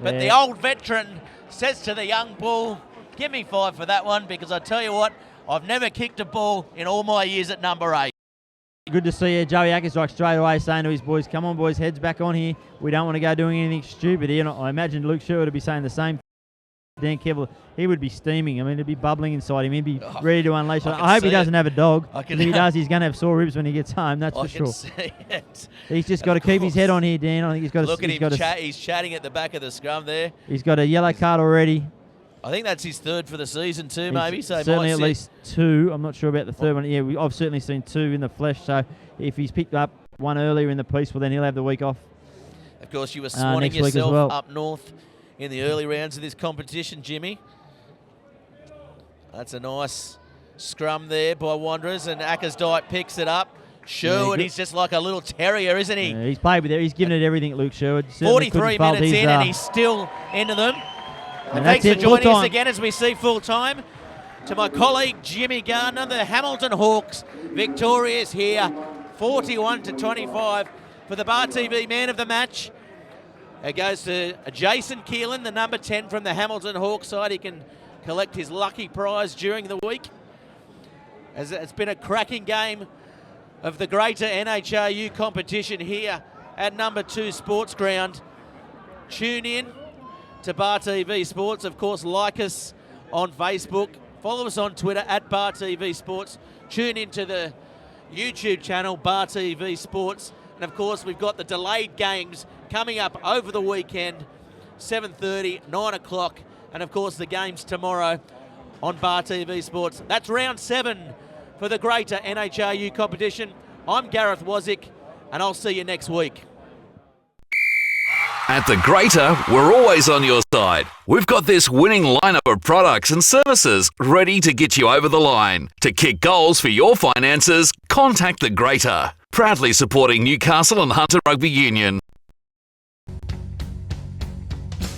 But the old veteran says to the young bull, give me 5 for that one, because I tell you what, I've never kicked a ball in all my years at number 8.
Good to see Joey Ackerstrike straight away saying to his boys, come on boys, heads back on here. We don't want to go doing anything stupid here. And I imagine Luke Sherwood would be saying the same. Dan Kevill, he would be steaming. I mean, it'd be bubbling inside him. He'd be ready to unleash. I hope he doesn't have a dog. If he does, he's going to have sore ribs when he gets home, that's for sure.
See it.
He's just got to keep his head on here, Dan. I think he's got to...
Look at him, he's chatting at the back of the scrum there.
He's got a yellow card already.
I think that's his 3rd for the season too, maybe. So
certainly at least 2. I'm not sure about the 3rd one. Yeah, I've certainly seen 2 in the flesh. So if he's picked up one earlier in the piece, well, then he'll have the week off.
Of course, you were swanning yourself up north in the early rounds of this competition, Jimmy. That's a nice scrum there by Wanderers, and Ackersdyke picks it up. Sherwood, he's just like a little terrier, isn't he?
Yeah, he's played with it. He's given it everything, Luke Sherwood.
43 minutes and he's still into them. And thanks for joining us again as we see full time. to my colleague Jimmy Gardner. The Hamilton Hawks victorious here, 41-25 for the Bar TV man of the match. It goes to Jason Keelan, the number 10 from the Hamilton Hawks side. He can collect his lucky prize during the week. As it's been a cracking game of the greater NHRU competition here at number 2 Sports Ground. Tune in to Bar TV Sports. Of course, like us on Facebook. Follow us on Twitter at Bar TV Sports. Tune into the YouTube channel Bar TV Sports. And of course, we've got the delayed games coming up over the weekend, 7:30, 9 o'clock. And of course, the games tomorrow on Bar TV Sports. That's round 7 for the greater NHRU competition. I'm Gareth Wazick, and I'll see you next week.
At the Greater, we're always on your side. We've got this winning lineup of products and services ready to get you over the line. To kick goals for your finances, contact the Greater. Proudly supporting Newcastle and Hunter Rugby Union.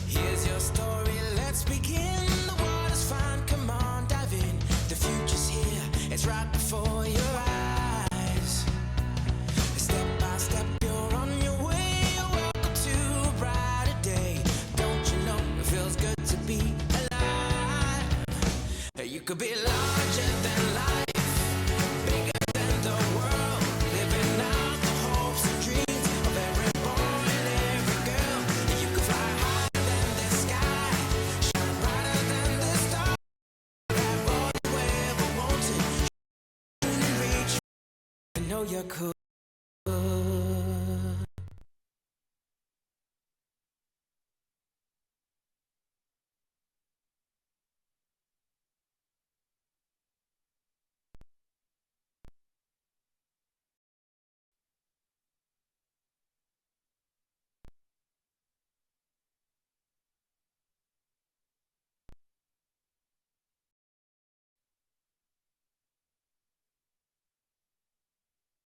Here's your story, let's begin. The water's fine, come on, dive in. The future's here, it's right before your eyes. Step by step, you're on your way. Welcome to a brighter day. Don't you know it feels good to be alive? You could be larger than life, bigger than the world, living out the hopes and dreams of every boy and every girl. You could fly higher than the sky, shine brighter than the stars. Have all you ever wanted, reach. I know you're cool.